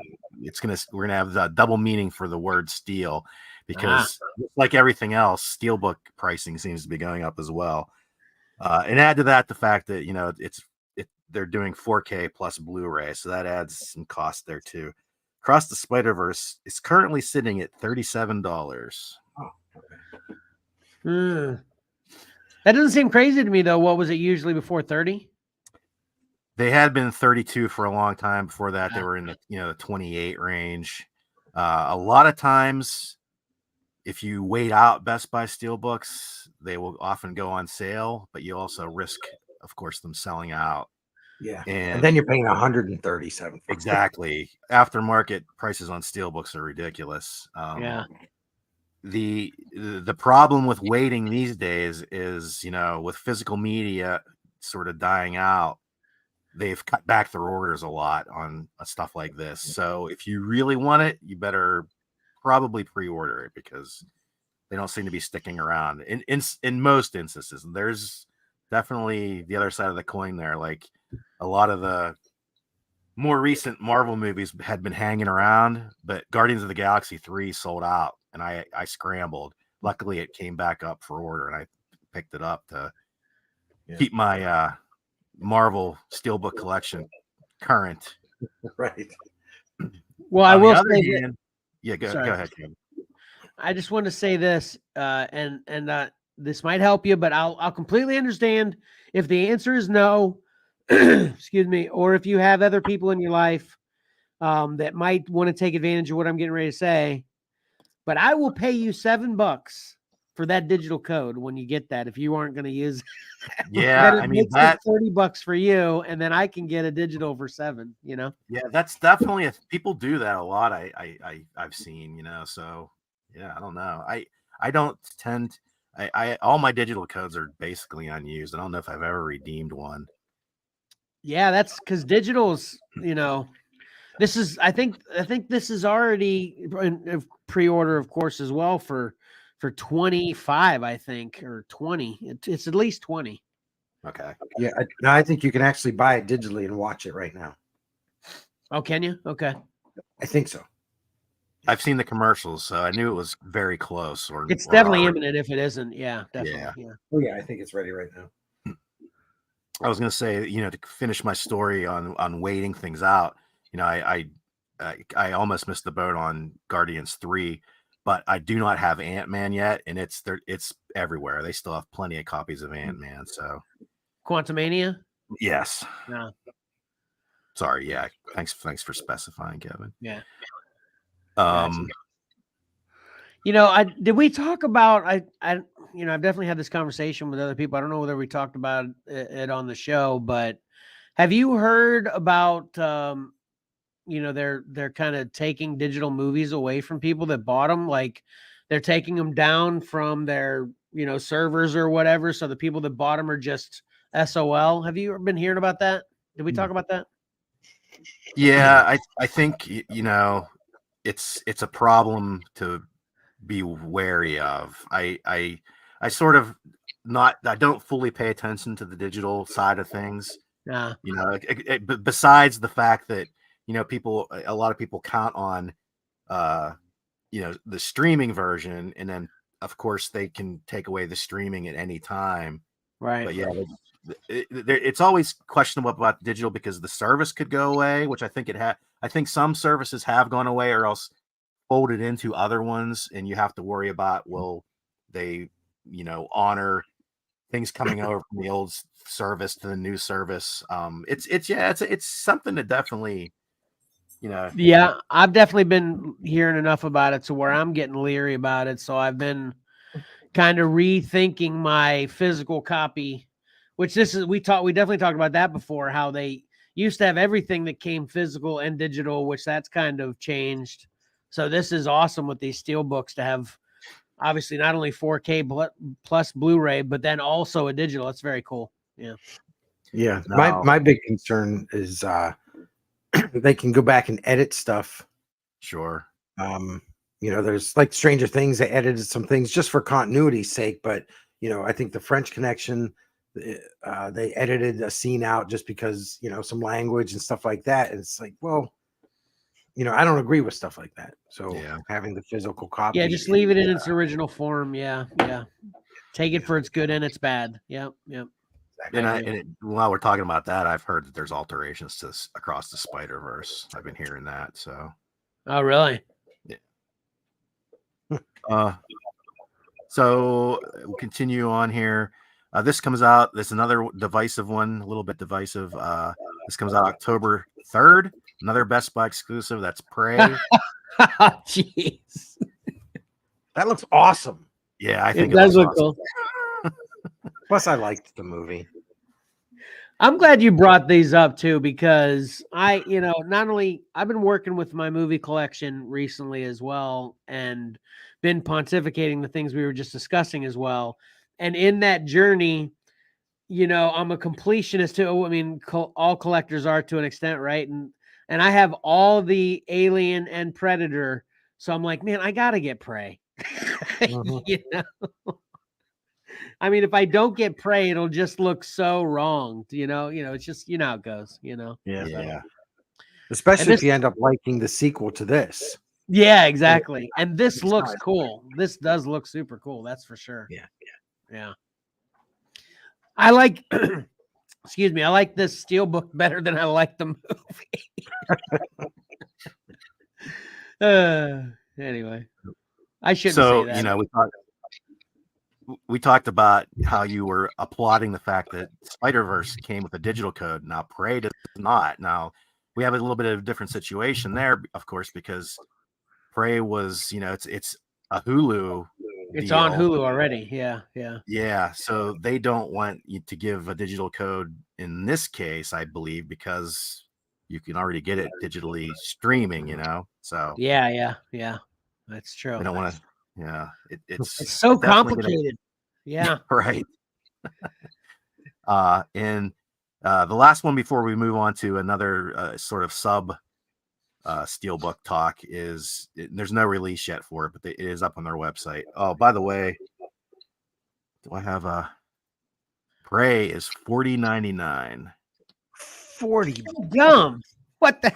gonna have the double meaning for the word steel, because like everything else, Steelbook pricing seems to be going up as well. And add to that the fact that they're doing 4K plus Blu-ray, so that adds some cost there too. Across the Spider-Verse is currently sitting at $37. Oh, okay. That doesn't seem crazy to me though. What was it usually before 30? They had been 32 for a long time. Before that, they were in the 28 range. A lot of times, if you wait out Best Buy Steelbooks, they will often go on sale, but you also risk, of course, them selling out. Yeah, and then you're paying $137. Exactly. Aftermarket prices on Steelbooks are ridiculous. The problem with waiting these days is, with physical media sort of dying out, they've cut back their orders a lot on stuff like this. So if you really want it, you better probably pre-order it, because they don't seem to be sticking around in most instances. There's definitely the other side of the coin there. Like a lot of the more recent Marvel movies had been hanging around, but Guardians of the Galaxy 3 sold out, and I scrambled. Luckily, it came back up for order, and I picked it up to keep my Marvel Steelbook collection current. Right. Well, I will say go ahead, Kevin. I just want to say this, and this might help you, but I'll completely understand if the answer is no. Excuse me, or if you have other people in your life that might want to take advantage of what I'm getting ready to say. But I will pay you $7 for that digital code when you get that, if you aren't going to use it. Yeah, I mean, that's $30 for you, and then I can get a digital for $7. Yeah, that's definitely people do that a lot. I've seen, so yeah, I don't know. I don't tend. I all my digital codes are basically unused. I don't know if I've ever redeemed one. Yeah, that's because digital's, this is I think this is already in pre-order, of course, as well for 25, I think, or 20. It's at least 20. Okay. Yeah, I think you can actually buy it digitally and watch it right now. Oh, can you? Okay. I think so. I've seen the commercials, so I knew it was very close. Or It's definitely imminent if it isn't. Yeah, definitely. Yeah. Oh yeah, I think it's ready right now. I was going to say, to finish my story on waiting things out, I almost missed the boat on Guardians 3, but I do not have Ant-Man yet, and it's everywhere. They still have plenty of copies of Ant-Man. So Quantumania? yes. No. Sorry. Yeah. Thanks for specifying, Kevin. Yeah. Gotcha. Did we talk about I've definitely had this conversation with other people. I don't know whether we talked about it on the show, but have you heard about they're kind of taking digital movies away from people that bought them, like they're taking them down from their servers or whatever, so the people that bought them are just SOL. Have you been hearing about that? Did we talk about that? Yeah, I think it's a problem to be wary of. I sort of I don't fully pay attention to the digital side of things. Yeah. Besides the fact that a lot of people count on the streaming version, and then of course they can take away the streaming at any time. Right. But yeah, it's always questionable about digital because the service could go away, which I think I think some services have gone away or else folded into other ones, and you have to worry about, will they honor things coming over from the old service to the new service. It's something that definitely Yeah, I've definitely been hearing enough about it to where I'm getting leery about it, so I've been kind of rethinking my physical copy, which we definitely talked about that before, how they used to have everything that came physical and digital, which that's kind of changed. So this is awesome with these Steelbooks to have obviously not only 4K plus Blu-ray, but then also a digital. It's very cool. Yeah. Yeah. My big concern is they can go back and edit stuff. Sure. There's like Stranger Things, they edited some things just for continuity's sake, but I think the French Connection, they edited a scene out just because some language and stuff like that. And it's like, well, I don't agree with stuff like that. So having the physical copy. Yeah, just leave it in its original form. Yeah. Take it for its good and its bad. Yep. And while we're talking about that, I've heard that there's alterations to across the Spider-Verse. I've been hearing that. So. Oh, really? Yeah. So we'll continue on here. This comes out. There's another divisive one, a little bit divisive. This comes out October 3rd. Another Best Buy exclusive. That's Prey. Jeez. That looks awesome. Yeah, I think it does look cool. Plus, I liked the movie. I'm glad you brought these up too, because not only I've been working with my movie collection recently as well, and been pontificating the things we were just discussing as well. And in that journey, I'm a completionist too. I mean, all collectors are to an extent, right? And I have all the Alien and Predator, so I'm like, man, I gotta get Prey. I mean, if I don't get Prey, it'll just look so wrong. It's just how it goes. Yeah. Especially if you end up liking the sequel to this. Yeah, exactly. And this looks cool. This does look super cool. That's for sure. Yeah. I like. Excuse me. I like this Steelbook better than I like the movie. Anyway, I shouldn't say that. We talked about how you were applauding the fact that Spider-Verse came with a digital code. Now Prey does not. Now we have a little bit of a different situation there, of course, because Prey was, it's a Hulu. It's deal. on Hulu already. Yeah. Yeah. So they don't want you to give a digital code in this case, I believe, because you can already get it digitally streaming, So yeah. That's true. They don't want to. Yeah, it's so complicated. Yeah. Right. And the last one before we move on to another sort of sub Steelbook talk is there's no release yet for it, but it is up on their website. Oh, by the way, do I have a Prey is $40.99. 40 dumb. What the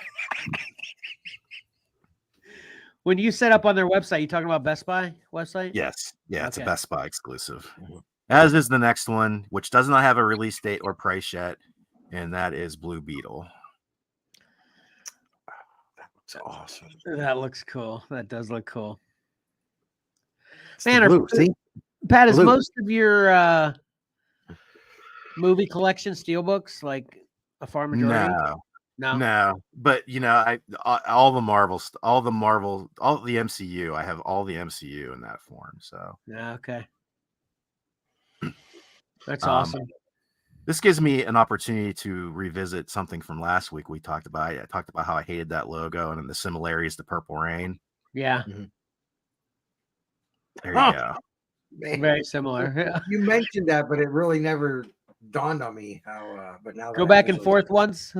when you set up on their website, you talking about Best Buy website? Yes. Yeah, it's a Okay. Best Buy exclusive. As is the next one, which does not have a release date or price yet, and that is Blue Beetle. That's awesome. That looks cool. That does look cool. It's Man, the blue. See? Pat, is Blue. most of your movie collection Steelbooks like a far majority? No. But all the MCU, I have all the MCU in that form. So Yeah, okay. That's awesome. This gives me an opportunity to revisit something from last week we talked about. I talked about how I hated that logo and the similarities to Purple Rain. Yeah. There you go. Man. Very similar. You mentioned that, but it really never dawned on me how. But now Go back and forth once.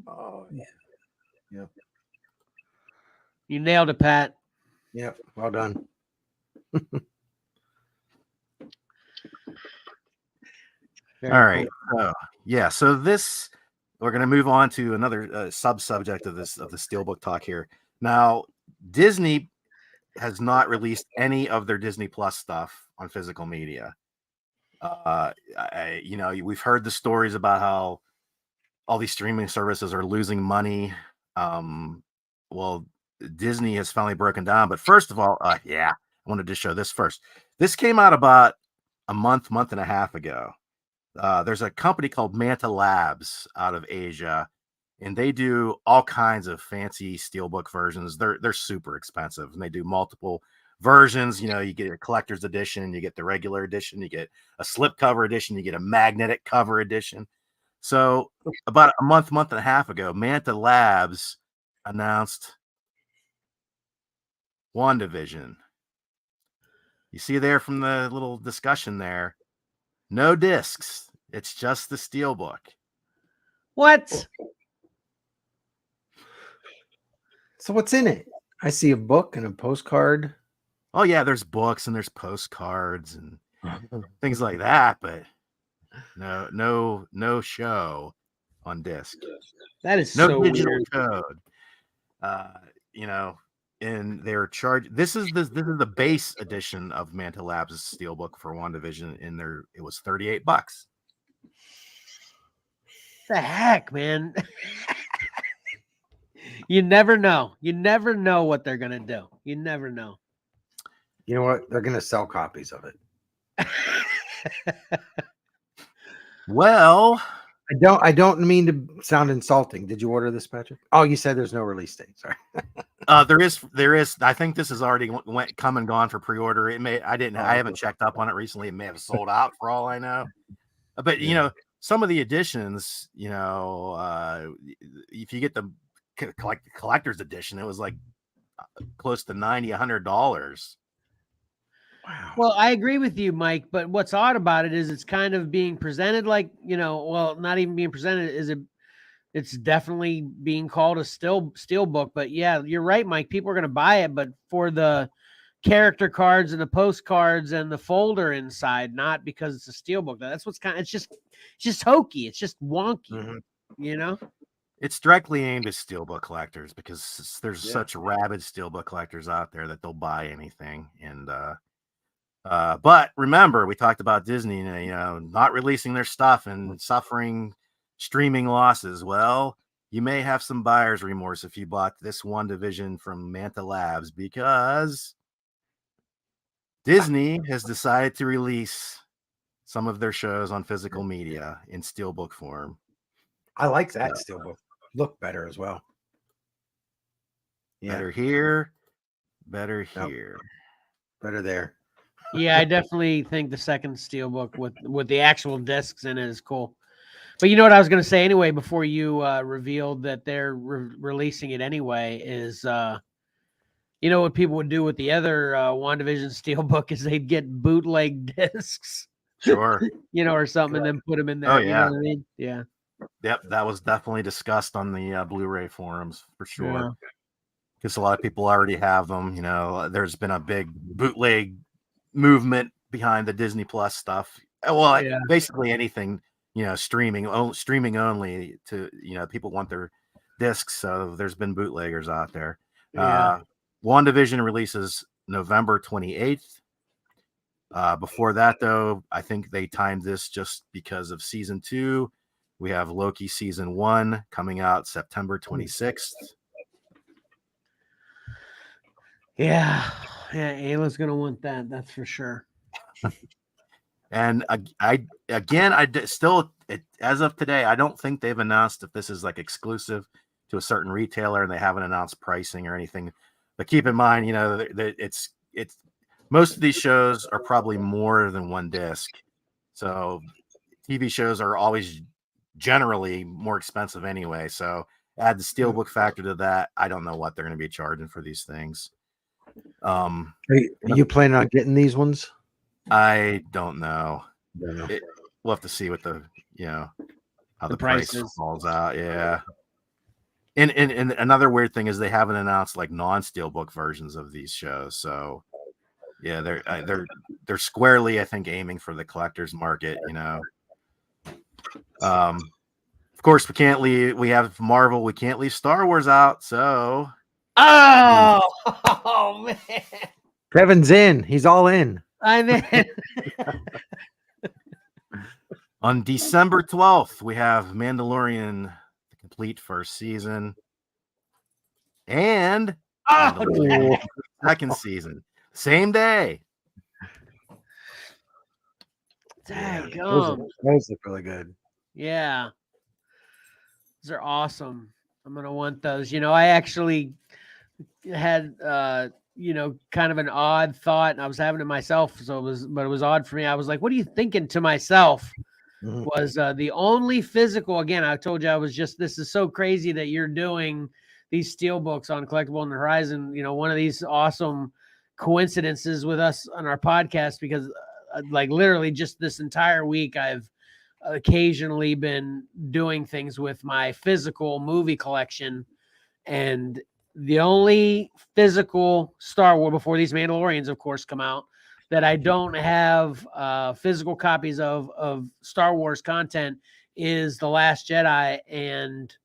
Oh yeah. Yep. You nailed it, Pat. Yep. Well done. All right. So this we're going to move on to another sub-subject of the Steelbook talk here. Now, Disney has not released any of their Disney Plus stuff on physical media. We've heard the stories about how all these streaming services are losing money. Well, Disney has finally broken down. But first of all, I wanted to show this first. This came out about a month and a half ago. There's a company called Manta Labs out of Asia, and they do all kinds of fancy Steelbook versions. They're super expensive, and they do multiple versions. You get a collector's edition, you get the regular edition, you get a slipcover edition, you get a magnetic cover edition. So about a month and a half ago, Manta Labs announced WandaVision. You see there from the little discussion there, no discs. It's just the Steelbook. What? So what's in it? I see a book and a postcard. Oh yeah, there's books and there's postcards and things like that, but no show on disc. That is no so digital weird. code. And they're charged. This is the base edition of Manta Labs' Steelbook for WandaVision. It was $38. The heck, man. You never know. You never know what they're gonna do. You never know. You know what? They're gonna sell copies of it. Well, I don't mean to sound insulting. Did you order this, Patrick? Oh, you said there's no release date. Sorry. there is. I think this has already come and gone for pre-order. I haven't checked up on it recently. It may have sold out for all I know. But some of the editions, if you get the collector's edition, it was like close to $90-$100. Wow. Well, I agree with you, Mike, but what's odd about it is it's kind of being presented like, not even being presented, it's definitely being called a Steelbook. But yeah, you're right, Mike. People are going to buy it, but for the character cards and the postcards and the folder inside, not because it's a Steelbook. That's what's it's just hokey. It's just wonky, It's directly aimed at Steelbook collectors because there's such rabid Steelbook collectors out there that they'll buy anything. And but remember, we talked about Disney, not releasing their stuff and suffering streaming losses. Well, you may have some buyer's remorse if you bought this WandaVision from Manta Labs, because Disney has decided to release some of their shows on physical media in Steelbook form. I like that Steelbook. Look better as well. Better here, better here, better there. Yeah, I definitely think the second Steelbook with the actual discs in it is cool. But you know what I was going to say anyway, before you revealed that they're releasing it anyway, is You know what people would do with the other WandaVision Steelbook is they'd get bootleg discs, Sure. or something, and then put them in there. Oh, You know yeah. what I mean? Yeah. Yep, that was definitely discussed on the Blu-ray forums for sure. Yeah. Because a lot of people already have them. There's been a big bootleg movement behind the Disney Plus stuff. Well, Yeah. basically anything, streaming only to, people want their discs. So there's been bootleggers out there. Yeah. WandaVision releases November 28th. Before that, though, I think they timed this just because of season 2. We have Loki season 1 coming out September 26th. Yeah. Ayla's gonna want that. That's for sure. And as of today, I don't think they've announced if this is like exclusive to a certain retailer, and they haven't announced pricing or anything. But keep in mind, that it's most of these shows are probably more than one disc. So TV shows are always generally more expensive anyway. So add the Steelbook factor to that. I don't know what they're going to be charging for these things. Are you planning on getting these ones? I don't know. No. We'll have to see what how the price price falls out. Yeah. And another weird thing is they haven't announced like non-Steelbook versions of these shows. So yeah, they're squarely, I think, aiming for the collector's market. Of course, we have Marvel. We can't leave Star Wars out. So oh man, Kevin's in. He's all in. I'm in. On December 12th, we have Mandalorian, the complete first season, and second season, same day. Daggum. Those look really good. Yeah, those are awesome. I'm gonna want those. I actually had kind of an odd thought, and I was having it myself. But it was odd for me. I was like, "What are you thinking?" To myself, was the only physical. Again, I told you this is so crazy that you're doing these Steelbooks on Collectible on the Horizon. One of these awesome coincidences with us on our podcast, because like literally just this entire week, I've occasionally been doing things with my physical movie collection, and the only physical Star Wars, before these Mandalorians, of course, come out, that I don't have physical copies of Star Wars content is The Last Jedi and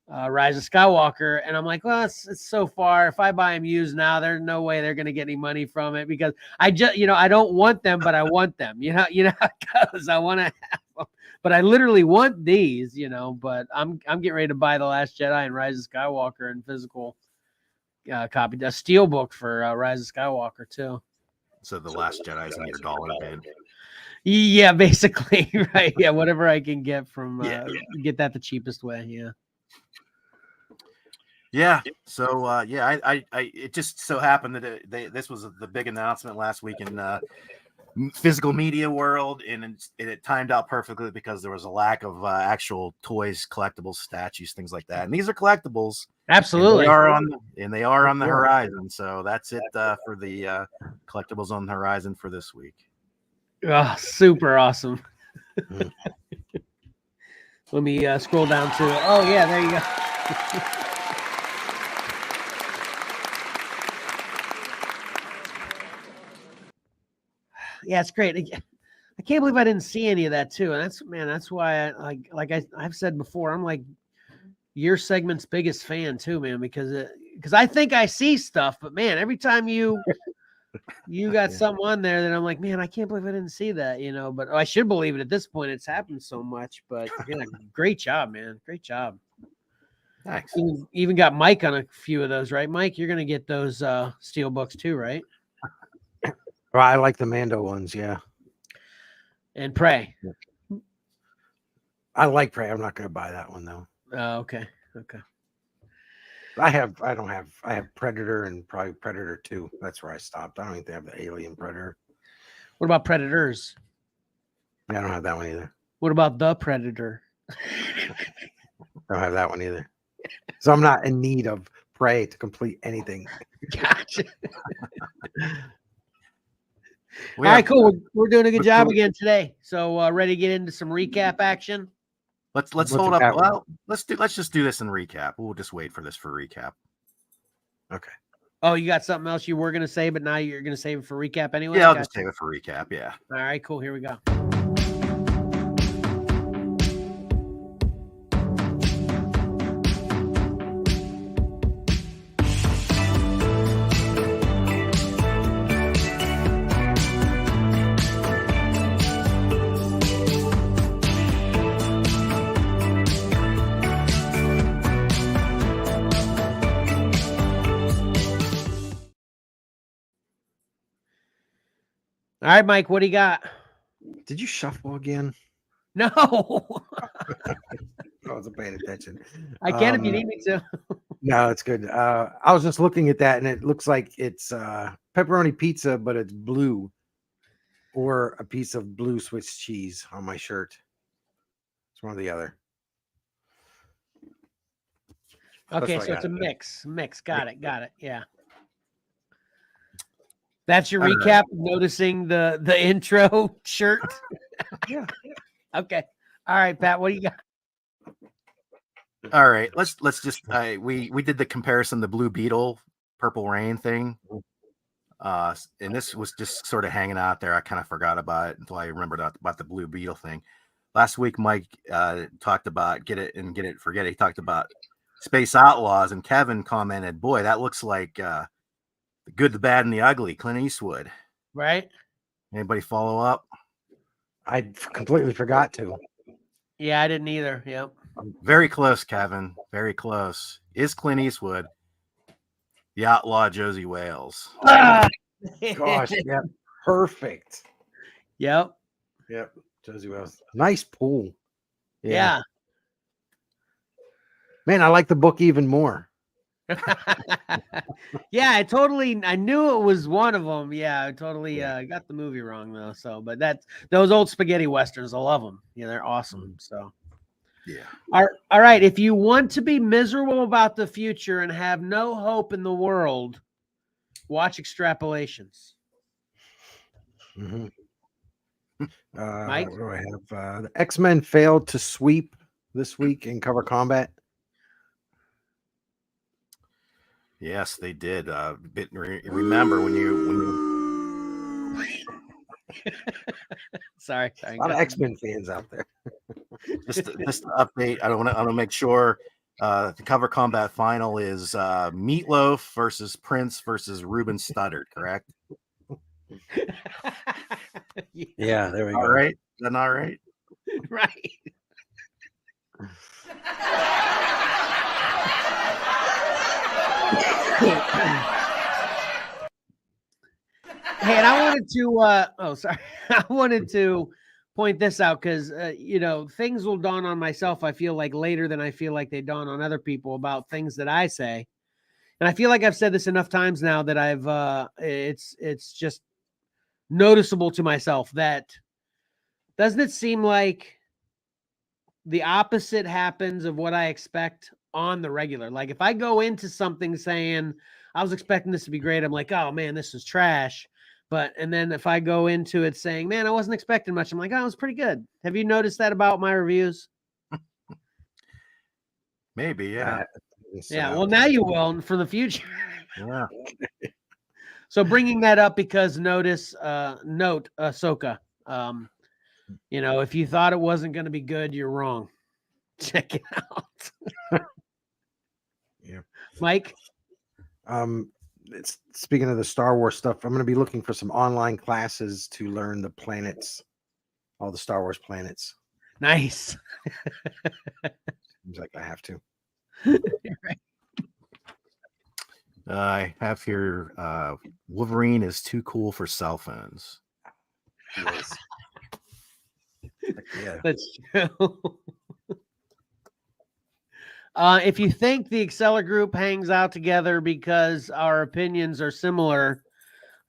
Rise of Skywalker. And I'm like, well, it's so far. If I buy them used now, there's no way they're going to get any money from it, because I just, I don't want them, but I want them. You know how it goes. I want to have them, but I literally want these. But I'm getting ready to buy The Last Jedi and Rise of Skywalker in physical copy. A Steelbook for Rise of Skywalker too. So The Last Jedi is in your dollar bin. Yeah, basically, right. Yeah, whatever I can get from get that the cheapest way. Yeah. Yeah. So I it just so happened that this was the big announcement last week in physical media world, and it timed out perfectly because there was a lack of actual toys, collectibles, statues, things like that. And these are collectibles. Absolutely. And they are on the horizon. So that's it for the collectibles on the horizon for this week. Oh, super awesome. Let me scroll down to it. Oh yeah, there you go. Yeah, it's great. I can't believe I didn't see any of that too. And that's why I've said before, I'm like your segment's biggest fan too, man, because I think I see stuff, but man, every time you got something on there that I'm like, man, I can't believe I didn't see that, but I should believe it at this point. It's happened so much, but yeah, great job, man. Great job. Thanks. Even got Mike on a few of those, right? Mike, you're going to get those Steelbooks too, right? Well, I like the Mando ones, yeah. And Prey. I like Prey. I'm not going to buy that one though. Okay. I have Predator and probably Predator 2. That's where I stopped. I don't think they have the Alien Predator. What about Predators? I don't have that one either. What about the Predator? I don't have that one either. So I'm not in need of pray to complete anything. Gotcha. All right, cool. We're doing a good job again today. So ready to get into some recap action? Let's hold up. Well, let's just do this in recap. We'll just wait for this for recap. Okay. Oh, you got something else you were going to say, but now you're going to save it for recap anyway? Yeah, I'll just save it for recap. Yeah. All right, cool. Here we go. All right, Mike, what do you got? Did you shuffle again? No. I wasn't paying attention. I can if you need me to. No, it's good. I was just looking at that, and it looks like it's pepperoni pizza, but it's blue, or a piece of blue Swiss cheese on my shirt. It's one or the other. Okay, so it's a mix. Got it. Yeah. That's your recap. Noticing the intro shirt. Yeah. Okay. All right, Pat. What do you got? All right. Let's just we did the comparison, the Blue Beetle, Purple Rain thing. And this was just sort of hanging out there. I kind of forgot about it until I remembered about the Blue Beetle thing. Last week, Mike talked about Get It and Get It, Forget It. He talked about Space Outlaws, and Kevin commented, "Boy, that looks like the Good, the Bad, and the Ugly, Clint Eastwood." Right. Anybody follow up? I completely forgot to. Yeah, I didn't either. Yep. Very close, Kevin. Very close. Is Clint Eastwood the outlaw Josie Wales? Gosh, yeah, perfect. Yep. Josie Wales. Nice pool. Yeah. Man, I like the book even more. Yeah, I knew it was one of them. Yeah, I totally got the movie wrong though. So, but that's those old spaghetti westerns. I love them. Yeah, they're awesome. So, yeah. All right. If you want to be miserable about the future and have no hope in the world, watch Extrapolations. Mm-hmm. Mike? What do I have? The X-Men failed to sweep this week in cover combat. Yes, they did. Remember when you sorry. A lot of X-Men fans out there. just to update. I want to make sure the cover combat final is Meatloaf versus Prince versus Ruben Studdard, correct? Yeah, there we go. All right. Is that all right? Right. Hey, and I wanted to I wanted to point this out because things will dawn on myself, I feel like, later than I feel like they dawn on other people about things that I say. And I feel like I've said this enough times now that I've it's just noticeable to myself that doesn't it seem like the opposite happens of what I expect on the regular? Like if I go into something saying I was expecting this to be great, I'm like, oh man, this is trash. And then if I go into it saying, man, I wasn't expecting much, I'm like, oh, it was pretty good. Have you noticed that about my reviews? Maybe, yeah. Yeah, well, now you will for the future. Yeah. So bringing that up because note Ahsoka. If you thought it wasn't going to be good, you're wrong. Check it out. Yeah, Mike. Speaking of the Star Wars stuff, I'm going to be looking for some online classes to learn the planets, all the Star Wars planets. Nice. Seems like I have to. Right. I have here Wolverine is too cool for cell phones. Yes. Yeah. That's true. If you think the Xcellar group hangs out together because our opinions are similar,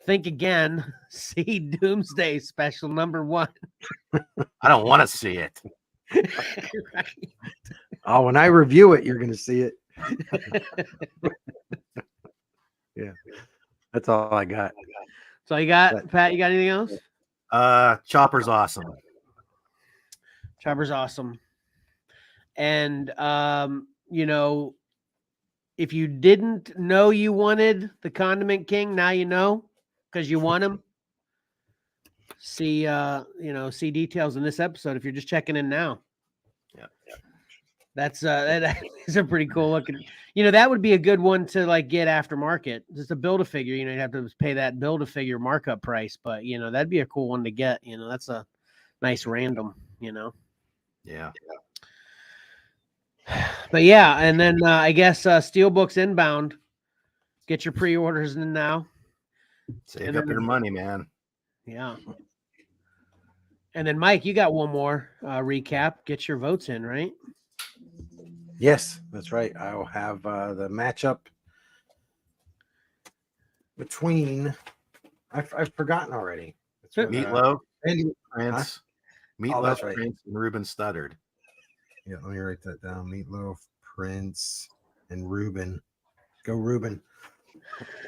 think again. See Doomsday Special #1. I don't want to see it. Right. Oh, when I review it, you're going to see it. Yeah, that's all I got. So you got, Pat, you got anything else? Chopper's awesome. Chopper's awesome. And, you know, if you didn't know you wanted the Condiment King, now you know, because you want him. See, you know, see details in this episode if you're just checking in now. Yeah. That's that is a pretty cool looking. You know, that would be a good one to like get aftermarket. Just a build a figure. You know, you'd have to pay that build a figure markup price, but you know, that'd be a cool one to get. You know, that's a nice random. You know. Yeah. But yeah, and then I guess Steelbook's inbound. Get your pre-orders in now. Save up your money, man. Yeah. And then Mike, you got one more recap. Get your votes in, right? Yes, that's right. I'll have the matchup between. I've forgotten already. Meatloaf, and Prince, Huh? Meatloaf, that's right. Prince, and Ruben Studdard. Yeah, let me write that down. Meatloaf, Prince, and Ruben. Go Ruben.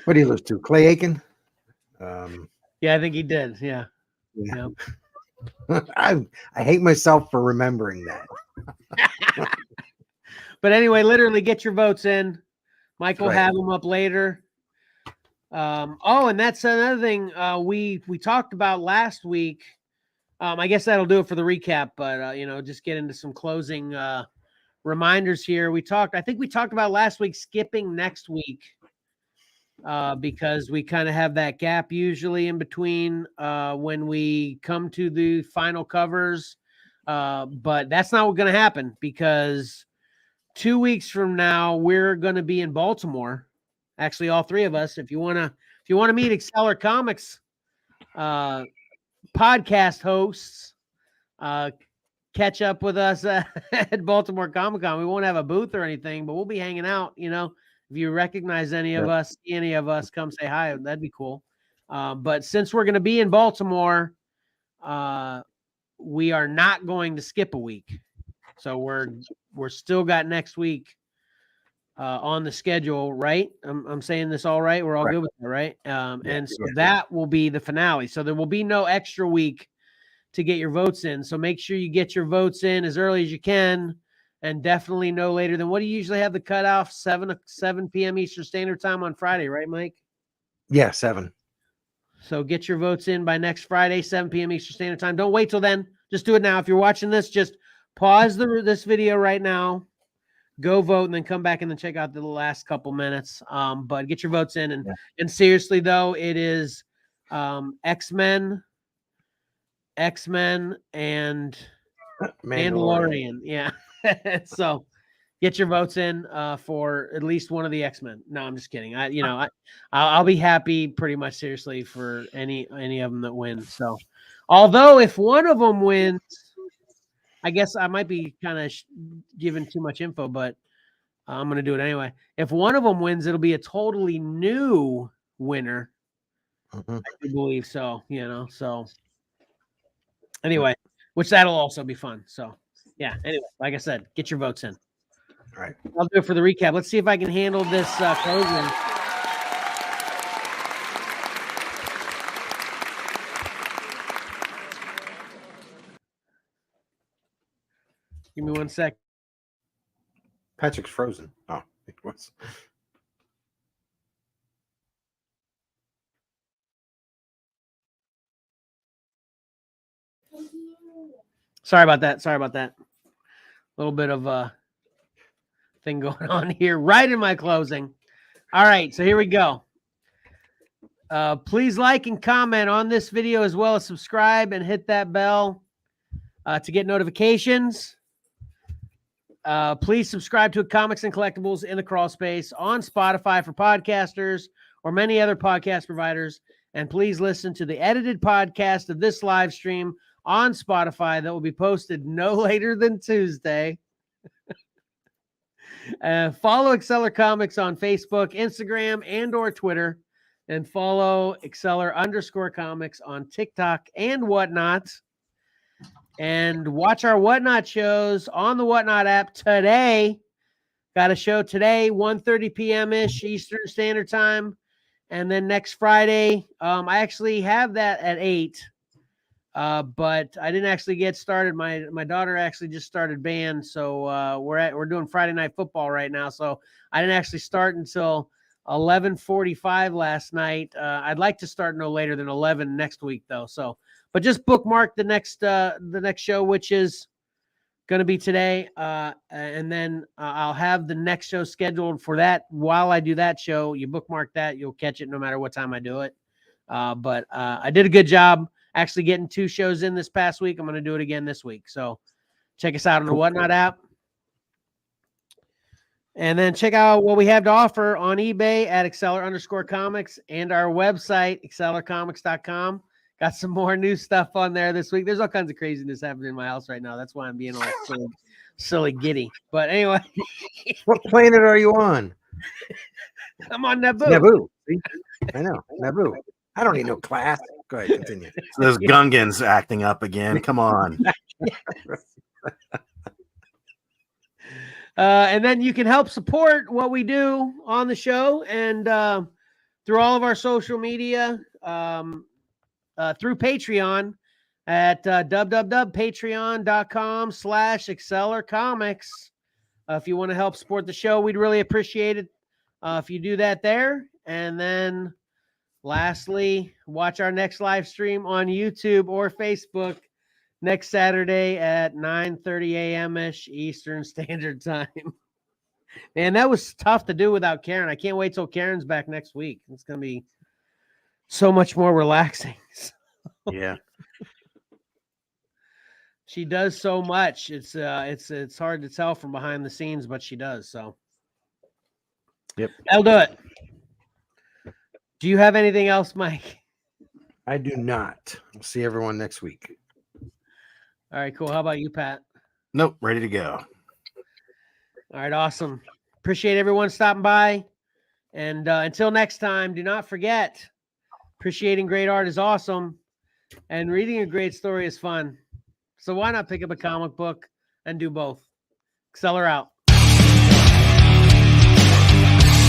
What do you lose to? Clay Aiken? Yeah, I think he did. Yeah. Yeah. I hate myself for remembering that. But anyway, literally get your votes in. Mike will Right. have them up later. Oh, and that's another thing we talked about last week. I guess that'll do it for the recap, but you know, just get into some closing reminders here. I think we talked about last week skipping next week because we kind of have that gap usually in between when we come to the final covers. But that's not going to happen because 2 weeks from now we're going to be in Baltimore. Actually, all three of us. If you want to meet XcellarComics podcast hosts, catch up with us at Baltimore Comic Con. We won't have a booth or anything, but we'll be hanging out. You know, if you recognize any of us, come say hi. That'd be cool. But since we're going to be in Baltimore, we are not going to skip a week. So we're still got next week on the schedule, right? I'm saying this all right. We're all good with that, right? And so that will be the finale. So there will be no extra week to get your votes in. So make sure you get your votes in as early as you can, and definitely no later than, what do you usually have the cutoff? 7 p.m. Eastern Standard Time on Friday, right, Mike? Yeah, 7. So get your votes in by next Friday, 7 p.m. Eastern Standard Time. Don't wait till then. Just do it now. If you're watching this, just pause this video right now, go vote, and then come back and then check out the last couple minutes. But get your votes in. And seriously, though, it is X-Men, and Mandalorian. Yeah. So get your votes in for at least one of the X-Men. No, I'm just kidding. I'll be happy pretty much seriously for any of them that win. So, although if one of them wins, I guess I might be kind of giving too much info, but I'm going to do it anyway. If one of them wins, it'll be a totally new winner. I believe so, so anyway, which that'll also be fun. So yeah, anyway, like I said, get your votes in. All right. I'll do it for the recap. Let's see if I can handle this closing. Give me 1 sec. Patrick's frozen. Oh, it was. Sorry about that. A little bit of a thing going on here right in my closing. All right, so here we go. Please like and comment on this video, as well as subscribe and hit that bell to get notifications. Please subscribe to Comics and Collectibles in the Crawl Space on Spotify for podcasters or many other podcast providers. And please listen to the edited podcast of this live stream on Spotify that will be posted no later than Tuesday. Follow XcellarComics on Facebook, Instagram, and or Twitter. And follow Excellar_comics on TikTok and whatnot. And watch our Whatnot shows on the Whatnot app today. got a show today, 1:30 p.m. ish Eastern Standard Time, and then next Friday, I actually have that at 8. But I didn't actually get started. My daughter actually just started band, so we're doing Friday Night Football right now. So I didn't actually start until 11:45 last night. I'd like to start no later than 11 next week, though. So, but just bookmark the next show, which is going to be today, and then I'll have the next show scheduled for that. While I do that show, you bookmark that, you'll catch it no matter what time I do it. But I did a good job actually getting 2 shows in this past week. I'm going to do it again this week. So check us out on the Whatnot app. And then check out what we have to offer on eBay at Excellar_comics and our website, XcellarComics.com. Got some more new stuff on there this week. There's all kinds of craziness happening in my house right now. That's why I'm being all silly giddy. But anyway. What planet are you on? I'm on Naboo. Naboo. See? I know. Naboo. I don't need no class. Go ahead, continue. So those Gungans acting up again. Come on. And then you can help support what we do on the show and through all of our social media, through Patreon at www.patreon.com/XcellarComics. If you want to help support the show, we'd really appreciate it if you do that there. And then lastly, watch our next live stream on YouTube or Facebook next Saturday at 9:30 a.m.-ish Eastern Standard Time. Man, that was tough to do without Karen. I can't wait till Karen's back next week. It's going to be so much more relaxing. Yeah. She does so much. It's hard to tell from behind the scenes, but she does. So yep. That'll do it. Do you have anything else, Mike? I do not. We'll see everyone next week. All right, cool. How about you, Pat? Nope. Ready to go. All right, awesome. Appreciate everyone stopping by. And until next time, do not forget, appreciating great art is awesome, and reading a great story is fun. So why not pick up a comic book and do both? Xcellar out.